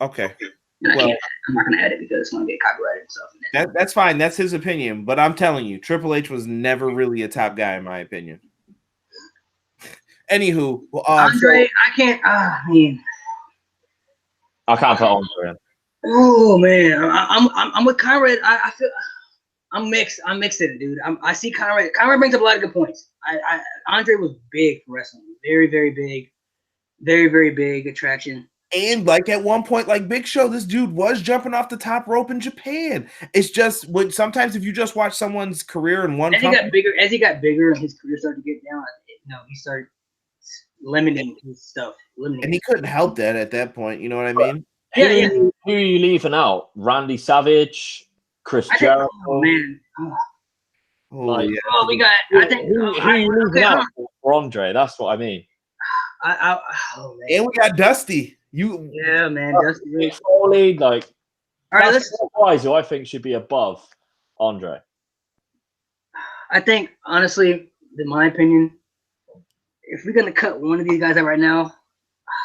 okay. And Well, I'm not gonna add it because it's gonna get copyrighted and stuff. That's fine. That's his opinion. But I'm telling you, Triple H was never really a top guy, in my opinion. Anywho, Andre, I can't. Man. I can't put Andre in. Oh man, I'm with Conrad. I feel I'm mixed. I'm mixed in it, dude. I see Conrad. Conrad brings up a lot of good points. Andre was big for wrestling. Very, very big. Very, very big attraction. and like at one point, like Big Show, this dude was jumping off the top rope in Japan. It's just when sometimes if you just watch someone's career in one As he got bigger, and his career started to get down, he started limiting his stuff. And he couldn't help that at that point. You know what I mean? Who are you leaving out? Randy Savage, Chris Jericho. Oh man. We got. Who are you leaving out for Andre? That's what I mean. Oh man. And we got Dusty. Yeah, man. Dusty Foley, like. All right, that's guys who I think should be above Andre. I think honestly, in my opinion, if we're gonna cut one of these guys out right now,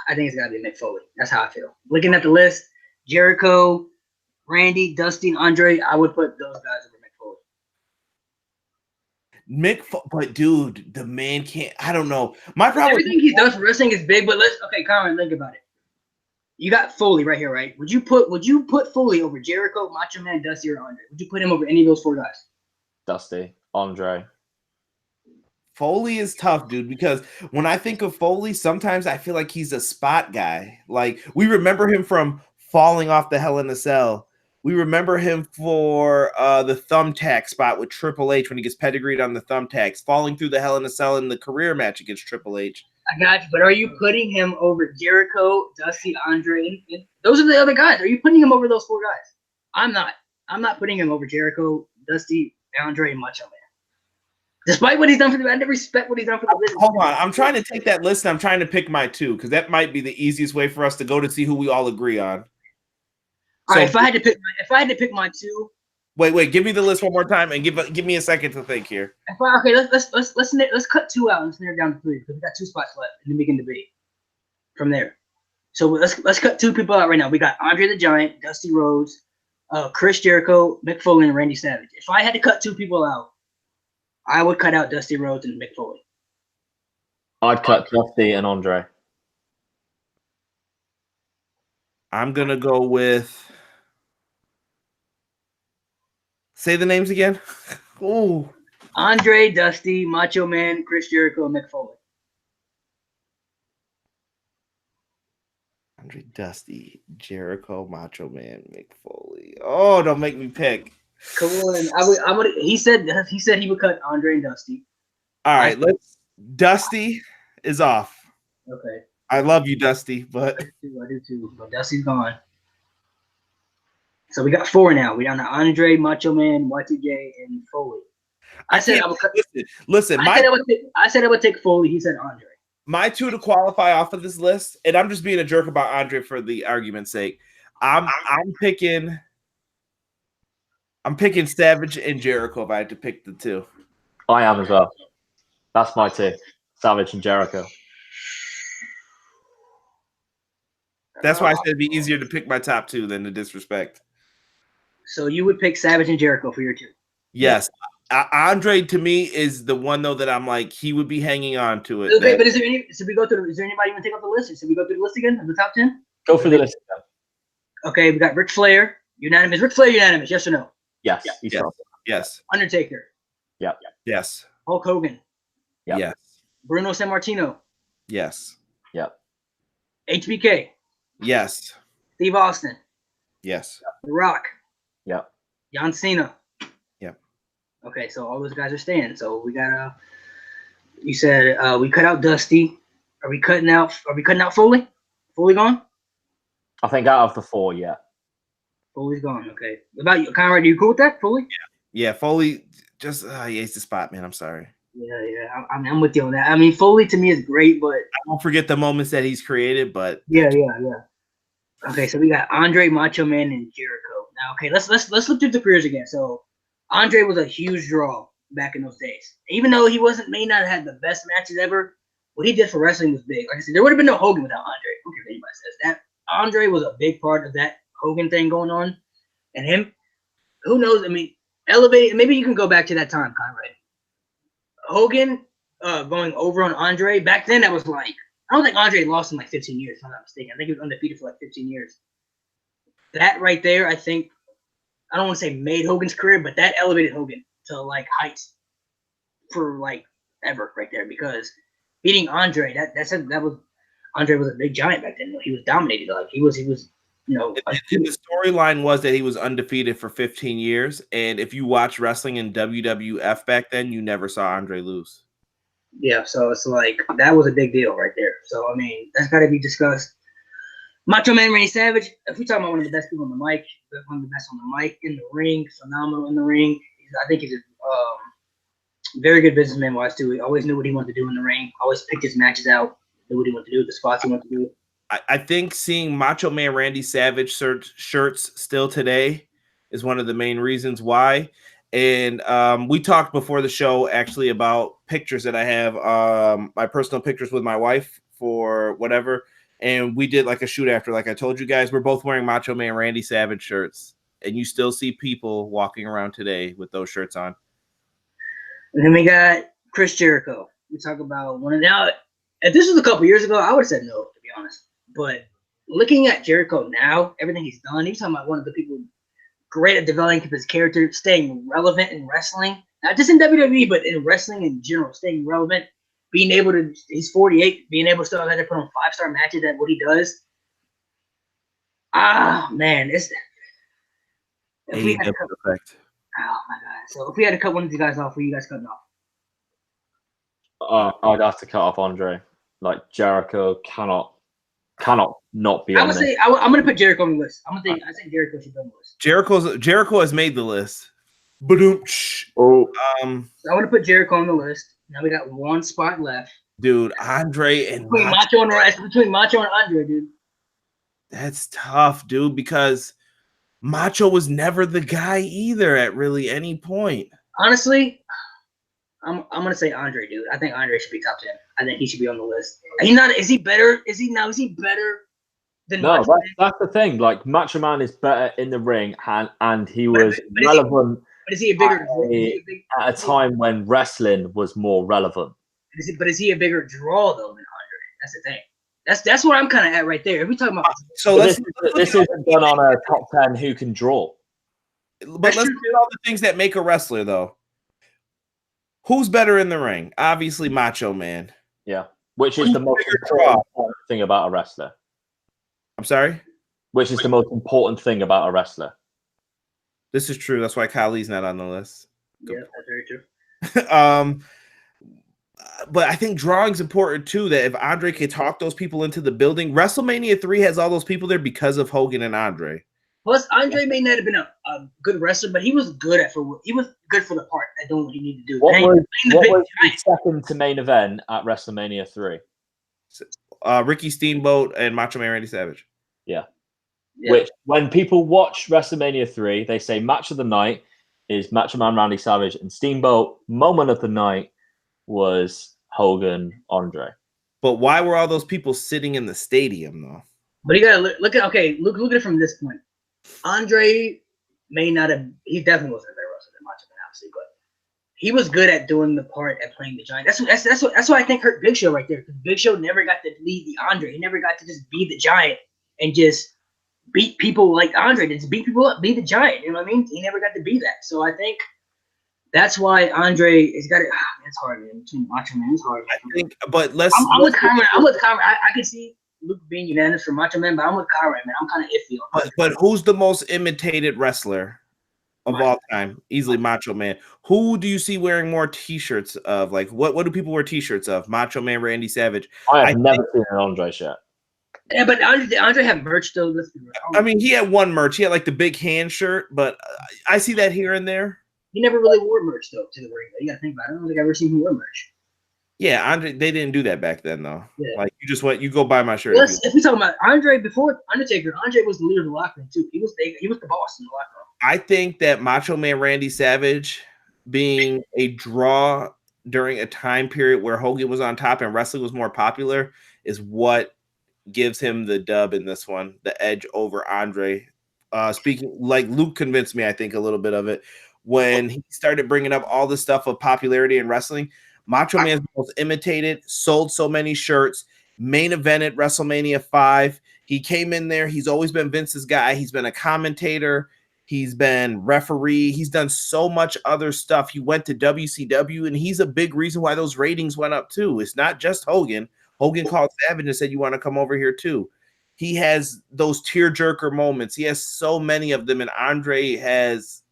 I think it's gotta be Mick Foley. That's how I feel. Looking at the list, Jericho, Randy, Dusty, and Andre, I would put those guys over Mick Foley. But dude, the man can't. I don't know. My problem. Everything he's done for wrestling is big, but Conrad, think about it. You got Foley right here, right? Would you put Foley over Jericho, Macho Man, Dusty, or Andre? Would you put him over any of those four guys? Dusty, Andre. Foley is tough, dude, because when I think of Foley, sometimes I feel like he's a spot guy. Like, we remember him from falling off the Hell in a Cell. We remember him for the thumbtack spot with Triple H when he gets pedigreed on the thumbtacks, falling through the Hell in a Cell in the career match against Triple H. I got you, but are you putting him over Jericho, Dusty, Andre? Those are the other guys. Are you putting him over those four guys? I'm not. I'm not putting him over Jericho, Dusty, Andre, and Macho Man. Despite what he's done for the, I respect what he's done for the business. Hold on, I'm trying to take that list and I'm trying to pick my two because that might be the easiest way for us to go to see who we all agree on. All right, if I had to pick my two. Wait, give me the list one more time and give me a second to think here. Let's cut two out and let's narrow it down to three because we got two spots left and then we can debate from there. So let's cut two people out right now. We got Andre the Giant, Dusty Rhodes, Chris Jericho, Mick Foley, and Randy Savage. If I had to cut two people out, I would cut out Dusty Rhodes and Mick Foley. I'd cut Dusty and Andre. I'm gonna go with. Say the names again. Ooh. Andre, Dusty, Macho Man, Chris Jericho, and Mick Foley. Andre, Dusty, Jericho, Macho Man, Mick Foley. Oh, don't make me pick. Come on, he said he would cut Andre and Dusty. All right, Dusty is off. Okay. I love you, Dusty, but I do too. But Dusty's gone. So we got four now. We down to Andre, Macho Man, Y2J, and Foley. I said I would cut. Listen. I said I would take Foley. He said Andre. My two to qualify off of this list, and I'm just being a jerk about Andre for the argument's sake. I'm picking Savage and Jericho if I had to pick the two. I am as well. That's my two. Savage and Jericho. That's why I said it'd be easier to pick my top two than to disrespect. So you would pick Savage and Jericho for your two? Yes. Andre to me is the one though that I'm like he would be hanging on to it. Okay, but is there anybody even take up the list? Should we go through the list again of the top 10? Go through the list again. Okay, we got Ric Flair, unanimous. Ric Flair, unanimous. Yes or no? Yes. Yes. Undertaker. Yeah. Yes. Hulk Hogan. Yep. Yes. Bruno Sammartino. Yes. Yep. HBK. Yes. Steve Austin. Yes. The Rock. Yeah. John Cena. Yeah. Okay, so all those guys are staying. So we got you said we cut out Dusty. Are we cutting out Foley? Foley gone? I think out of the 4, yeah. Foley's gone. Okay. What about you, Conrad? Are you cool with that, Foley? Yeah, Foley just he hates the spot, man. I'm sorry. Yeah. I'm with you on that. I mean, Foley to me is great, but I won't forget the moments that he's created, but yeah. Okay, so we got Andre, Macho Man, and Jericho. Now, okay, let's look through the careers again. So Andre was a huge draw back in those days. Even though he may not have had the best matches ever, what he did for wrestling was big. Like I said, there would have been no Hogan without Andre. I don't care if anybody says that. Andre was a big part of that Hogan thing going on, and him. Who knows? I mean, elevating. Maybe you can go back to that time, Conrad. Hogan going over on Andre back then. That was like, I don't think Andre lost in like 15 years. If I'm not mistaken. I think he was undefeated for like 15 years. That right there, I think, I don't want to say made Hogan's career, but that elevated Hogan to like heights for like ever right there, because beating Andre, that was Andre was a big giant back then. He was dominated. Like he was, you know. and the storyline was that he was undefeated for 15 years, and if you watch wrestling in WWF back then, you never saw Andre lose. Yeah, so it's like that was a big deal right there. So I mean, that's got to be discussed. Macho Man Randy Savage, if we talk about one of the best people on the mic, one of the best on the mic, in the ring, phenomenal in the ring. I think he's a very good businessman wise too. He always knew what he wanted to do in the ring. Always picked his matches out. Knew what he wanted to do, the spots he wanted to do. I think seeing Macho Man Randy Savage shirts still today is one of the main reasons why. And we talked before the show actually about pictures that I have, my personal pictures with my wife for whatever. And we did like a shoot after, like I told you guys, we're both wearing Macho Man Randy Savage shirts. And you still see people walking around today with those shirts on. And then we got Chris Jericho. We talk about one of now. If this was a couple years ago, I would have said no, to be honest. But looking at Jericho now, everything he's done, he's talking about one of the people great at developing his character, staying relevant in wrestling, not just in WWE, but in wrestling in general, staying relevant, being able to, he's 48, being able to still have to put on 5-star matches at what he does. Ah, man, if we had to cut, Effect. oh my God. So if we had to cut one of these guys off, who are you guys cutting off? I'd have to cut off Andre. Like Jericho cannot not be I on would there. say I'm gonna put Jericho on the list. I think Jericho should be on the list. Jericho has made the list. Ba-doom-tsh. Oh, So I'm gonna put Jericho on the list. Now we got one spot left. Dude, Andre and Between Macho and Andre, dude. That's tough, dude, because Macho was never the guy either at really any point. Honestly, I'm gonna say Andre, dude. I think Andre should be top 10. I think he should be on the list. He's not. Is he better? Is he better than no, Macho Man? that's the thing. Like Macho Man is better in the ring, and he was but relevant But is he a bigger? at a time when wrestling was more relevant. Is he a bigger draw though than Andre? That's the thing. That's what I'm kind of at right there. If we talking about, So this isn't done on a top 10 who can draw. let's look at all the things that make a wrestler, though. Who's better in the ring? Obviously, Macho Man. Yeah, which is the most important thing about a wrestler. I'm sorry? Which is the most important thing about a wrestler. This is true. That's why Kali's not on the list. yeah, that's very true. But I think drawing's important too. That if Andre could talk those people into the building, WrestleMania 3 has all those people there because of Hogan and Andre. Plus, Andre may not have been a good wrestler, but he was good for the part at doing what he needed to do. What was the second to main event at WrestleMania 3? Ricky Steamboat and Macho Man Randy Savage. Yeah. Which, when people watch WrestleMania 3, they say match of the night is Macho Man Randy Savage and Steamboat. Moment of the night was Hogan Andre. But why were all those people sitting in the stadium though? But you gotta look at it from this point. Andre may not have. He definitely wasn't a better wrestler than Macho Man, obviously, but he was good at doing the part at playing the giant. That's what I think hurt Big Show right there. Because Big Show never got to lead the Andre. He never got to just be the giant and just beat people like Andre. Just beat people up, be the giant. You know what I mean? He never got to be that. So I think that's why Andre has got it. It's hard, man. Between Macho Man, it's hard. I think, but I'm with Conrad. I can see Luke being unanimous for Macho Man, but I'm with Conrad, man. I'm kind of iffy on but who's the most imitated wrestler of all time, easily Macho Man. Who do you see wearing more T-shirts of? Like, what do people wear T-shirts of? Macho Man, Randy Savage. I I have never seen an Andre shirt. Yeah, but Andre have merch though. Let's be real. I mean, he had one merch. He had like the big hand shirt, but I see that here and there. he never really wore merch though to the ring. You gotta think about it. I don't think I've ever seen him wear merch. Yeah, Andre, they didn't do that back then though. Yeah. Like you go buy my shirt. If we talk about Andre before Undertaker, Andre was the leader of the locker room too. He was the boss in the locker room. I think that Macho Man Randy Savage being a draw during a time period where Hogan was on top and wrestling was more popular is what gives him the dub in this one, the edge over Andre. Speaking like Luke convinced me, I think a little bit of it when he started bringing up all the stuff of popularity in wrestling. Macho Man's most imitated, sold so many shirts, main event at WrestleMania 5. He came in there. He's always been Vince's guy. He's been a commentator. He's been referee. He's done so much other stuff. He went to WCW, and he's a big reason why those ratings went up too. It's not just Hogan. Hogan called Savage and said, "You want to come over here too?" He has those tearjerker moments. He has so many of them, and Andre has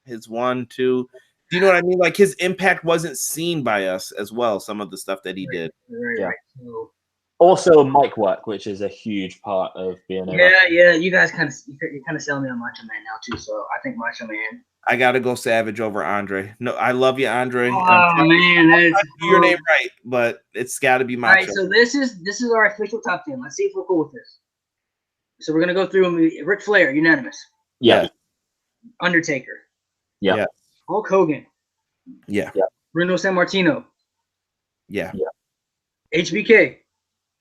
his 1, 2. Do you know what I mean? Like his impact wasn't seen by us as well. Some of the stuff that he did. Yeah. Right. So, Also, mic work, which is a huge part of being a yeah. You guys you're kind of selling me on Macho Man now too. So I think Macho Man. I gotta go Savage over Andre. No, I love you, Andre. Oh man, do your name right, but it's got to be Macho. All right, so this is our official top 10. Let's see if we're cool with this. So we're gonna go through them. Ric Flair, unanimous. Yeah. Undertaker. Yeah. Yeah. Hulk Hogan. Yeah. Bruno Sammartino. Yeah. HBK.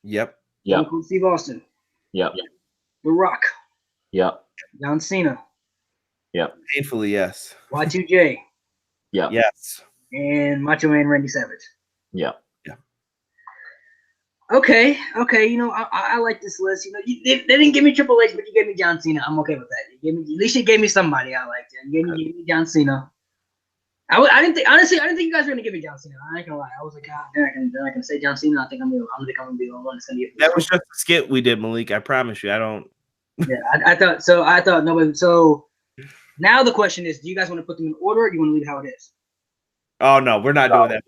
Yep. Yeah. Steve Austin. Yeah. The Rock. Yeah. John Cena. Yeah. Painfully, yes. Y2J. Yeah. Yes. And Macho Man Randy Savage. Yeah. Okay. You know, I like this list. You know, they didn't give me Triple H, but you gave me John Cena. I'm okay with that. At least you gave me somebody I liked. You gave me John Cena. I didn't think you guys were gonna give me John Cena. I ain't gonna lie. I was like, God, they're not gonna say John Cena. I think I'm gonna be the one that's gonna get. That was just a skit we did, Malik. I promise you. I don't. Yeah, I thought so. I thought nobody. So now the question is, do you guys want to put them in order, or do you want to leave it how it is? Oh no, we're not doing that.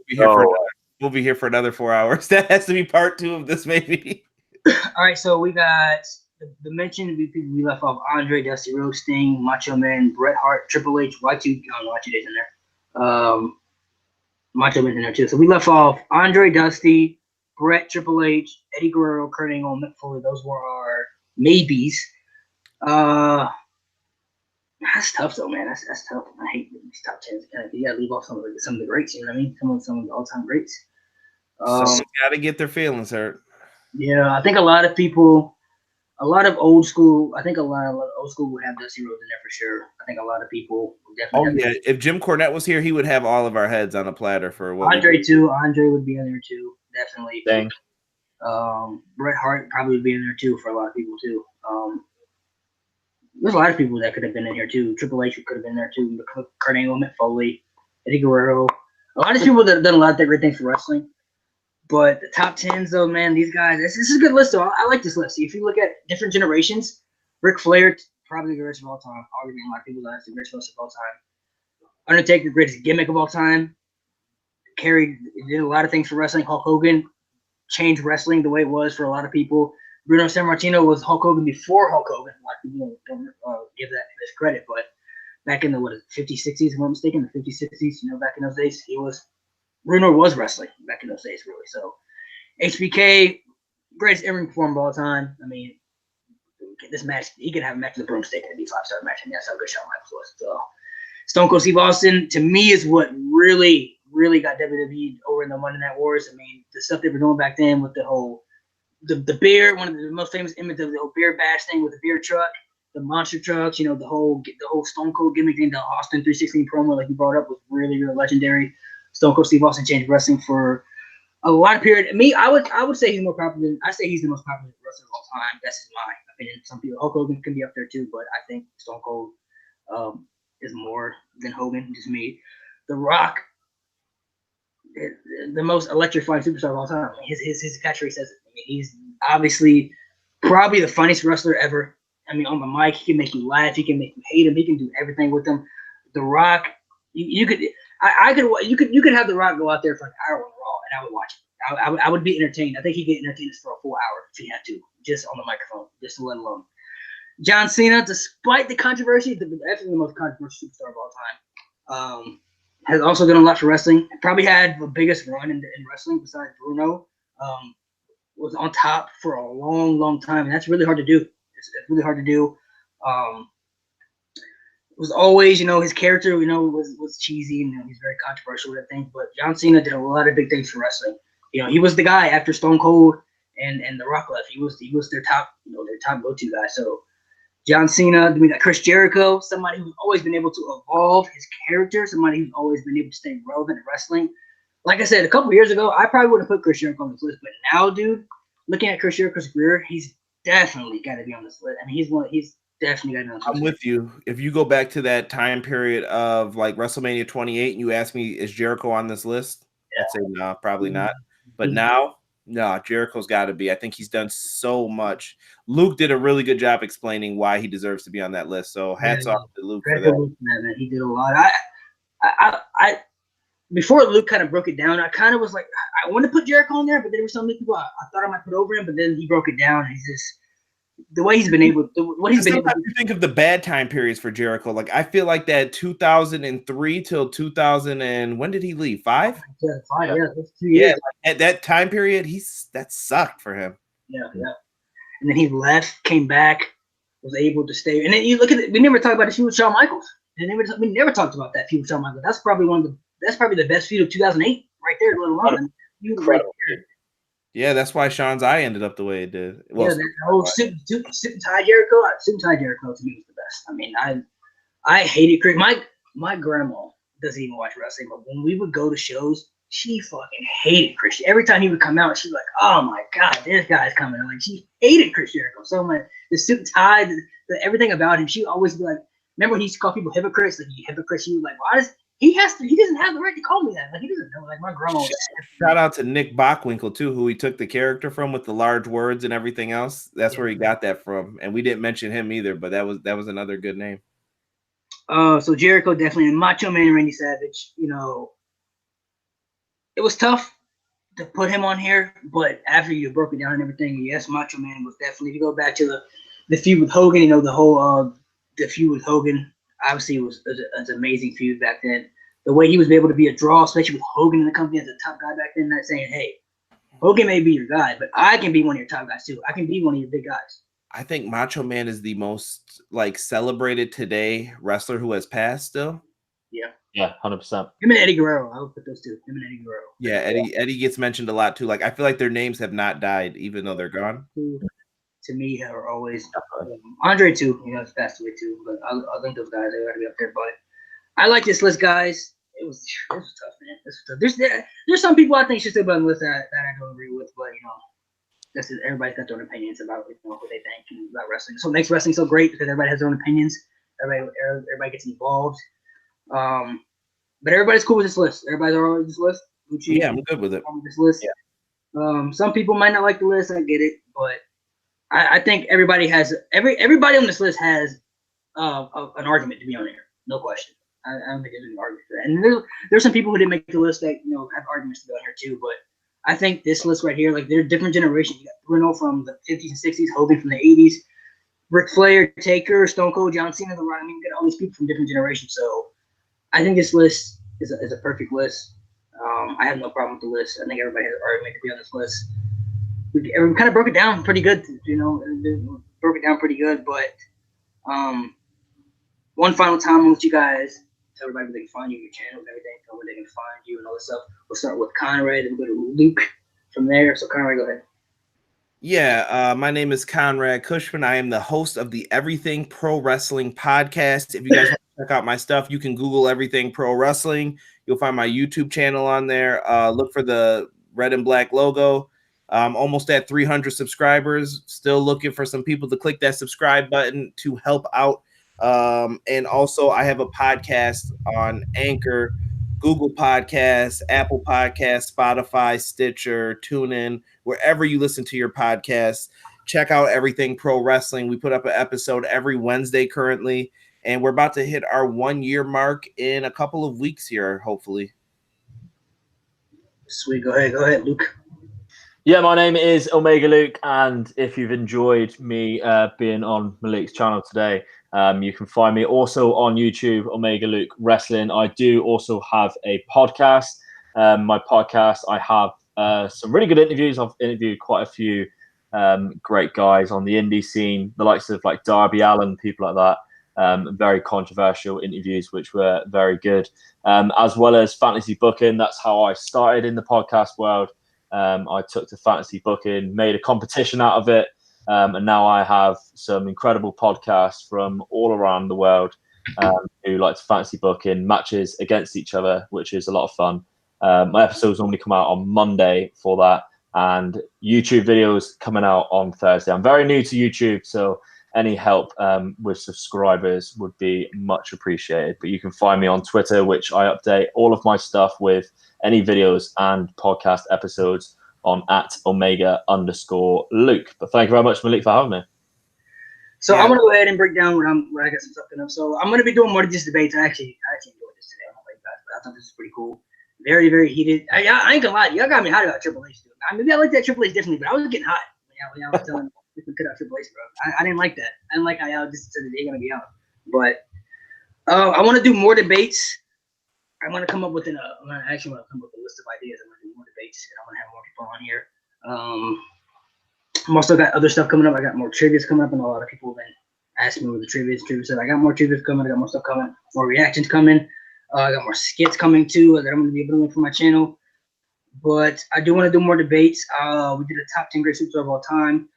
We'll be here for another 4 hours. That has to be part 2 of this, maybe. All right, so we got the mentioned people we left off: Andre, Dusty Rhodes, Sting, Macho Man, Bret Hart, Triple H, Y2. I don't know, Y2J's in there. Macho Man's in there too. So we left off Andre, Dusty, Bret, Triple H, Eddie Guerrero, Kurt Angle, Mick Foley. Those were our maybes. That's tough though, man. That's tough. I hate these top 10s. You gotta leave off some of the greats. You know what I mean? Some of the all-time greats. Someone's got to get their feelings hurt. Yeah, I think a lot of old school would have Dusty Rhodes in there for sure. I think a lot of people would definitely. Oh yeah, if Jim Cornette was here, he would have all of our heads on a platter for what. Andre too. Andre would be in there too, definitely. Dang. Bret Hart probably would be in there too for a lot of people too. There's a lot of people that could have been in here too. Triple H could have been there too. Kurt Angle, Mick Foley, Eddie Guerrero. A lot of people that have done a lot of great things for wrestling. But the top 10s, though, man, these guys, this is a good list, though. I like this list. If you look at different generations, Ric Flair, probably the greatest of all time. Arguably, a lot of people that's the greatest of all time. Undertaker, greatest gimmick of all time. Did a lot of things for wrestling. Hulk Hogan changed wrestling the way it was for a lot of people. Bruno Sammartino was Hulk Hogan before Hulk Hogan. A lot of people don't give that this credit, but back in the 50s, 60s, if I'm not mistaken, the 50s, 60s, back in those days, Bruno was wrestling back in those days, really. So, HBK, greatest in-ring performer of all time. I mean, this match, he could have a match with the broomstick and it'd be a 5-star match, and that's how good Shawn Michaels was. So, Stone Cold Steve Austin, to me, is what really, really got WWE over in the Monday Night Wars. I mean, the stuff they were doing back then with the whole, the beer, one of the most famous images of the whole beer bash thing with the beer truck, the monster trucks, the whole Stone Cold gimmick thing, the Austin 316 promo, like you brought up, was really, really legendary. Stone Cold Steve Austin changed wrestling for a lot of period. Me, I would say he's more popular. I say he's the most popular wrestler of all time. That's just my opinion. Some people, Hulk Hogan can be up there too, but I think Stone Cold is more than Hogan. Just me. The Rock, the most electrifying superstar of all time. His catchphrase says it. I mean, he's obviously probably the funniest wrestler ever. I mean, on the mic, he can make you laugh. He can make you hate him. He can do everything with him. The Rock, you could, you could have The Rock go out there for an hour on Raw, and I would watch it. I would be entertained. I think he'd get entertained for a full hour if he had to, just on the microphone, just to let alone. John Cena, despite the controversy, definitely the most controversial superstar of all time, has also done a lot for wrestling. Probably had the biggest run in wrestling besides Bruno. Was on top for a long, long time, and that's really hard to do. It's really hard to do. Was always, his character, was cheesy and he's very controversial, I think. But John Cena did a lot of big things for wrestling. He was the guy after Stone Cold and The Rock left. He was their top, their top go-to guy. So John Cena, we got Chris Jericho, somebody who's always been able to evolve his character, somebody who's always been able to stay relevant in wrestling. Like I said, a couple of years ago, I probably wouldn't put Chris Jericho on this list, but now, dude, looking at Chris Jericho's career, he's definitely got to be on this list. I mean, he's definitely got to be on this list. I'm with you. If you go back to that time period of like WrestleMania 28 and you ask me, is Jericho on this list? I'd say no, probably not. But now, no, Jericho's got to be. I think he's done so much. Luke did a really good job explaining why he deserves to be on that list. So hats off to Luke for that. Man. He did a lot. I before Luke kind of broke it down, I kind of was like, I want to put Jericho on there, but there were so many people I thought I might put over him, but then he broke it down. He's just the way he's been able to, what he's been able to do. Think of the bad time periods for Jericho. Like I feel like that 2003 till 2000 and when did he leave? 5? Yeah, 5. Yeah, that's 2 years. Yeah, at that time period, that sucked for him. Yeah. And then he left, came back, was able to stay. And then you look at it. We never talked about the feud with Shawn Michaels. We never talked about that feud with Shawn Michaels. That's probably the best feud of 2008 right there, let alone right there. Yeah, that's why Shawn's eye ended up the way it did. Well, that whole suit and tie Jericho. Suit and tie Jericho to me was the best. I mean, I hated Chris. My grandma doesn't even watch wrestling, but when we would go to shows, she fucking hated Chris. Every time he would come out, she's like, "Oh my god, this guy's coming!" Like she hated Chris Jericho so much. The suit and tie, the everything about him. She would always be like, "Remember, he used to call people hypocrites." Like, "You hypocrite." She was like, "Why does he doesn't have the right to call me that. Like he doesn't know." Like my grandma. Shout out to Nick Bockwinkel too, who he took the character from with the large words and everything else. That's where he got that from, and we didn't mention him either. But that was another good name. So Jericho definitely, and Macho Man Randy Savage. It was tough to put him on here, but after you broke it down and everything, yes, Macho Man was definitely. If you go back to the feud with Hogan, the whole the feud with Hogan. Obviously, it was an amazing feud back then. The way he was able to be a draw, especially with Hogan in the company as a top guy back then, not saying, "Hey, Hogan may be your guy, but I can be one of your top guys too. I can be one of your big guys." I think Macho Man is the most celebrated today wrestler who has passed still. Yeah, 100%. Him and Eddie Guerrero, I would put those two. Him and Eddie Guerrero. Yeah, Eddie gets mentioned a lot too. Like I feel like their names have not died, even though they're gone. To me, are always Andre too. He's passed away too. But I think those guys are gotta be up there. But I like this list, guys. It was tough, man. This was tough. There's some people I think should still be on the list that I don't agree with, but everybody's got their own opinions about what they think about wrestling. So it makes wrestling so great because everybody has their own opinions. Everybody gets involved. But everybody's cool with this list. Everybody's all right with this list. Gucci, yeah, I'm good with it. This list. Yeah. Some people might not like the list. I get it, but I think everybody on this list has an argument to be on here. No question. I don't think there's any argument for that. And there's some people who didn't make the list that have arguments to be on here too. But I think this list right here, they're different generations. You got Bruno from the 50s and 60s, Hogan from the 80s, Ric Flair, Taker, Stone Cold, John Cena, The Rock. I mean, you got all these people from different generations. So I think this list is a perfect list. I have no problem with the list. I think everybody has an argument to be on this list. We kind of broke it down pretty good, broke it down pretty good. But one final time, I'll let you guys tell everybody where they can find you, your channel and everything, tell where they can find you and all this stuff. We'll start with Conrad and we'll go to Luke from there. So Conrad, go ahead. Yeah, my name is Conrad Cushman. I am the host of the Everything Pro Wrestling podcast. If you guys want to check out my stuff, you can Google Everything Pro Wrestling. You'll find my YouTube channel on there. Look for the red and black logo. Almost at 300 subscribers. Still looking for some people to click that subscribe button to help out. And also, I have a podcast on Anchor, Google Podcasts, Apple Podcasts, Spotify, Stitcher, TuneIn, wherever you listen to your podcasts. Check out Everything Pro Wrestling. We put up an episode every Wednesday currently. and we're about to hit our 1 year mark in a couple of weeks here, hopefully. Sweet. Go ahead, Luke. Yeah, my name is Omega Luke, and if you've enjoyed me being on Malik's channel today, you can find me also on YouTube, Omega Luke Wrestling. I do also have a podcast. My podcast, I have some really good interviews. I've interviewed quite a few great guys on the indie scene, the likes of like Darby Allin, people like that. Very controversial interviews, which were very good, as well as fantasy booking. That's how I started in the podcast world. I took to fantasy booking, made a competition out of it, and now I have some incredible podcasts from all around the world who like to fantasy book in matches against each other, which is a lot of fun. My episodes normally come out on Monday for that, and YouTube videos coming out on Thursday. I'm very new to YouTube, so any help with subscribers would be much appreciated. But you can find me on Twitter, which I update all of my stuff with any videos and podcast episodes on @Omega_Luke. But thank you very much, Malik, for having me. So I'm gonna go ahead and break down what I got some stuff up. So I'm gonna be doing more of these debates. I actually enjoyed this today. I don't know about you guys, but I thought this was pretty cool. Very, very heated. I ain't gonna lie, y'all got me hot about Triple H, dude. Maybe I like that Triple H differently, but I was getting hot when I was telling we could cut out Triple H, bro. I didn't like that. I didn't like how y'all just said that they're gonna be out. But I want to do more debates. I'm gonna come up with I'm gonna come up with a list of ideas. I'm gonna do more debates, and I'm gonna have more people on here. I'm also got other stuff coming up. I got more trivias coming up, and a lot of people have been asking me with the trivia stuff. I got more trivias coming. I got more stuff coming. More reactions coming. I got more skits coming too that I'm gonna be able to do for my channel. But I do want to do more debates. We did a top 10 great superstars of all time.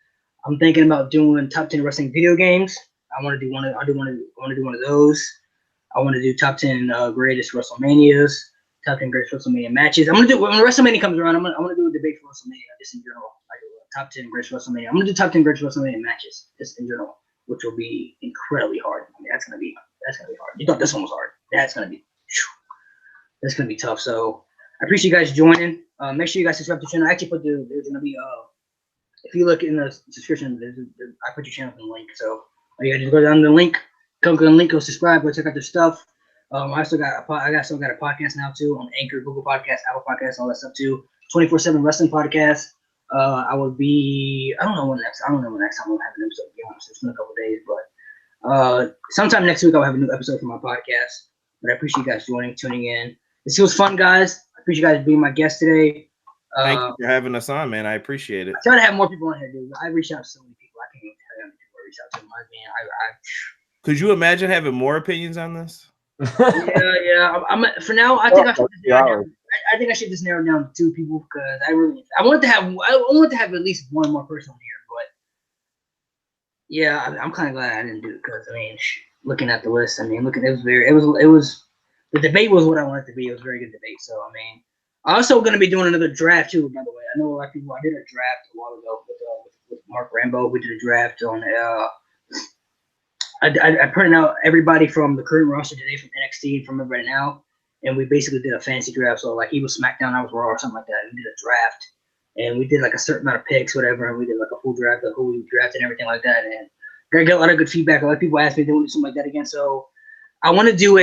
I'm thinking about doing top 10 wrestling video games. I want to do one of those. I want to do top 10 greatest WrestleManias, top 10 greatest WrestleMania matches. I'm gonna do when WrestleMania comes around. I'm gonna do a debate for WrestleMania just in general. Like top 10 greatest WrestleMania. I'm gonna do top 10 greatest WrestleMania matches just in general, which will be incredibly hard. I mean, that's gonna be hard. You thought this one was hard? That's gonna be tough. So I appreciate you guys joining. Make sure you guys subscribe to the channel. I actually put there's gonna be if you look in the description, I put your channel in the link. So you guys just go down the link. Go to the link, go subscribe, go check out their stuff. I still got a podcast now too on Anchor, Google Podcasts, Apple Podcasts, all that stuff too. 24/7 wrestling podcast. I don't know when next time we'll have an episode. To be honest, it's been a couple of days, but sometime next week I'll have a new episode for my podcast. But I appreciate you guys tuning in. This was fun, guys. I appreciate you guys being my guest today. Thank you for having us on, man. I appreciate it. I try to have more people on here, dude. I reached out to so many people. I can't even tell you how many people I reached out to. Could you imagine having more opinions on this? Yeah. For now. I think I should just narrow down to 2 people because I want to have at least one more person on here. But yeah, I'm kind of glad I didn't do it because looking at the list, the debate was what I wanted it to be. It was a very good debate. So I'm also going to be doing another draft too. By the way, I know a lot of people. I did a draft a while ago with Mark Rambo. We did a draft on. I printed out everybody from the current roster today from NXT and from everybody now, and we basically did a fantasy draft. So like he was SmackDown, I was Raw, or something like that. And we did a draft, and we did like a certain amount of picks, whatever, and we did like a full draft of who we drafted and everything like that. And I got a lot of good feedback. A lot of people asked me if they want to do something like that again. So I want to do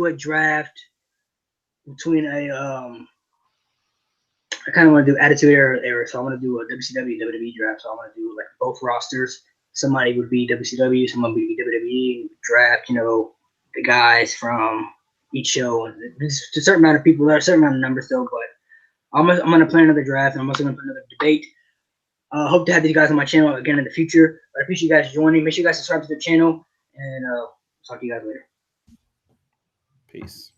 a draft between I kind of want to do Attitude Era. So I want to do a WCW WWE draft. So I want to do like both rosters. Somebody would be WCW, someone would be WWE. Draft, the guys from each show. And there's a certain amount of people. There are a certain amount of numbers still, but I'm gonna plan another draft, and I'm also gonna put another debate. Hope to have these guys on my channel again in the future. But I appreciate you guys joining. Make sure you guys subscribe to the channel, and talk to you guys later. Peace.